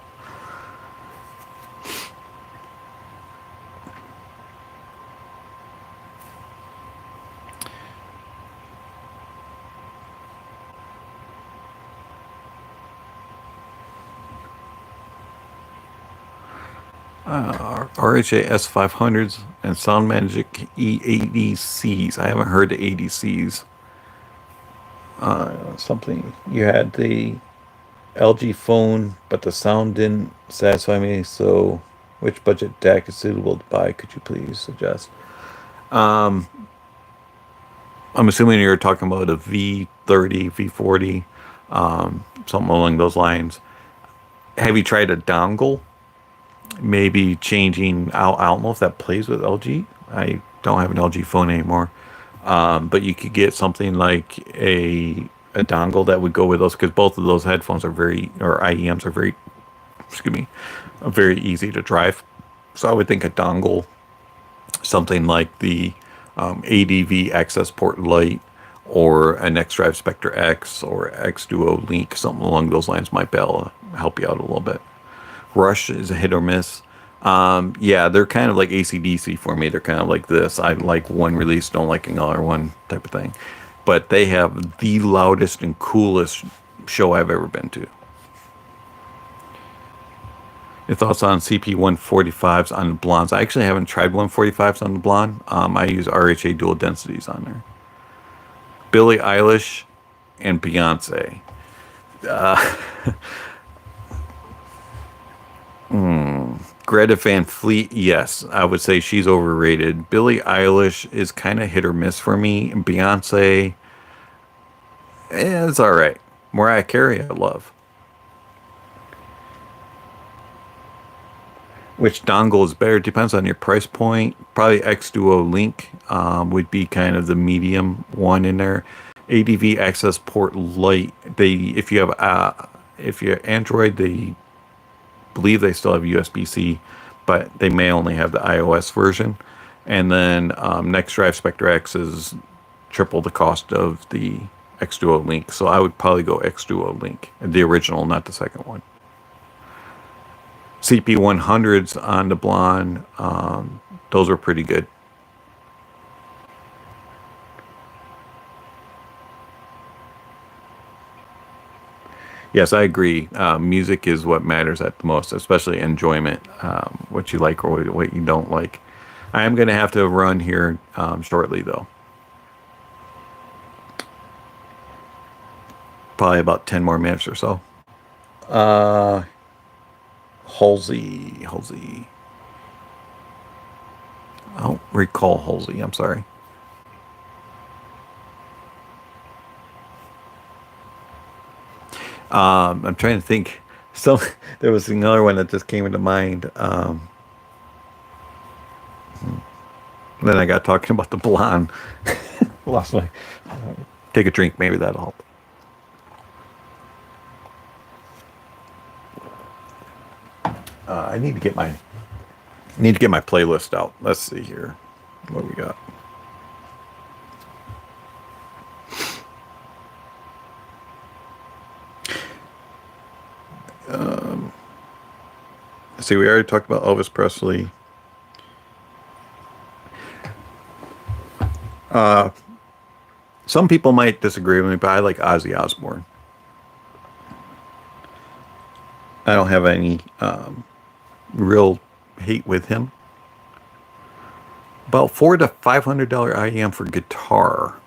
RHA S500s and Soundmagic E80Cs. I haven't heard the 80Cs. Something you had the LG phone, but the sound didn't satisfy me. So, which budget DAC is suitable to buy? Could you please suggest? I'm assuming you're talking about a V30, V40, something along those lines. Have you tried a dongle? Maybe changing out. I don't know if that plays with LG. I don't have an LG phone anymore. But you could get something like a dongle that would go with those, because both of those headphones are or IEMs are very excuse me, very easy to drive. So I would think a dongle, something like the ADV access port Lite or an X-Drive Spectre X or X Duo Link, something along those lines might be able to help you out a little bit. Rush is a hit or miss. Yeah, they're kind of like AC/DC for me. They're kind of like this. I like one release, don't like another one type of thing. But they have the loudest and coolest show I've ever been to. Your thoughts on CP145s on the Blondes? I actually haven't tried 145s on the Blonde. I use RHA dual densities on there. Billie Eilish and Beyonce. Greta Van Fleet, yes, I would say she's overrated. Billie Eilish is kind of hit or miss for me. And Beyonce, it's all right. Mariah Carey, I love. Which dongle is better? Depends on your price point. Probably X Duo Link would be kind of the medium one in there. ADV access port Lite. If you have Android, they believe they still have USB-C, but they may only have the iOS version. And then Next Drive Spectre X is triple the cost of the X Duo Link. So I would probably go X Duo Link, the original, not the second one. CP100s on the Blonde, those are pretty good. Yes, I agree. Music is what matters at the most, especially enjoyment, what you like or what you don't like. I am going to have to run here shortly, though. Probably about 10 more minutes or so. Halsey. I don't recall Halsey. I'm sorry. I'm trying to think. So there was another one that just came into mind. Then I got talking about the Blonde. Lost my. Take a drink. Maybe that'll help. I need to get my playlist out. Let's see here. What we got? See, we already talked about Elvis Presley. Some people might disagree with me, but I like Ozzy Osbourne. I don't have any real hate with him. About $400 to $500 IEM for guitar.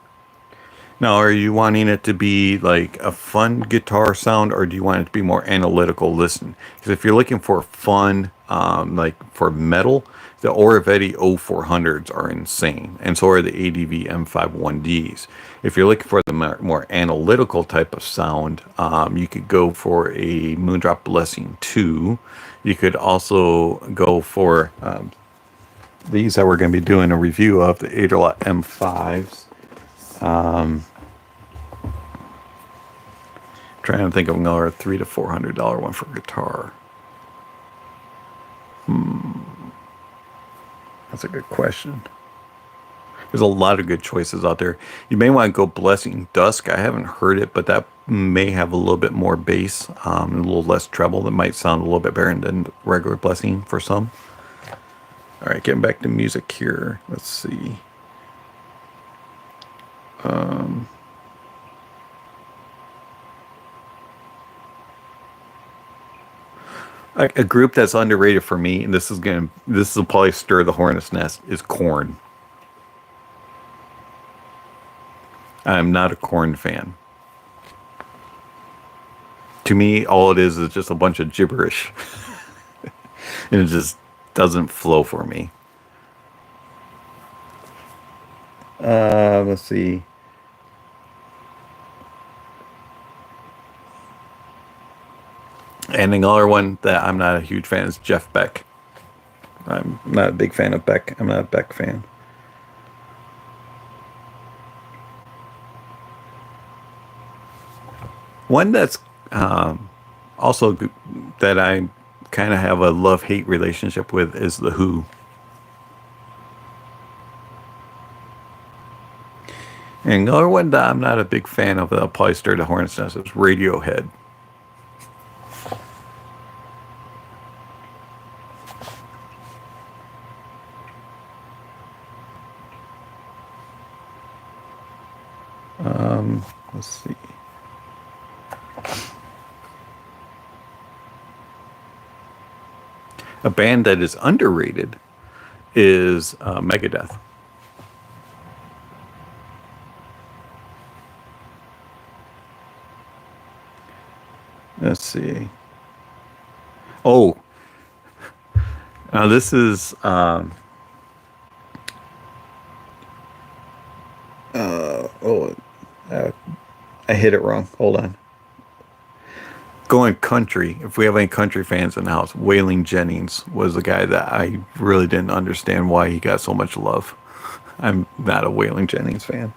Now, are you wanting it to be like a fun guitar sound, or do you want it to be more analytical listen? Because if you're looking for fun, like for metal, the Oravetti O400s are insane, and so are the ADV M51Ds. If you're looking for the more analytical type of sound, you could go for a Moondrop Blessing 2. You could also go for these that we're going to be doing a review of, the Aderlot M5s. Trying to think of another $300 to $400 one for guitar. That's a good question. There's a lot of good choices out there. You may want to go Blessing Dusk. I haven't heard it, but that may have a little bit more bass, a little less treble. That might sound a little bit better than regular Blessing for some. All right, getting back to music here. Let's see. A group that's underrated for me, and this will probably stir the hornet's nest, is Korn. I'm not a Korn fan. To me, all it is just a bunch of gibberish. And it just doesn't flow for me. Let's see. And another one that I'm not a huge fan is Jeff Beck. I'm not a big fan of Beck. I'm not a Beck fan. One that's also that I kind of have a love-hate relationship with is The Who. And another one that I'm not a big fan of, that'll probably stir the hornet's nest, is Radiohead. Let's see. A band that is underrated is Megadeth. Let's see. Oh, now this is I hit it wrong. Hold on. Going country. If we have any country fans in the house, Waylon Jennings was the guy that I really didn't understand why he got so much love. I'm not a Waylon Jennings fan.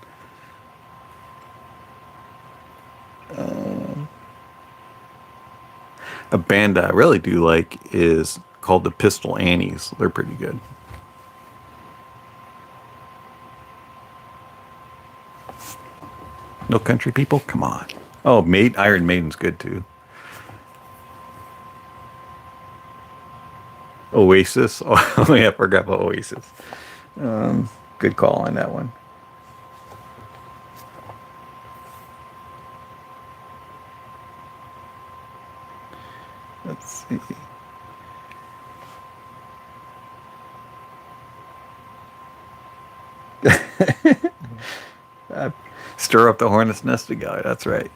A band that I really do like is called the Pistol Annies. They're pretty good. No country people? Come on. Oh, Iron Maiden's good too. Oasis. Oh yeah, I forgot about Oasis. Good call on that one. Let's see. Stir up the hornet's nest together. That's right.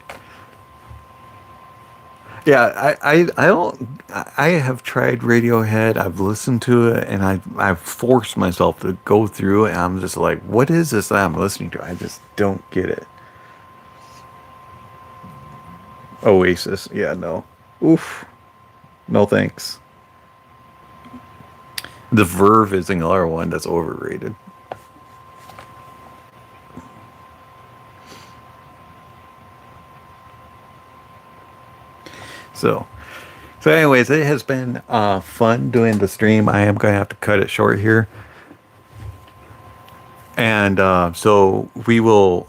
Yeah, I have tried Radiohead. I've listened to it, and I've forced myself to go through it. And I'm just like, what is this that I'm listening to? I just don't get it. Oasis. Yeah, no. Oof. No thanks. The Verve is another one that's overrated. So anyways, it has been fun doing the stream. I am going to have to cut it short here. And so we will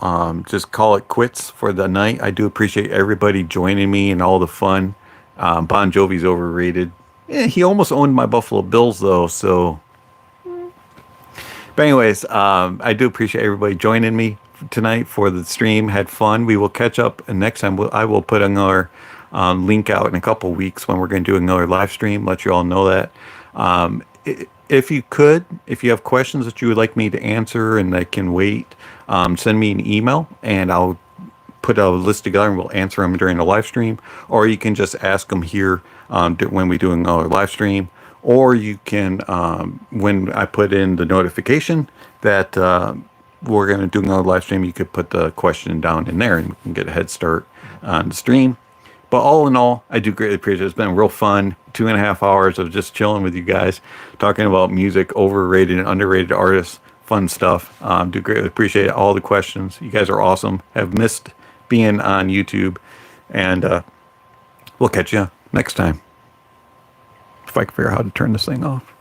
just call it quits for the night. I do appreciate everybody joining me and all the fun. Bon Jovi's overrated. Yeah, he almost owned my Buffalo Bills, though. So, but anyways, I do appreciate everybody joining me tonight for the stream. Had fun. We will catch up, and next time I will put another link out in a couple weeks when we're going to do another live stream. Let you all know that. If you have questions that you would like me to answer and that can wait, send me an email and I'll put a list together and we'll answer them during the live stream. Or you can just ask them here when we do another live stream. Or you can, when I put in the notification that we're going to do another live stream, you could put the question down in there and you can get a head start on the stream. But all in all, I do greatly appreciate it. It's been real fun. 2.5 hours of just chilling with you guys, talking about music, overrated and underrated artists, fun stuff. Do greatly appreciate all the questions. You guys are awesome. Have missed being on YouTube. And we'll catch you next time. If I can figure out how to turn this thing off.